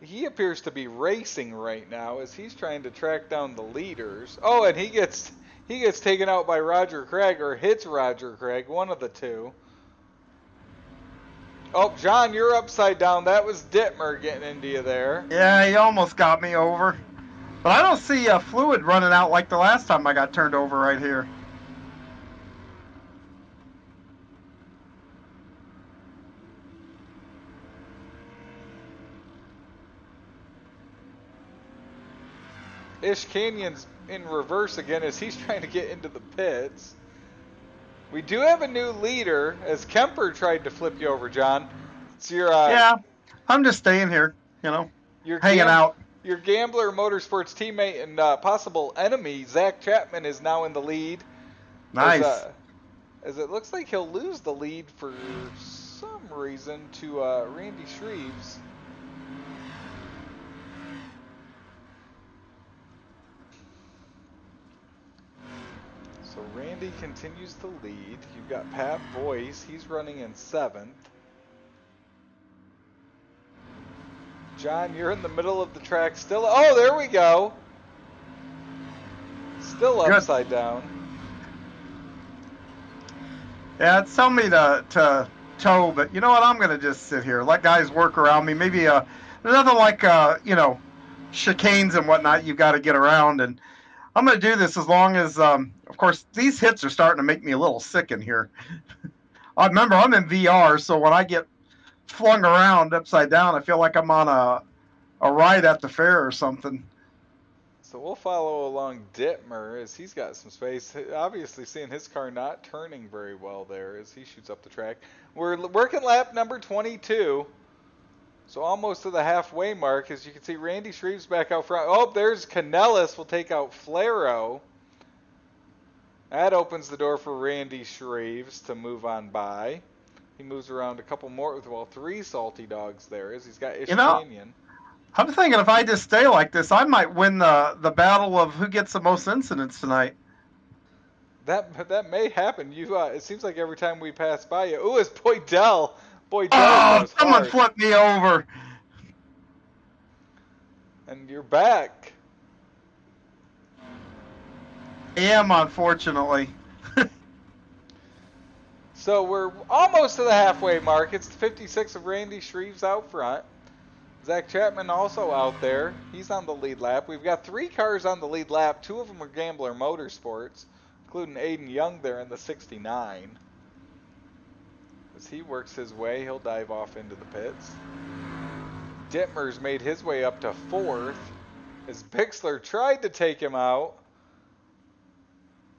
he appears to be racing right now as he's trying to track down the leaders. Oh, and he gets taken out by Roger Craig, or hits Roger Craig, one of the two. Oh, John, you're upside down. That was Dittmer getting into you there. Yeah, he almost got me over. But I don't see fluid running out like the last time I got turned over right here. Ish Canyon's in reverse again as he's trying to get into the pits. We do have a new leader as Kemper tried to flip you over, John. It's your yeah, I'm just staying here, hanging out. Your Gambler Motorsports teammate and possible enemy, Zach Chapman, is now in the lead. Nice. As it looks like he'll lose the lead for some reason to Randy Shreves. So Randy continues to lead. You've got Pat Boyce. He's running in 7th. John, you're in the middle of the track still. Oh, there we go. Still upside down. Yeah, it's telling me to tow, but you know what? I'm going to just sit here. Let guys work around me. Maybe there's nothing like, chicanes and whatnot you've got to get around. And I'm going to do this as long as, of course, these hits are starting to make me a little sick in here. I remember I'm in VR, so when I get flung around upside down, I feel like I'm on a ride at the fair or something. So we'll follow along Dittmer as he's got some space. Obviously seeing his car not turning very well there as he shoots up the track. We're working lap number 22. So almost to the halfway mark. As you can see, Randy Shreves back out front. Oh, there's Canellis will take out Flaro. That opens the door for Randy Shreves to move on by. He moves around a couple more, well, 3 salty dogs there as he's got Ish Canyon. I'm thinking if I just stay like this, I might win the battle of who gets the most incidents tonight. That may happen. It seems like every time we pass by you. Ooh, it's Boydell. Oh, someone flipped me over. And you're back. I am, unfortunately. So we're almost to the halfway mark. It's 56 of Randy Shreves out front. Zach Chapman also out there. He's on the lead lap. We've got 3 cars on the lead lap. 2 of them are Gambler Motorsports, including Aiden Young there in the 69. As he works his way, he'll dive off into the pits. Dittmer's made his way up to 4th as Bixler tried to take him out.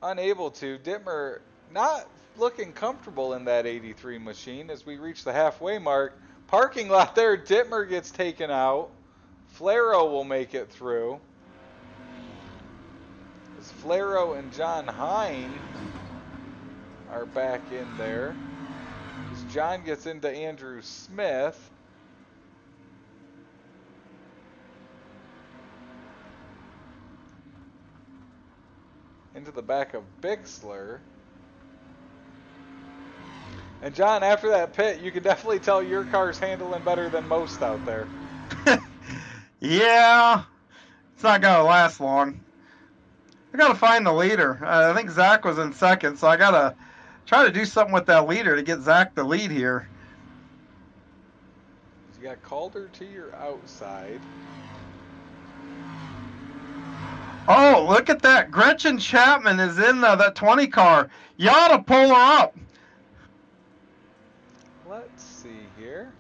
Unable to. Dittmer not looking comfortable in that 83 machine as we reach the halfway mark. Parking lot there, Dittmer gets taken out. Flaro will make it through. As Flaro and John Hine are back in there. As John gets into Andrew Smith. Into the back of Bixler. And John, after that pit, you can definitely tell your car's handling better than most out there. Yeah, it's not going to last long. I got to find the leader. I think Zach was in 2nd, so I got to try to do something with that leader to get Zach the lead here. You got Calder to your outside. Oh, look at that. Gretchen Chapman is in that 20 car. You ought to pull her up. Let's see here.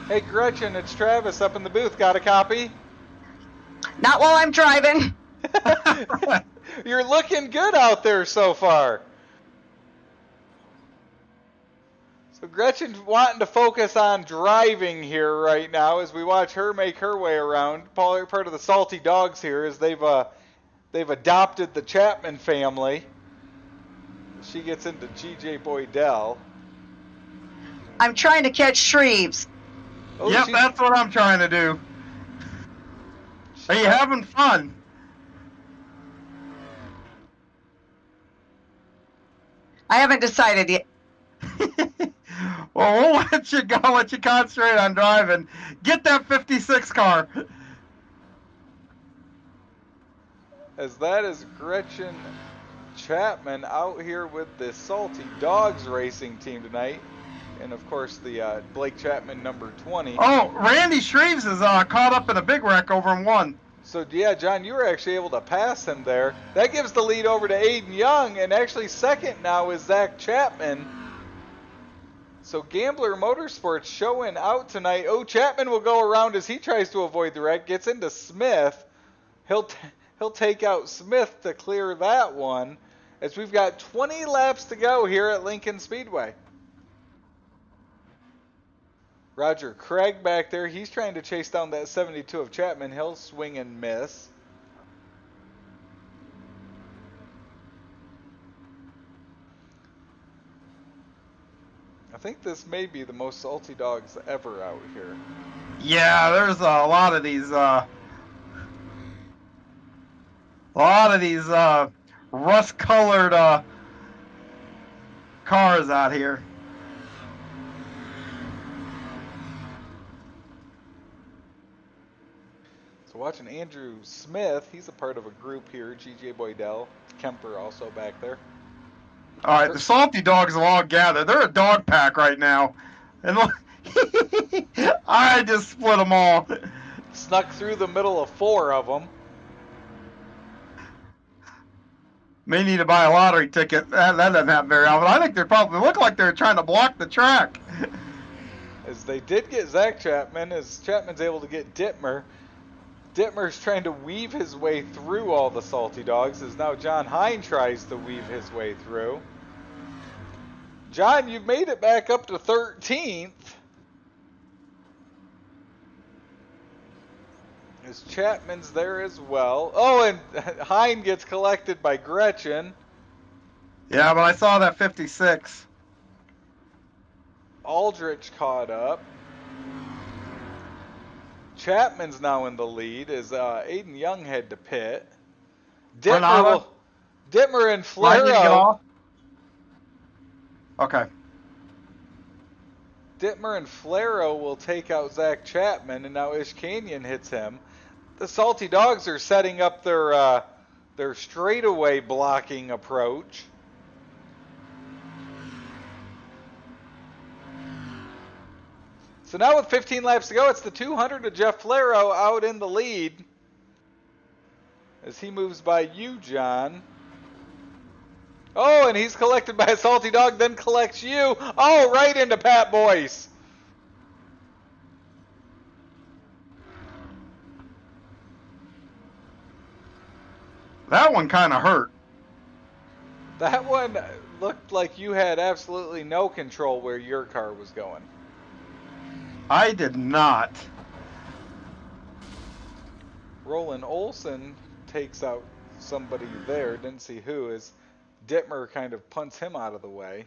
Hey Gretchen, it's Travis up in the booth. Got a copy? Not while I'm driving. You're looking good out there so far. So Gretchen wanting to focus on driving here right now as we watch her make her way around. Part of the Salty Dogs here as they've adopted the Chapman family. She gets into G.J. Boydell. I'm trying to catch Shreves. Oh, yep, that's what I'm trying to do. Are you having fun? I haven't decided yet. Well, we'll let you go. Let you concentrate on driving. Get that 56 car. As that is Gretchen Chapman out here with the Salty Dogs racing team tonight. And, of course, the Blake Chapman number 20. Oh, Randy Shreves is caught up in a big wreck over in 1. So, yeah, John, you were actually able to pass him there. That gives the lead over to Aiden Young, and actually second now is Zach Chapman. So Gambler Motorsports showing out tonight. Oh, Chapman will go around as he tries to avoid the wreck. Gets into Smith. He'll take out Smith to clear that one. As we've got 20 laps to go here at Lincoln Speedway. Roger Craig back there. He's trying to chase down that 72 of Chapman. He'll swing and miss. I think this may be the most Salty Dogs ever out here. Yeah, there's a lot of these rust-colored cars out here. So watching Andrew Smith, he's a part of a group here. G.J. Boydell, Kemper also back there. All right, the Salty Dogs have all gathered. They're a dog pack right now. And look, I just split them all. Snuck through the middle of 4 of them. May need to buy a lottery ticket. That doesn't happen very often. I think they probably look like they're trying to block the track. As they did get Zach Chapman, as Chapman's able to get Dittmer. Dittmer's trying to weave his way through all the Salty Dogs, as now John Hine tries to weave his way through. John, you've made it back up to 13th. As Chapman's there as well. Oh, and Hine gets collected by Gretchen. Yeah, but I saw that 56. Aldrich caught up. Chapman's now in the lead as Aiden Young head to pit. Dittmer and Flero. Okay. Dittmer and Flero will take out Zach Chapman, and now Ish Canyon hits him. The Salty Dogs are setting up their straightaway blocking approach. So now with 15 laps to go, it's the 200 of Jeff Flero out in the lead. As he moves by you, John. Oh, and he's collected by a Salty Dog, then collects you. Oh, right into Pat Boyce. That one kind of hurt. That one looked like you had absolutely no control where your car was going. I did not. Roland Olson takes out somebody there. Didn't see who, as Dittmer kind of punts him out of the way.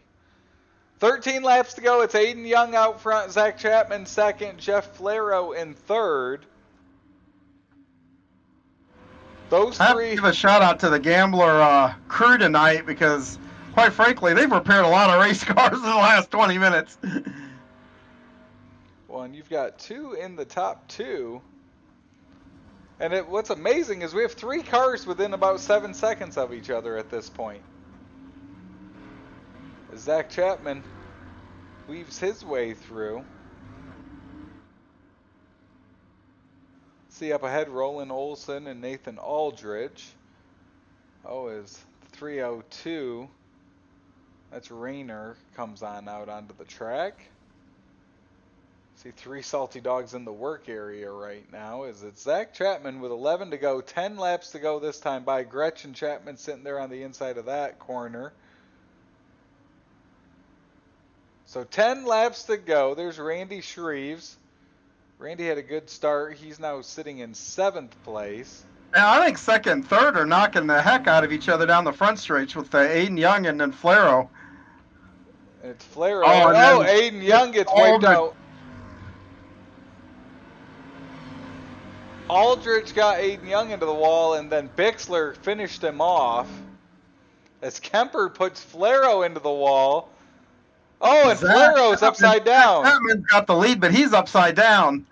13 laps to go. It's Aiden Young out front. Zach Chapman second. Jeff Flero in third. Those I have three. to give a shout out to the Gambler crew tonight because, quite frankly, they've repaired a lot of race cars in the last 20 minutes. Well, and you've got 2 in the top 2. And what's amazing is we have 3 cars within about 7 seconds of each other at this point. As Zach Chapman weaves his way through. See up ahead, Roland Olson and Nathan Aldridge. Oh, is 302. That's Rayner comes on out onto the track. See 3 Salty Dogs in the work area right now. As it's Zach Chapman with 11 to go, 10 laps to go this time by Gretchen Chapman sitting there on the inside of that corner. So 10 laps to go. There's Randy Shreves. Randy had a good start. He's now sitting in 7th place. And I think second and third are knocking the heck out of each other down the front stretch with Aiden Young and then Flaro. It's Flaro. Oh, Aiden Young gets wiped out. Aldrich got Aiden Young into the wall, and then Bixler finished him off. As Kemper puts Flaro into the wall. Oh, and Flaro's upside down. Chapman's got the lead, but he's upside down.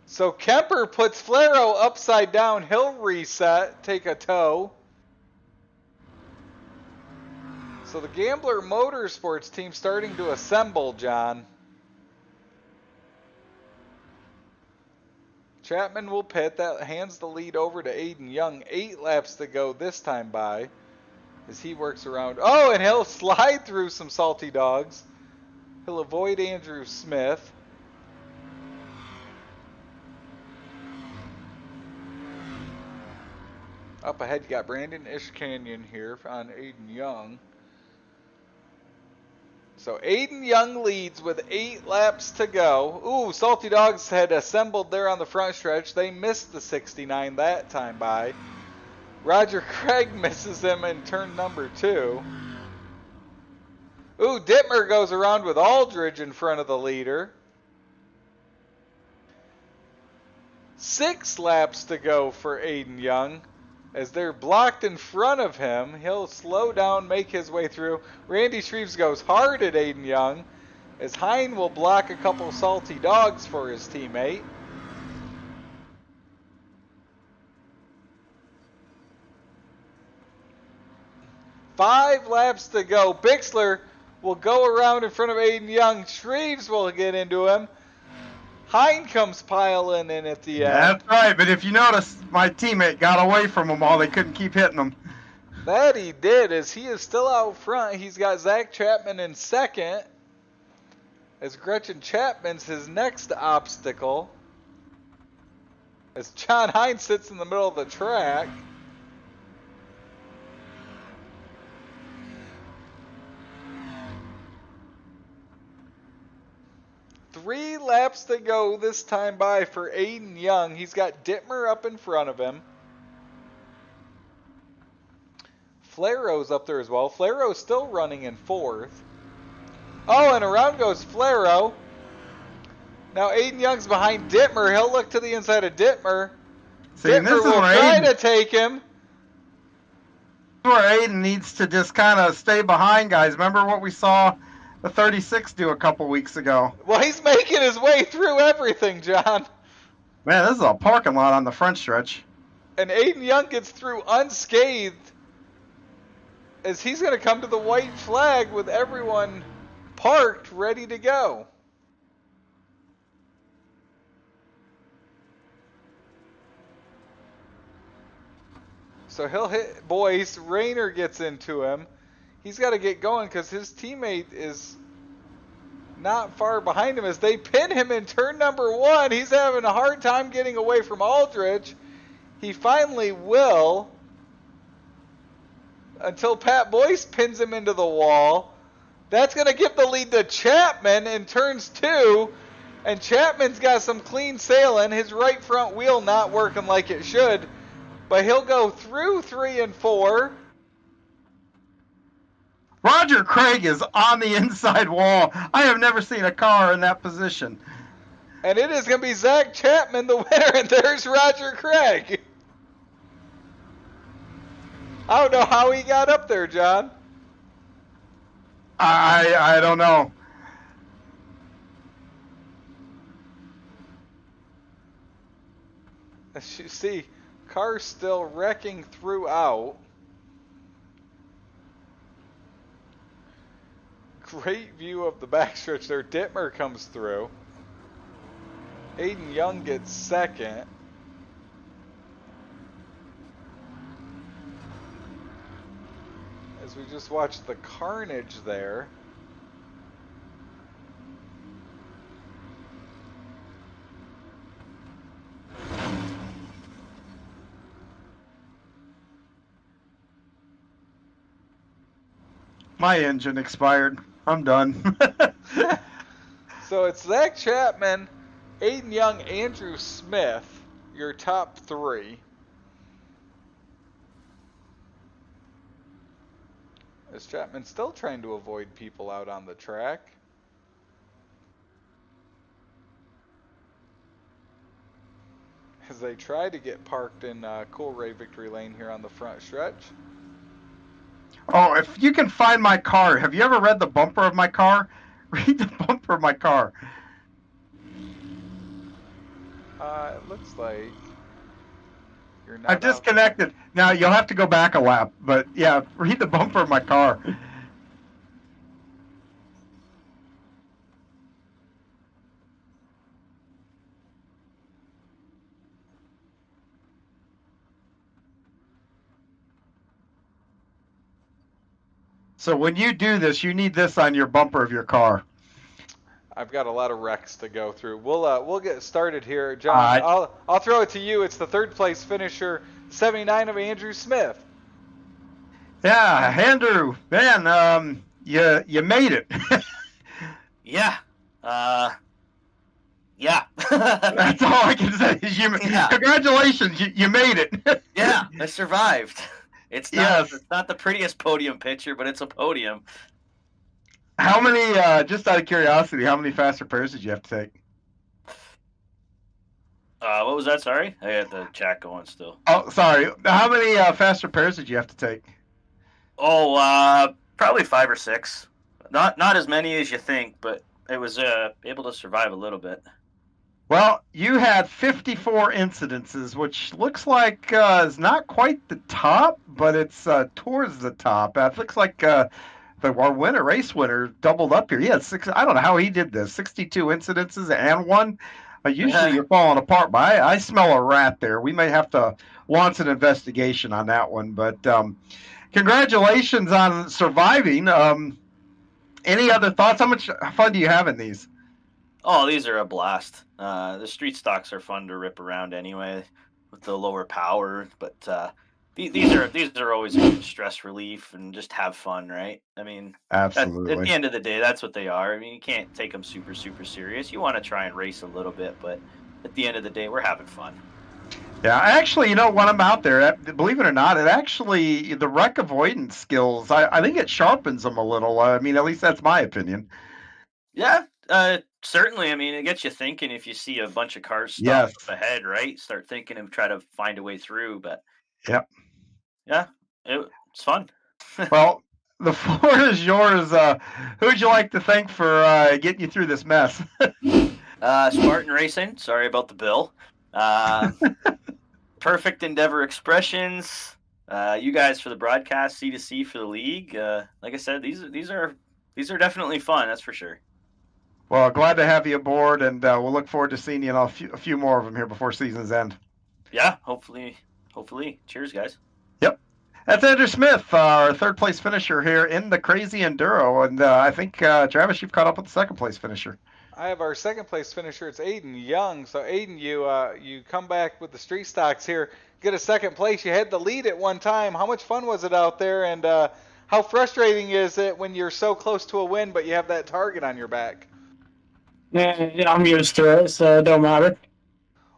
So Kemper puts Flaro upside down. He'll reset, take a tow. So the Gambler Motorsports team starting to assemble, John. Chapman will pit. That hands the lead over to Aiden Young. 8 laps to go this time by as he works around. Oh, and he'll slide through some salty dogs. He'll avoid Andrew Smith. Up ahead, you got Brandon Ishkanyon here on Aiden Young. So Aiden Young leads with 8 laps to go. Ooh, Salty Dogs had assembled there on the front stretch. They missed the 69 that time by. Roger Craig misses him in turn number 2. Ooh, Dittmer goes around with Aldridge in front of the leader. 6 laps to go for Aiden Young. As they're blocked in front of him, he'll slow down, make his way through. Randy Shreves goes hard at Aiden Young, as Hine will block a couple salty dogs for his teammate. Five laps to go. Bixler will go around in front of Aiden Young. Shreves will get into him. Hine comes piling in at the end. That's right, but if you notice, my teammate got away from them all. They couldn't keep hitting them. That he did, as he is still out front. He's got Zach Chapman in second, as Gretchen Chapman's his next obstacle, as John Hine sits in the middle of the track. Three laps to go this time by for Aiden Young. He's got Dittmer up in front of him. Flaro's up there as well. Flaro's still running in 4th. Oh, and around goes Flaro. Now Aiden Young's behind Dittmer. He'll look to the inside of Dittmer. Dittmer will try to take him. Where Aiden needs to just kind of stay behind, guys. Remember what we saw the 36 do a couple weeks ago? Well, he's making his way through everything, John. Man, this is a parking lot on the front stretch. And Aiden Young gets through unscathed, as he's going to come to the white flag with everyone parked, ready to go. So he'll hit Boyce. Rayner gets into him. He's got to get going because his teammate is not far behind him as they pin him in turn number 1. He's having a hard time getting away from Aldridge. He finally will, until Pat Boyce pins him into the wall. That's going to give the lead to Chapman in turns 2. And Chapman's got some clean sailing. His right front wheel not working like it should. But he'll go through 3 and 4. Roger Craig is on the inside wall. I have never seen a car in that position. And it is going to be Zach Chapman the winner, and there's Roger Craig. I don't know how he got up there, John. I don't know. As you see, cars still wrecking throughout. Great view of the backstretch there. Dittmer comes through. Aiden Young gets second. As we just watched the carnage there. My engine expired. I'm done. So it's Zach Chapman, Aiden Young, Andrew Smith, your top three. Is Chapman still trying to avoid people out on the track? As they try to get parked in Coolray Victory Lane here on the front stretch. Oh, if you can find my car, have you ever read the bumper of my car? Read the bumper of my car. It looks like you're not. I've disconnected. Now you'll have to go back a lap, but yeah, read the bumper of my car. So when you do this, you need this on your bumper of your car. I've got a lot of wrecks to go through. We'll get started here, John. I'll throw it to you. It's the third place finisher, 79 of Andrew Smith. Yeah, Andrew, man, you made it. Yeah. Yeah. That's all I can say. Congratulations, you made it. Yeah, I survived. It's not the prettiest podium picture, but it's a podium. How many, just out of curiosity, how many fast repairs did you have to take? What was that? Sorry? I had the chat going still. Oh, sorry. How many fast repairs did you have to take? Oh, probably 5 or 6. Not as many as you think, but it was able to survive a little bit. Well, you had 54 incidences, which looks like is not quite the top, but it's towards the top. It looks like our race winner, doubled up here. He had 6. I don't know how he did this. 62 incidences and one. Usually you're falling apart, but I smell a rat there. We may have to launch an investigation on that one. But congratulations on surviving. Any other thoughts? How much fun do you have in these? Oh, these are a blast. The street stocks are fun to rip around anyway with the lower power, but these are always a good stress relief and just have fun, right? I mean, absolutely. At the end of the day, that's what they are. I mean, you can't take them super, super serious. You want to try and race a little bit, but at the end of the day, we're having fun. Yeah, actually, when I'm out there, believe it or not, the wreck avoidance skills, I think it sharpens them a little. I mean, at least that's my opinion. Yeah, certainly. I mean, it gets you thinking if you see a bunch of cars stop up ahead, right? Start thinking and try to find a way through. But yep. Yeah, it's fun. Well, the floor is yours. Who'd you like to thank for getting you through this mess? Spartan Racing. Sorry about the bill. Perfect Endeavor Expressions. You guys for the broadcast, C2C for the league. Like I said, these are definitely fun. That's for sure. Well, glad to have you aboard, and we'll look forward to seeing you in a few more of them here before season's end. Yeah, hopefully. Cheers, guys. Yep. That's Andrew Smith, our third place finisher here in the Crazy Enduro, and I think Travis, you've caught up with the second place finisher. I have our second place finisher. It's Aiden Young. So Aiden, you come back with the street stocks here, get a second place. You had the lead at one time. How much fun was it out there, and how frustrating is it when you're so close to a win but you have that target on your back? Yeah, I'm used to it, so it don't matter.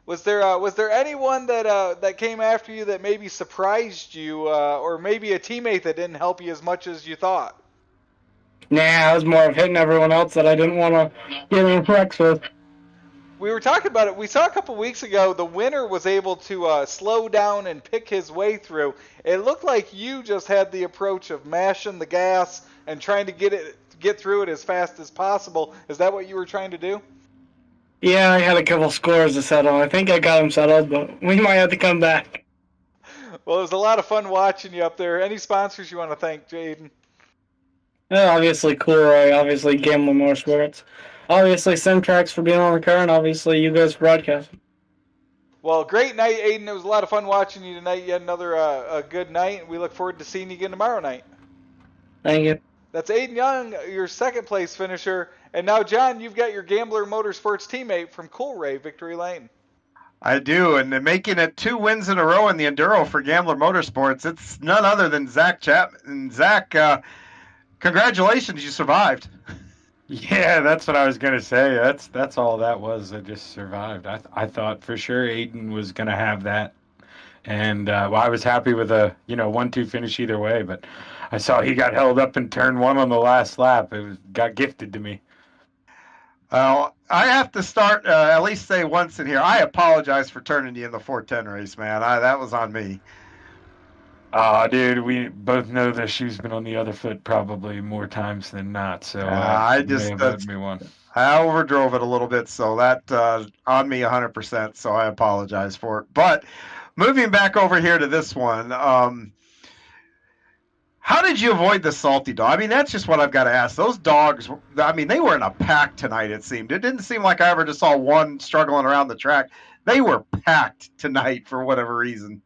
Was there anyone that came after you that maybe surprised you, or maybe a teammate that didn't help you as much as you thought? Nah, I was more of hitting everyone else that I didn't want to get in wrecks with. We were talking about it. We saw a couple weeks ago the winner was able to slow down and pick his way through. It looked like you just had the approach of mashing the gas and trying to get through it as fast as possible. Is that what you were trying to do? Yeah, I had a couple scores to settle. I think I got them settled, but we might have to come back. Well, it was a lot of fun watching you up there. Any sponsors you want to thank, Jaden? Obviously Coolray, obviously Gambler Motorsports, obviously Simtrax for being on the car, and obviously you guys for broadcasting. Well, great night, Aiden. It was a lot of fun watching you tonight. You had another a good night. We look forward to seeing you again tomorrow night. Thank you. That's Aiden Young, your second place finisher. And now, John, you've got your Gambler Motorsports teammate from Coolray, Victory Lane. I do, and making it 2 wins in a row in the Enduro for Gambler Motorsports, it's none other than Zach Chapman. And Zach, congratulations, you survived. Yeah, that's what I was gonna say. That's all that was. I just survived. I thought for sure Aiden was gonna have that, and well, I was happy with a 1-2 finish either way. But I saw he got held up in turn one on the last lap. Got gifted to me. I have to start at least say once in here. I apologize for turning you in the 410 race, man. That was on me. Dude, we both know the shoe's been on the other foot probably more times than not. So I may just have owed me one. I overdrove it a little bit, so that on me 100%. So I apologize for it. But moving back over here to this one, how did you avoid the salty dog? I mean, that's just what I've got to ask. Those dogs, I mean, they were in a pack tonight, it seemed. It didn't seem like I ever just saw one struggling around the track. They were packed tonight for whatever reason.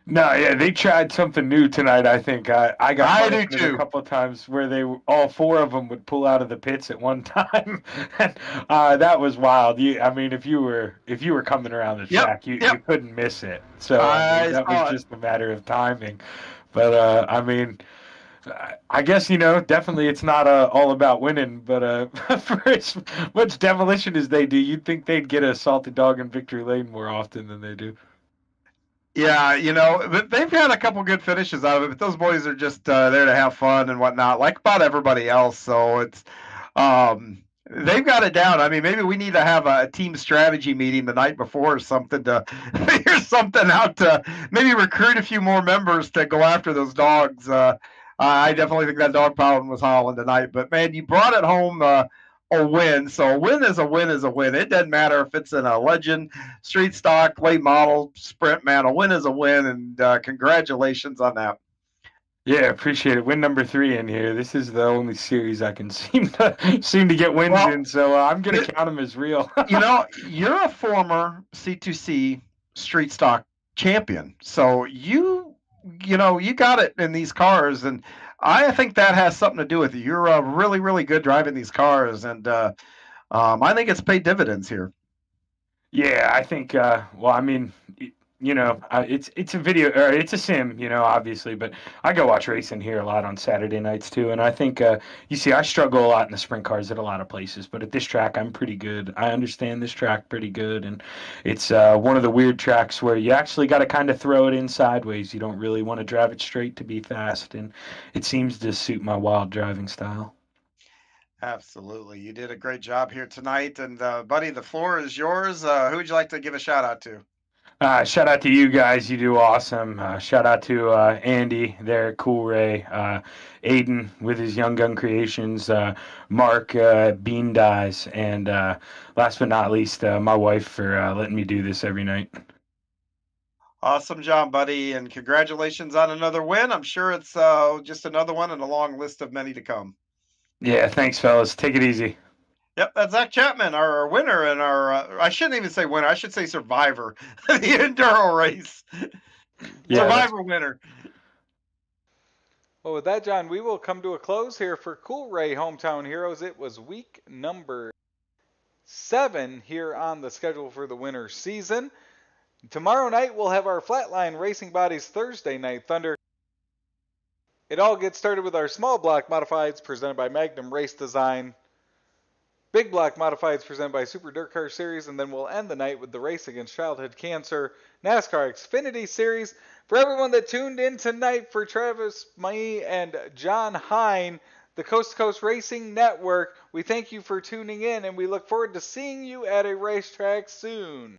No, yeah, they tried something new tonight. I think I got do a too. couple of times where all four of them would pull out of the pits at one time, and that was wild. I mean, if you were coming around the track, you couldn't miss it. So that was just a matter of timing. But I mean, I guess definitely it's not all about winning. But for as much demolition as they do, you'd think they'd get a salted dog in victory lane more often than they do. Yeah, but they've had a couple good finishes out of it, but those boys are just there to have fun and whatnot, like about everybody else. So it's they've got it down. I mean, maybe we need to have a team strategy meeting the night before or something to figure something out to maybe recruit a few more members to go after those dogs. I definitely think that dog pound was howling tonight, but man, you brought it home. A win. So a win is a win is a win. It doesn't matter if it's in a legend, street stock, late model, sprint, man. A win is a win, and congratulations on that. Yeah, appreciate it. Win number 3 in here. This is the only series I can seem to get wins in, so I'm going to count them as real. You're a former C2C street stock champion, so you got it in these cars, and I think that has something to do with it. You're really, really good driving these cars, and I think it's paid dividends here. Yeah, I think. Well, I mean, it's a video or it's a sim, obviously, but I go watch racing here a lot on Saturday nights too, and I think you see, I struggle a lot in the sprint cars at a lot of places, but at this track, I'm pretty good. I understand this track pretty good, and it's one of the weird tracks where you actually got to kind of throw it in sideways. You don't really want to drive it straight to be fast, and it seems to suit my wild driving style. Absolutely. You did a great job here tonight. And, buddy, the floor is yours. Who would you like to give a shout out to? Shout out to you guys. You do awesome. Shout out to Andy there, Cool Ray, Aiden with his Young Gun Creations, Mark, Bean Dyes, and last but not least, my wife for letting me do this every night. Awesome job, buddy. And congratulations on another win. I'm sure it's just another one in a long list of many to come. Yeah, thanks, fellas. Take it easy. Yep, that's Zach Chapman, our winner, and our I shouldn't even say winner. I should say survivor, the enduro race. Yeah, survivor winner. Well, with that, John, we will come to a close here for Cool Ray Hometown Heroes. It was week number 7 here on the schedule for the winter season. Tomorrow night, we'll have our Flatline Racing Bodies Thursday Night Thunder. It all gets started with our small block modifieds presented by Magnum Race Design. Big block modifieds presented by Super Dirt Car Series, and then we'll end the night with the Race Against Childhood Cancer NASCAR Xfinity Series. For everyone that tuned in tonight, for Travis, me, and John Hine, the Coast to Coast Racing Network, we thank you for tuning in, and we look forward to seeing you at a racetrack soon.